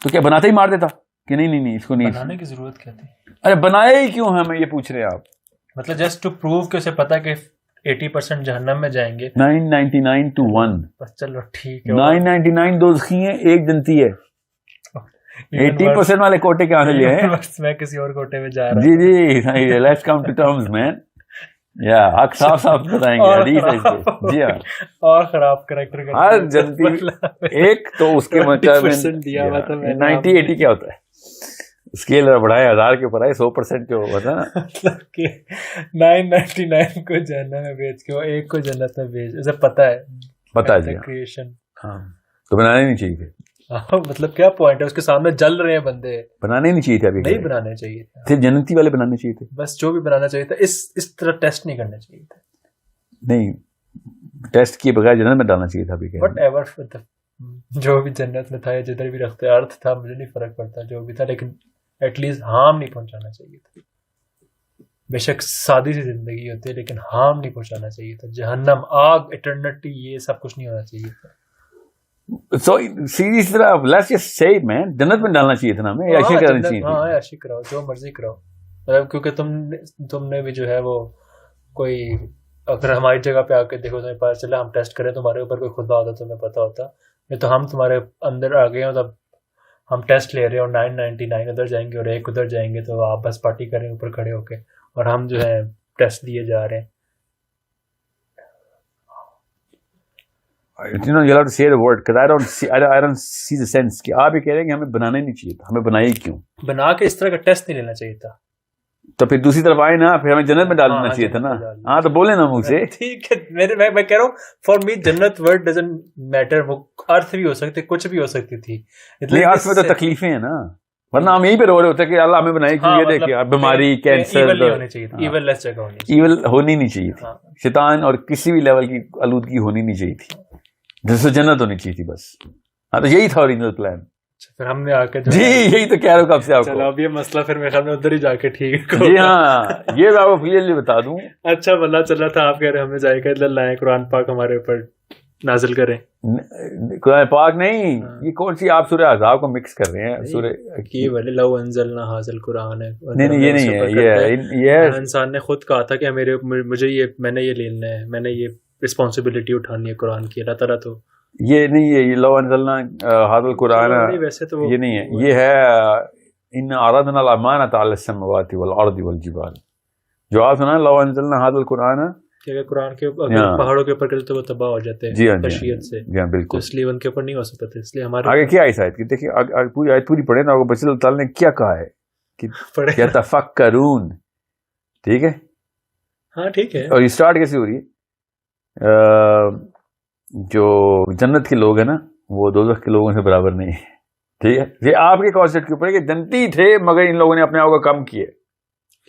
تو کیا بناتے ہی مار دیتا کہ نہیں اس کو نہیں بنانے کی ضرورت کیا تھی. ارے بنایا ہی کیوں ہے, ہمیں یہ پوچھ رہے ہیں آپ. مطلب جسٹ ٹو پروو کہ اسے پتا کہ 80% جہنم میں جائیں گے. 999 to 1. بس چلو ٹھیک ہے, 999 دوزخی ہیں, ایک جنتی ہے. 80% والے کوٹے کہاں سے لیے ہیں؟ بس میں کسی اور کوٹے میں جا رہا ہوں. جی لیٹس کم ٹو ٹرمز مین. یا حق صاف بتائیں گے, حدیث ہے اس پہ. جی ہاں, اور خراب کریکٹر کا ہر جنتی ایک تو اس کے مطابق 90-80 کیا ہوتا ہے, اسکیل بڑھائے 1000 کے اوپر آئے 100% جو ہوتا ہے نا, مطلب کہ 999 کو جہنم میں بھیج کے وہ ایک کو جنت میں بھیج, اسے پتا ہے جی کریشن. ہاں تو بنانے نہیں چاہیے تھے. مطلب کیا پوائنٹ ہے, اس کے سامنے جل رہے ہیں بندے, بنانے نہیں چاہیے تھے. ابھی نہیں بنانے چاہیے تھے, صرف جنتی والے بنانے چاہیے تھے. بس جو بھی بنانا چاہیے تھا اس طرح ٹیسٹ نہیں کرنا چاہیے تھا. نہیں ٹیسٹ کیے بغیر جنت میں ڈالنا چاہیے تھا ابھی وٹ ایور جو بھی جنت میں تھا یا جدھر بھی رکھتے ارتھ تھا مجھے نہیں فرق پڑتا جو بھی تھا لیکن ایٹ لیسٹ ہارم نہیں پہنچانا چاہیے تھا. بے شک سادی سی زندگی ہوتی ہے لیکن ہارم نہیں پہنچانا چاہیے تھا. جہنم آگ ایٹرنٹی یہ سب کچھ نہیں ہونا چاہیے تھا. سو سیریز طرح لیٹس جسٹ سے اٹ مین جنت میں ڈالنا چاہیے تھا نا ہمیں ایشیا کرنی چاہیے. ہاں ایشی کراؤ جو مرضی کراؤ مطلب کیونکہ تم نے بھی جو ہے وہ کوئی اگر ہماری جگہ پہ آ کے دیکھو تمہیں پتا چلا ہم ٹیسٹ کریں تمہارے اوپر کوئی خدا ہوتا تمہیں پتا ہوتا نہیں تو ہم تمہارے اندر آ گئے ہوں تب ہم ٹیسٹ لے رہے ہیں اور 999 ادھر جائیں گے اور 1 ادھر جائیں گے تو آپ بس پارٹی کریں اوپر کھڑے ہو کے اور ہم جو ہے ٹیسٹ دیے جا رہے ہیں. You know, you'll have to say the word because I don't see the sense کہ آپ یہ کہہ رہے ہیں کہ ہمیں بنانا ہی نہیں چاہیے تھا. ہمیں بنایا کیوں؟ بنا کے اس طرح کا ٹیسٹ نہیں لینا چاہیے تھا. تو پھر دوسری طرف آئے نا پھر ہمیں جنت میں ڈال دینا چاہیے تھا نا. ہاں تو بولے نا منہ سے. ٹھیک ہے میں کہہ رہا ہوں فار می جنت ورڈ ڈزنٹ میٹر. وہ ارتھ بھی ہو سکتے کچھ بھی ہو سکتی تھی. نہیں ارتھ میں تو تکلیفیں ہیں نا ورنہ ہم یہیں پہ رو رہے ہوتے کہ اللہ ہمیں بنائی کیوں. یہ دیکھیے بیماری کینسر ایول ہونی نہیں چاہیے تھی. شیطان اور کسی بھی لیول کی آلودگی ہونی نہیں چاہیے تھی جس سے جنت ہونی چاہیے تھی بس. ہاں تو یہی تھا اوریجنل پلان. پھر ہم نے آ کے جی یہی تو کہہ رہا ہوں کب سے آپ کو. چلو اب یہ مسئلہ پھر میرے خیال میں ادھر ہی جا کے ٹھیک. جی ہاں یہ میں آپ کو کلیئرلی بتا دوں. اچھا بلا چل رہا تھا آپ کہہ رہے ہمیں جائے گا لائیں قرآن پاک ہمارے اوپر نازل کریں. قرآن پاک نہیں یہ کون سی آپ سورہ احزاب کو مکس کر رہے ہیں. سورہ کی ولی لو انزلنا حاصل قرآن ہے. نہیں یہ نہیں ہے یہ انسان نے خود کہا تھا کہ مجھے یہ میں نے یہ لینا ہے میں نے یہ رسپانسبلٹی اٹھانی ہے قرآن کی. اللہ تعالیٰ تو یہ نہیں ہے یہ لو انزلنا حاصل القرآن ویسے تو یہ نہیں ہے. یہ ہے ان عرضنا الامانۃ علی السماوات والارض والجبال. جو آپ سنا لو انزلنا حاصل القرآن کہ قرآن کے پہاڑوں کے اوپر کرتے تو وہ تباہ ہو جاتے ہیں. جی ہاں خشیت سے. جی ہاں بالکل. اس لیے ان کے اوپر نہیں ہو سکتا تھا. اس لیے ہمارے آگے کیا آیت کی دیکھیے پوری آیت پوری پڑھے نا. بس اللہ تعالیٰ نے کیا کہا ہے کہ یتفکرون. ٹھیک ہے ہاں ٹھیک ہے. اور یہ اسٹارٹ کیسے ہو رہی ہے. جو جنت کے لوگ ہیں نا وہ دوزخ کے لوگوں سے برابر نہیں ہے. ٹھیک ہے یہ آپ کے کانسیپٹ کے اوپر ہے کہ جنتی تھے مگر ان لوگوں نے اپنے آپ کو کم کیے.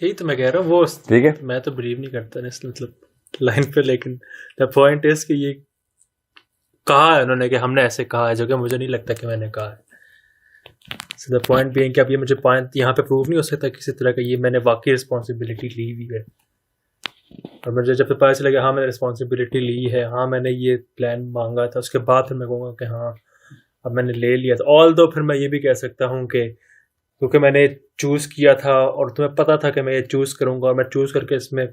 یہی تو میں کہہ رہا ہوں وہ ٹھیک ہے. میں تو بلیو نہیں کرتا مطلب لائن پہ لیکن دا پوائنٹ از کہ یہ کہا ہے انہوں نے کہ ہم نے ایسے کہا ہے جو کہ مجھے نہیں لگتا کہ میں نے کہا ہے. سو دا پوائنٹ بھی ہے کہ اب یہ مجھے پوائنٹ یہاں پہ پروو نہیں ہو سکتا کسی طرح کا یہ میں نے واقعی رسپانسبلٹی لی ہوئی ہے. اور مجھے جب پتہ چلا کہ ہاں میں نے رسپانسبلٹی لی ہے ہاں میں نے یہ پلان مانگا تھا اس کے بعد پھر میں کہوں گا کہ ہاں اب میں نے لے لیا تھا. آل دو پھر میں یہ بھی کہہ سکتا ہوں کہ کیونکہ میں نے چوز کیا تھا اور تمہیں پتہ تھا کہ میں یہ چوز کروں گا اور میں چوز کر کے اس میں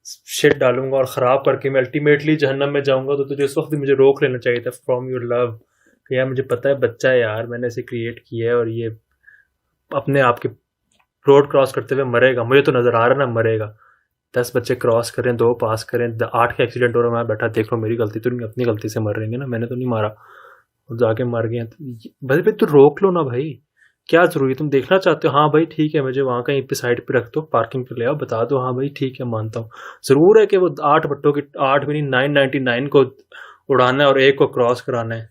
شٹ ڈالوں گا اور خراب کر کے میں الٹیمیٹلی جہنم میں جاؤں گا تو تجھے اس وقت مجھے روک لینا چاہیے تھا فرام یور لو کہ یار مجھے پتہ ہے بچہ ہے یار میں نے اسے کریٹ کیا ہے اور یہ اپنے آپ کے روڈ کراس کرتے ہوئے مرے گا. مجھے تو نظر آ رہا نا مرے گا. 10 بچے کراس کریں 2 پاس کریں 8 کے ایکسیڈنٹ ہو رہا ہے میں بیٹھا دیکھ لو میری غلطی تو نہیں اپنی غلطی سے مر رہیں گے نا میں نے تو نہیں مارا اور جا کے مر گئے. بھائی تو روک لو نا بھائی کیا ضروری تم دیکھنا چاہتے ہو ہاں بھائی ٹھیک ہے مجھے وہاں کہیں پہ سائڈ پہ رکھ دو پارکنگ پہ لے آؤ بتا دو ہاں بھائی ٹھیک ہے مانتا ہوں. ضرور ہے کہ وہ 8 بٹوں کی 8 بھی نہیں 999 کو اڑانا ہے اور 1 کو کراس کرانا ہے.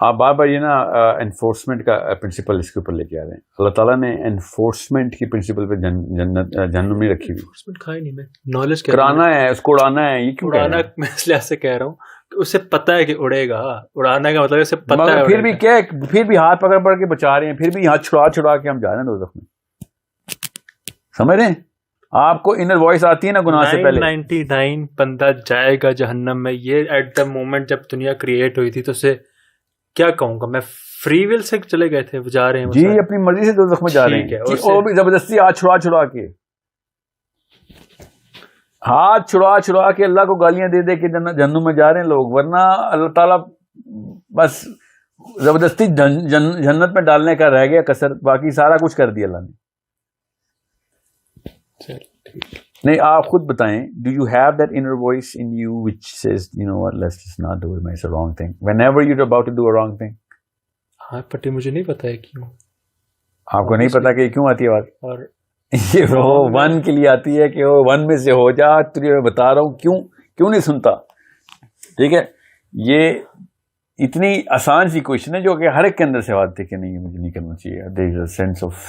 آپ بار بار یہ نا انفورسمنٹ کا پرنسپل اس کے اوپر لے کے آ رہے ہیں. اللہ تعالیٰ نے انفورسمنٹ کی پرنسپل پہ جہنم میں رکھی ہوئی. انفورسمنٹ کھائی نہیں میں نالج کرانا ہے اس کو اڑانا ہے. یہ کیوں اڑانا میں اس لیے ایسے کہہ رہا ہوں کہ اسے پتہ ہے کہ اڑے گا. اڑانا کا مطلب اسے پتہ ہے پھر بھی کیا پھر بھی ہاتھ پکڑ پکڑ کے بچا رہے ہیں پھر بھی ہاتھ چھڑا کے ہم جا رہے ہیں دوزخ میں. سمجھ رہے ہیں آپ کو انر وائس آتی ہے نا گناہ سے پہلے 99 بندہ جائے گا جہنم میں. یہ ایٹ دا مومنٹ جب دنیا کریٹ ہوئی تھی تو اسے کیا کہوں گا میں فری ول سے چلے گئے تھے جا رہے ہیں جی اپنی مرضی سے دوزخ میں جا رہے ہیں اور بھی زبردستی ہاتھ چھڑا کے اللہ کو گالیاں دے دے کے جہنم میں جا رہے ہیں لوگ. ورنہ اللہ تعالیٰ بس زبردستی جنت میں ڈالنے کا رہ گیا کسر باقی سارا کچھ کر دیا اللہ نے. نہیں آپ خود بتائیں do you have that inner voice in you which says you know what let's just not do it it's a wrong thing whenever you're about to do a wrong thing. ہاں پٹی مجھے نہیں پتا ہے کیوں. آپ کو نہیں پتا کہ کیوں آتی ہے بات اور یہ وہ 1 کے لیے آتی ہے کہ وہ 1 میں سے ہو جا. تجھے میں بتا رہا ہوں کیوں نہیں سنتا. ٹھیک ہے یہ اتنی آسان سی کوشچن ہے جو کہ ہر ایک کے اندر سے آتی ہے کہ نہیں مجھے نہیں کرنا چاہیے. there is a sense of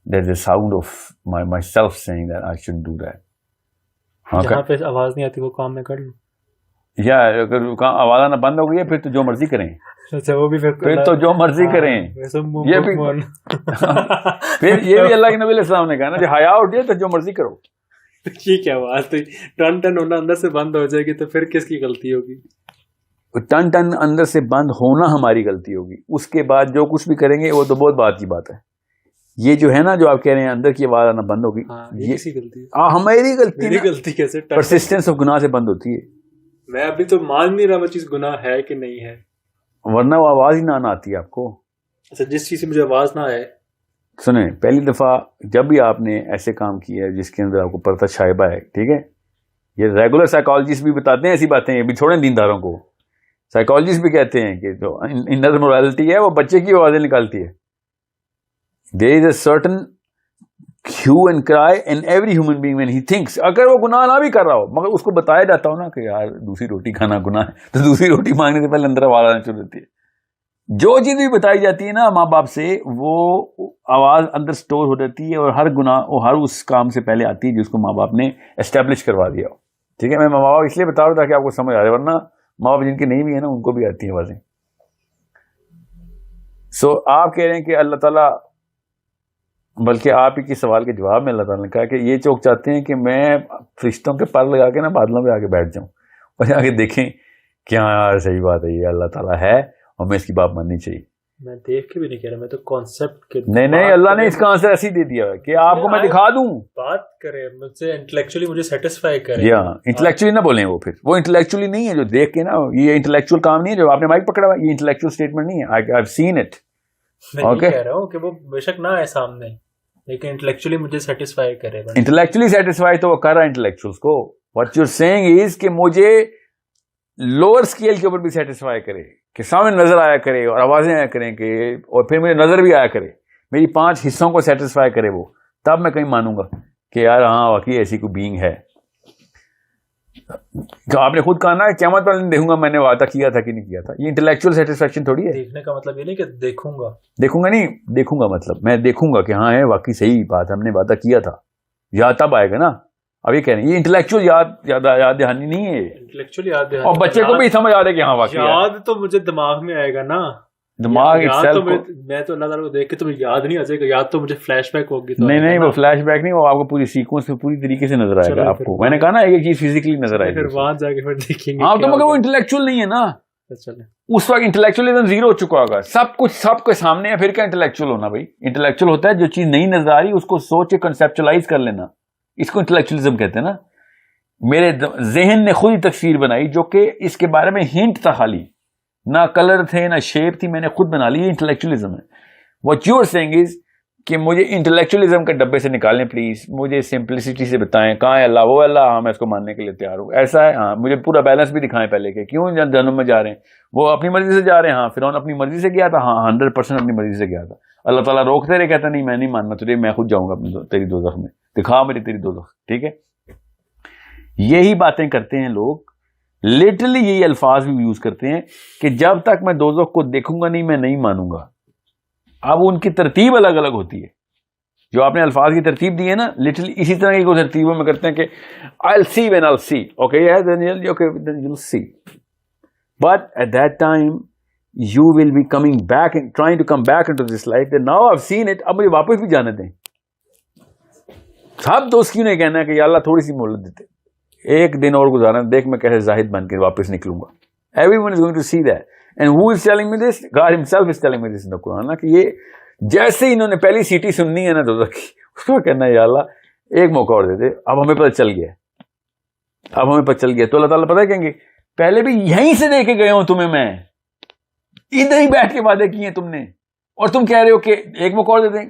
there's a sound of myself saying that I shouldn't do that. جہاں پہ آواز نہیں آتی وہ کام میں کر لوں. یا اگر آواز آنا بند ہو گئی ہے پھر تو جو مرضی کریں. اچھا وہ بھی پھر تو جو مرضی کریں. یہ بھی پھر یہ بھی اللہ کے نبی علیہ السلام نے کہا نا کہ حیا اٹھ جائے تو جو مرضی کرو. یہ کیا بات ہے, ٹن ٹن ہونا اندر سے بند ہو جائے گی تو پھر کس کی غلطی ہوگی؟ ٹن ٹن اندر سے بند ہونا ہماری غلطی ہوگی, اس کے بعد جو کچھ بھی کریں گے وہ تو بہت بات کی بات ہے. یہ جو ہے نا جو آپ کہہ رہے ہیں اندر کی آواز آنا بند ہوگی, یہ کسی غلطی ہے؟ ہماری غلطی. میری غلطی کیسے؟ پرسسٹنس آف گناہ سے بند ہوتی ہے. میں ابھی تو مان نہیں رہا وہ چیز گناہ ہے کہ نہیں ہے, ورنہ وہ آواز ہی نہ آتی ہے آپ کو. اچھا جس چیز سے مجھے آواز نہ آئے. سنیں, پہلی دفعہ جب بھی آپ نے ایسے کام کیا ہے جس کے اندر آپ کو پتہ شائبہ ہے, ٹھیک ہے, یہ ریگولر سائیکالوجسٹ بھی بتاتے ہیں ایسی باتیں, یہ بھی چھوڑیں دینداروں کو. سائیکالوجسٹ بھی کہتے ہیں کہ جو انر مورالٹی ہے وہ بچے کی آوازیں نکالتی ہے. دیر از اے سرٹن ہیو اینڈ کرائی in every human being when he thinks. اگر وہ گناہ نہ بھی کر رہا ہو مگر اس کو بتایا جاتا ہو نا کہ یار دوسری روٹی کھانا گناہ ہے, تو دوسری روٹی مانگنے سے پہلے اندر آواز آنا شروع ہوتی ہے. جو چیز بھی بتائی جاتی ہے نا ماں باپ سے, وہ آواز اندر سٹور ہو جاتی ہے, اور ہر گناہ وہ ہر اس کام سے پہلے آتی ہے جس کو ماں باپ نے اسٹیبلش کروا دیا ہو. ٹھیک ہے, میں ماں باپ اس لیے بتا رہا تھا کہ آپ کو سمجھ آ رہا ہے, ورنہ ماں باپ جن کے نہیں بھی ہیں نا ان کو بھی آتی ہیں آوازیں. سو آپ کہہ رہے ہیں کہ اللہ تعالیٰ, بلکہ آپ ہی کے سوال کے جواب میں اللہ تعالیٰ نے کہا کہ یہ چوک چاہتے ہیں کہ میں فرشتوں کے پر لگا کے نا بادلوں پہ آ کے بیٹھ جاؤں اور جا کے دیکھیں کہ ہاں یار صحیح بات ہے, یہ اللہ تعالیٰ ہے اور میں اس کی بات ماننی چاہیے. میں دیکھ کے بھی نہیں کہہ رہا, میں تو کانسیپٹ کے نہیں اللہ نے اس کا آنسر ایسے ہی دے دیا ہے کہ آپ کو میں دکھا دوں. بات کرے مجھ سے انٹلیکچولی, مجھے سیٹسفائی کرے. یا انٹلیکچولی نہ بولیں, وہ پھر وہ انٹلیکچولی نہیں ہے جو دیکھ کے نا, یہ انٹلیکچوئل کام نہیں ہے جو آپ نے مائک پکڑا ہوا, یہ انٹلیکچوئل اسٹیٹمنٹ نہیں ہے. I have seen it. میں یہ کہہ رہا ہوں کہ وہ بے شک نہ ہے سامنے, لیکن انٹلیکچولی مجھے سیٹسفائی کرے. انٹلیکچولی سیٹسفائی تو وہ کر رہا ہے انٹلیکچوئلس کو. واٹ یو آر سیئنگ از کہ مجھے لوور اسکیل کے اوپر بھی سیٹسفائی کرے, کہ سامنے نظر آیا کرے اور آوازیں آیا کریں کہ, اور پھر مجھے نظر بھی آیا کرے, میری 5 حصوں کو سیٹسفائی کرے وہ, تب میں کہیں مانوں گا کہ یار ہاں واقعی ایسی کوئی بینگ ہے. آپ نے خود کہا نا قیامت پر دیکھوں گا, میں نے وعدہ کیا تھا کہ نہیں کیا تھا. یہ انٹلیکچوئل سیٹسفیکشن تھوڑی ہے. دیکھنے کا مطلب یہ نہیں کہ دیکھوں گا نہیں, دیکھوں گا مطلب میں دیکھوں گا کہ ہاں ہے واقعی صحیح بات, ہم نے وعدہ کیا تھا. یاد تب آئے گا نا. اب یہ کہہ رہے ہیں یہ انٹلیکچوئل یاد دہانی نہیں ہے, انٹلیکچوئل یاد دہانی, اور بچے کو بھی سمجھ آ رہا ہے کہ ہاں واقعی یاد تو مجھے دماغ میں آئے گا نا. دماغ میں تو اللہ تعالیٰ کو دیکھ کے تمہیں یاد نہیں آ جائے گا, یاد تو مجھے فلیش بیک ہوگی. نہیں وہ فلیش بیک نہیں, وہ آپ کو پوری سیکوینس میں پوری طریقے سے نظر آئے گا آپ کو. میں نے کہا نا ایک چیز فزیکلی نظر آئے گی, وہاں جا کے پھر دیکھیں گے. ہاں تو مگر وہ انٹلیکچوئل نہیں ہے نا. اس وقت انٹلیکچوئلزم زیرو ہو چکا ہوگا, سب کچھ سب کے سامنے ہے, پھر کیا انٹلیکچوئل ہونا بھائی. انٹلیکچوئل ہوتا ہے جو چیز نہیں نظر آ رہی اس کو سوچ کے کنسپچلائز کر لینا, اس کو انٹلیکچوئلزم کہتے ہیں نا. میرے ذہن نے خود ہی تصویر بنائی جو کہ اس کے بارے میں ہنٹ تھا, خالی نہ کلر تھے نہ شیپ تھی, میں نے خود بنا لی. یہ انٹلیکچوئلزم ہے. واٹ یو آر سیئنگ از کہ مجھے انٹلیکچوئلزم کے ڈبے سے نکالیں پلیز, مجھے سمپلسٹی سے بتائیں کہاں ہے اللہ, وہ اللہ, ہاں میں اس کو ماننے کے لیے تیار ہوں. ایسا ہے ہاں, مجھے پورا بیلنس بھی دکھائیں پہلے کہ کیوں جہنم میں جا رہے ہیں. وہ اپنی مرضی سے جا رہے ہیں, ہاں فرعون اپنی مرضی سے گیا تھا, ہاں 100% اپنی مرضی سے گیا تھا. اللہ تعالیٰ روکتے رہے, کہتا نہیں میں نہیں ماننا تجھے, میں خود جاؤں گا تیری دوزخ میں, دکھا میری تیری دوزخ. ٹھیک ہے, یہی باتیں کرتے ہیں لوگ, لٹرلی یہی الفاظ بھی یوز کرتے ہیں کہ جب تک میں دوزخ کو دیکھوں گا نہیں میں نہیں مانوں گا. اب ان کی ترتیب الگ الگ ہوتی ہے, جو آپ نے الفاظ کی ترتیب دی ہے نا, لٹرلی اسی طرح کی ترتیبوں میں کرتے ہیں کہ I'll see when I'll see, okay yeah then you'll see, but at that time you will be coming back and trying to come back into this life that now I've seen it, اب مجھے واپس بھی جانے دیں. سب دوست کیوں نہیں کہنا ہے کہ یا اللہ تھوڑی سی مہلت دیتے, ایک دن اور گزارنا, دیکھ میں کیسے زاہد بن کے واپس نکلوں گا. Everyone is going to see that. And who is telling me this? God himself is telling me this in the Quran, کہ یہ جیسے ہی انہوں نے پہلی سیٹی سننی ہے نا دوزخ کی, اس کو کہنا ہے یا اللہ ایک موقع اور دے دے, اب ہمیں پتہ چل گیا, اب ہمیں پتہ چل گیا. تو اللہ تعالیٰ پتہ کہیں گے پہلے بھی یہیں سے دے کے گئے ہوں تمہیں, میں ادھر ہی بیٹھ کے وعدے کیے ہیں تم نے, اور تم کہہ رہے ہو کہ ایک موقع اور دے دیں.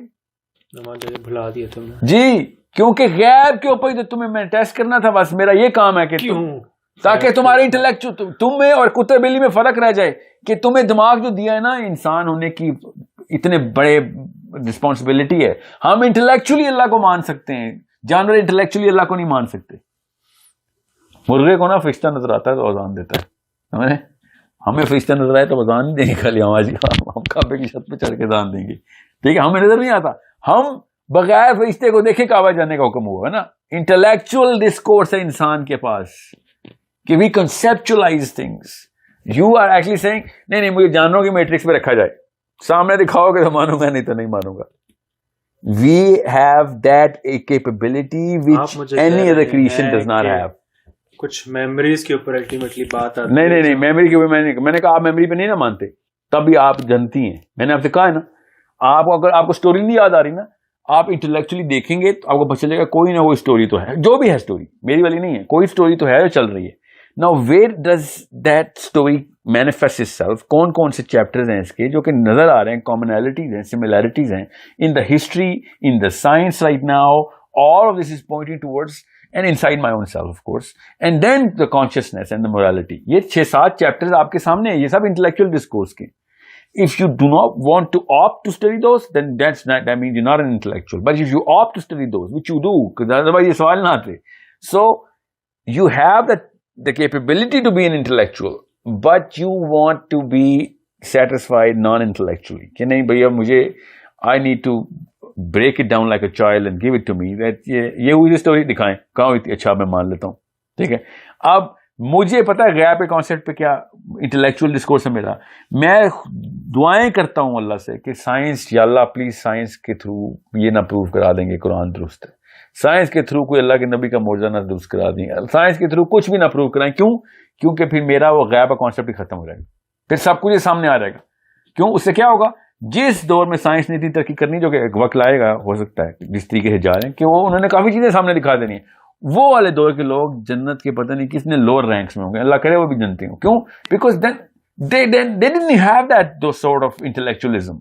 بھلا دیا تم نے جی, کیونکہ غیب کے اوپر جو تمہیں میں ٹیسٹ کرنا تھا, بس میرا یہ کام ہے کہ تاکہ تمہارے انٹلیکچوئل تمہیں اور کتے بلی میں فرق رہ جائے, کہ تمہیں دماغ جو دیا ہے نا انسان ہونے کی اتنے بڑے رسپانسبلٹی ہے. ہم انٹلیکچولی اللہ کو مان سکتے ہیں, جانور انٹلیکچولی اللہ کو نہیں مان سکتے. مرغے کو نا فرشتہ نظر آتا ہے تو اذان دیتا ہے, ہمیں فرشتہ نظر آئے تو اذان نہیں دیں گے, خالی ہم کعبے کی چھت پہ چڑھ کے اذان دیں گے. ٹھیک ہے, ہمیں نظر نہیں آتا, ہم بغیر فرشتے کو دیکھے کعبہ جانے کا حکم ہوا ہے نا. انٹلیکچوئل ڈسکورس ہے انسان کے پاس, کہ we conceptualize things. You are actually saying نہیں مجھے جانوروں کی میٹرکس پہ رکھا جائے, سامنے دکھاؤ گے تو مانوں گا, نہیں تو نہیں مانوں گا. We have that a capability which any other creation does not have. کچھ میموریز کے اوپر الٹیمیٹلی بات آتی ہے. نہیں میموری کے اوپر میں نے کہا آپ میموری پہ نہیں نہ مانتے, تب بھی آپ جانتی ہیں. میں نے آپ سے کہا ہے نا, آپ اگر آپ کو اسٹوری نہیں یاد آ رہی نا, آپ انٹلیکچولی دیکھیں گے تو آپ کو پتہ چلے گا کوئی نہ کوئی اسٹوری تو ہے, جو بھی ہے اسٹوری میری والی نہیں ہے, کوئی اسٹوری تو ہے جو چل رہی ہے. Now where does that story manifest itself? کون سے چیپٹرز ہیں اس کے جو کہ نظر آ رہے ہیں, commonalities ہیں, similarities ہیں in the history, in the science right now, all of this is pointing towards and inside my own self of course, and then the consciousness and the morality. یہ 6-7 چیپٹرز آپ کے سامنے ہیں, یہ سب intellectual discourse کے. If you do not want to opt to study those, then that means you're not an intellectual. But if you opt to study those, which you do, because otherwise یہ سوال نہ آتے. So you have the capability to be an intellectual, but you want to be satisfied non-intellectually. کہ نہیں بھیا مجھے I need to break it down like a child and give it to me. That یہ ہوئی story دکھائیں, کہاں ہوئی تھی, اچھا میں مان لیتا ہوں, ٹھیک ہے. اب مجھے پتا ہے غیب کے کانسیپٹ پہ کیا انٹلیکچوئل ڈسکورس ہے میرا. میں دعائیں کرتا ہوں اللہ سے کہ سائنس, یا اللہ پلیز سائنس کے تھرو یہ نہ پروف کرا دیں گے قرآن درست ہے, سائنس کے تھرو کوئی اللہ کے نبی کا معجزہ نہ درست کرا دیں, سائنس کے تھرو کچھ بھی نہ پروف کرائیں. کیوں؟ کیونکہ پھر میرا وہ غیب کا کانسیپٹ ہی ختم ہو جائے گا, پھر سب کچھ سامنے آ جائے گا. کیوں؟ اس سے کیا ہوگا, جس دور میں سائنس نے اتنی ترقی کرنی, جو کہ ایک وقت لائے گا, ہو سکتا ہے جس طریقے سے جا رہے ہیں کہ وہ انہوں نے کافی چیزیں سامنے دکھا دینی ہیں, وہ والے دور کے لوگ جنت کے پتہ نہیں کس نے لوور رینکس میں ہوں گے, اللہ کرے وہ بھی جنتے ہوں. کیوں؟ Because then they didn't have those sort of intellectualism.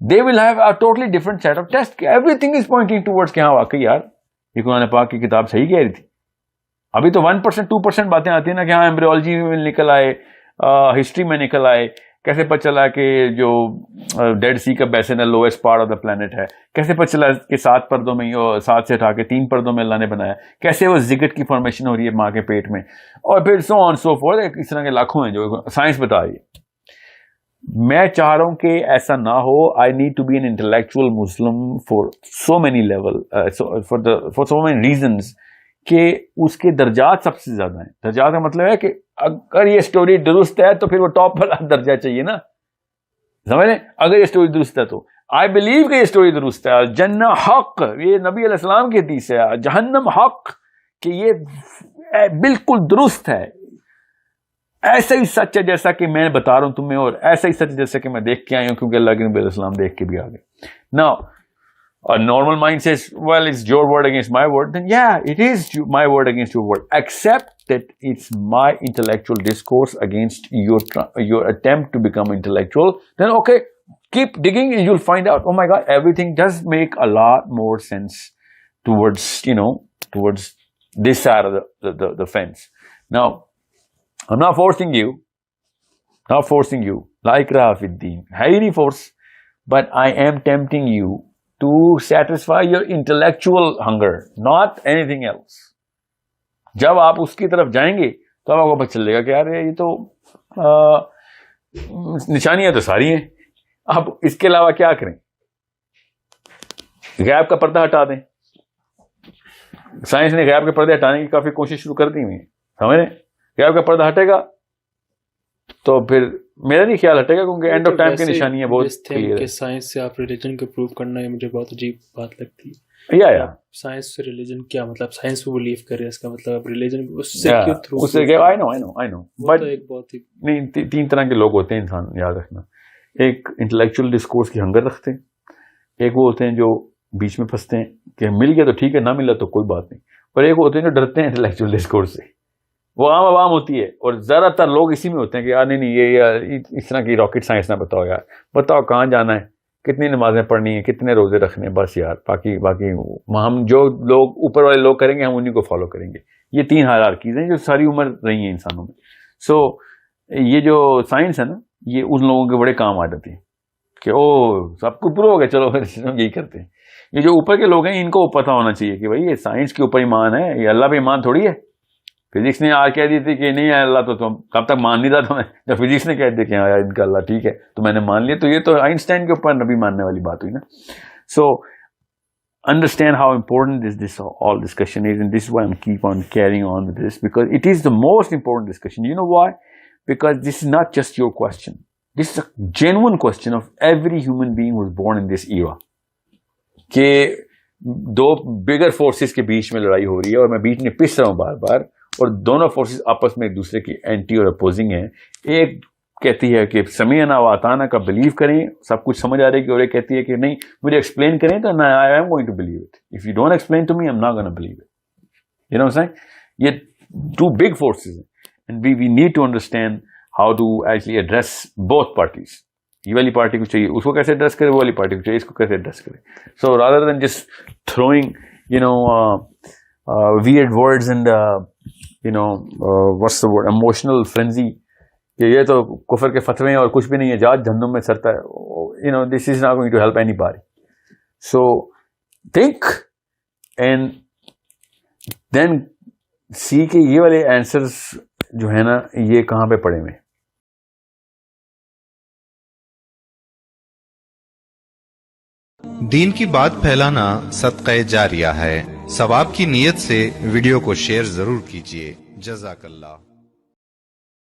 They will have a totally different set of tests. Everything is pointing towards کہ ہاں واقعی یار یہ قرآن پاک کی کتاب صحیح کہہ رہی تھی. ابھی تو 1% 2% باتیں آتی ہیں نا کہ ہاں ایمبریولوجی میں نکل آئے, ہسٹری میں نکل آئے, کیسے پتہ چلا کہ جو ڈیڈ سی کا بیسن ہے lowest part of the planet ہے, کیسے پتہ چلا کہ 7 پردوں میں 7 سے اٹھا کے 3 پردوں میں اللہ نے بنایا, کیسے وہ زگٹ کی فارمیشن ہو رہی ہے ماں کے پیٹ میں, اور پھر سو آن سو فورتھ, اس طرح کے لاکھوں ہیں جو سائنس بتا رہی ہے. میں چاہ رہا ہوں کہ ایسا نہ ہو. I need to be an intellectual Muslim for so many level, for so many reasons, کہ اس کے درجات سب سے زیادہ ہیں. درجات کا مطلب ہے کہ اگر یہ اسٹوری درست ہے تو پھر وہ ٹاپ والا درجہ چاہیے نا, سمجھ لیں. اگر یہ اسٹوری درست ہے تو آئی بلیو کہ یہ اسٹوری درست ہے. جنہ حق, یہ نبی علیہ السلام کی حدیث ہے. جہنم حق, کہ یہ بالکل درست ہے, ایسا ہی سچ ہے جیسا کہ میں بتا رہا ہوں تمہیں, اور ایسا ہی سچ جیسا کہ میں دیکھ کے آئی ہوں, کیونکہ اللہ کے نبی علیہ السلام دیکھ کے بھی آ گئے. Now a normal mind says, well, it's your word against my word. Then yeah, it is my word against your word, except that it's my intellectual discourse against your attempt to become intellectual. Then okay, keep digging and you'll find out, oh my God, everything does make a lot more sense towards, towards this side of the fence. Now, I'm not forcing you, la ikraha fid deen, hai nahi force, but I am tempting you to satisfy your intellectual hunger, not anything else. جب آپ اس کی طرف جائیں گے تو آپ کو پتہ چلے گا کہ یار یہ تو نشانیاں تو ساری ہیں, اب اس کے علاوہ کیا کریں. غیب کا پردہ ہٹا دیں. سائنس نے غیب کے پردے ہٹانے کی کافی کوشش شروع کر دی ہوئی ہے, سمجھ رہے ہیں. غیب کا پردہ ہٹے گا تو پھر میرا نہیں خیال ہٹے گا, کیونکہ اینڈ آف ٹائم کی نشانیاں بہت کلیئر ہے. سائنس سے آپ ریلیجن کو پروو کرنا ہے, مجھے بہت عجیب بات لگتی ہے. یا سائنس سے ریلیجن کیا مطلب, سائنس پہ بلیو کرے, اس کا مطلب ریلیجن اس سے کیوں تھرو, اس سے آئی نو بٹ بہت ہی نہیں. 3 طرح کے لوگ ہوتے ہیں انسان, یاد رکھنا. ایک انٹلیکچوئل ڈسکورس کی ہنگر رکھتے ہیں, ایک وہ ہوتے ہیں جو بیچ میں پھنستے ہیں کہ مل گیا تو ٹھیک ہے, نہ ملا تو کوئی بات نہیں, اور ایک ہوتے ہیں جو ڈرتے ہیں انٹلیکچوئل ڈسکورس سے. وہ عام عوام ہوتی ہے, اور زیادہ تر لوگ اسی میں ہوتے ہیں کہ یار نہیں یہ اس طرح کی راکٹ سائنس نہ بتاؤ یار, بتاؤ کہاں جانا ہے, کتنی نمازیں پڑھنی ہیں, کتنے روزے رکھنے ہیں, بس یار باقی ہم جو لوگ اوپر والے لوگ کریں گے ہم انہیں کو فالو کریں گے. یہ 3 ہائرارکیز ہیں جو ساری عمر رہی ہیں انسانوں میں. سو یہ جو سائنس ہے نا, یہ ان لوگوں کے بڑے کام آ جاتی ہے کہ او سب کچھ پرو ہو گیا, چلو پھر یہی کرتے ہیں. یہ جو اوپر کے لوگ ہیں ان کو پتہ ہونا چاہیے کہ بھائی یہ سائنس کے اوپر ایمان ہے, یہ اللہ پہ ایمان تھوڑی ہے. فزکس نے آ کہہ دی تھی کہ نہیں ہے اللہ, تو تم کب تک مان نہیں رہا تھا میں, جب فزکس نے کہہ دیا کہ ہاں ان کا اللہ ٹھیک ہے تو میں نے مان لیا, تو یہ تو آئنسٹائن کے اوپر نبی ماننے والی بات ہوئی نا. سو understand how important this all discussion is, and this is why I'm keep on carrying on with this, because it is the most important discussion. You know why? Because this is not just your question. This is a genuine question of every human being who was born in this era. کہ دو بگر forces کے بیچ میں لڑائی ہو رہی ہے اور میں بیچ میں پس رہا ہوں بار بار, اور دونوں فورسز آپس میں ایک دوسرے کی اینٹی اور اپوزنگ ہیں. ایک کہتی ہے کہ سمیعنا و اطعنا کا بلیو کریں, سب کچھ سمجھ آ رہی ہے, کہ اور ایک کہتی ہے کہ نہیں مجھے ایکسپلین کریں تو I am going to believe it. If you don't explain to me I am not gonna believe it. You know seeing, یہ ٹو بگ فورسز ہیں, and we need to understand how to actually address both parties. یہ والی party کو چاہیے اس کو کیسے address کرے, وہ والی پارٹی کو چاہیے اس کو کیسے ایڈریس کرے. So rather than just throwing weird words and what's the word, emotional frenzy, کہ یہ تو کفر کے فتوے ہیں اور کچھ بھی نہیں ہے, جاج جہنم میں سرتا ہے, this is not going to help anybody. So think and then see کہ یہ والے answers جو ہے نا یہ کہاں پہ پڑے ہوئے. دین کی بات پھیلانا صدقہ جاریہ ہے. ثواب کی نیت سے ویڈیو کو شیئر ضرور کیجیے. جزاک اللہ.